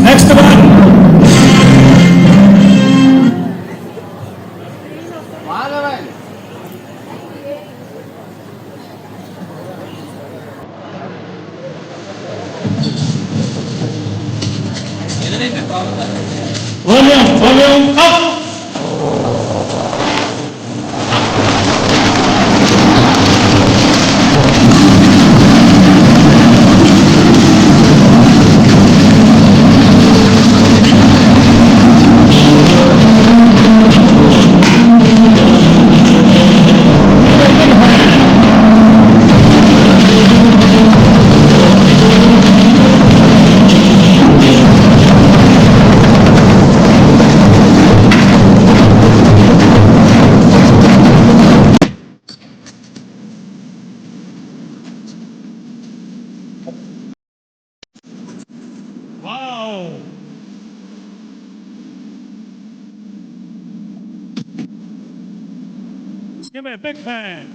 Next one. Volume up. Wow. Give me a big hand.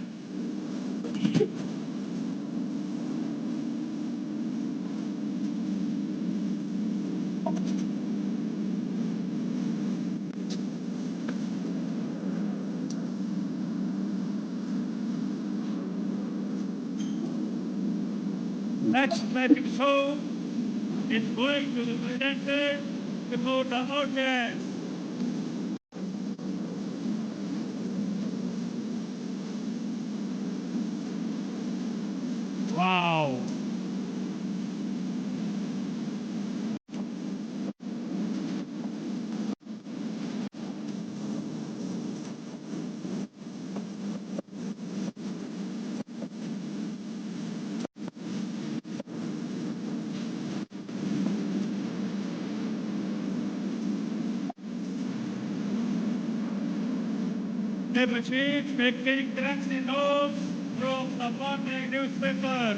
Next magic show is going to be presented before the audience. Wow. The machine making crazy noise from the morning newspaper.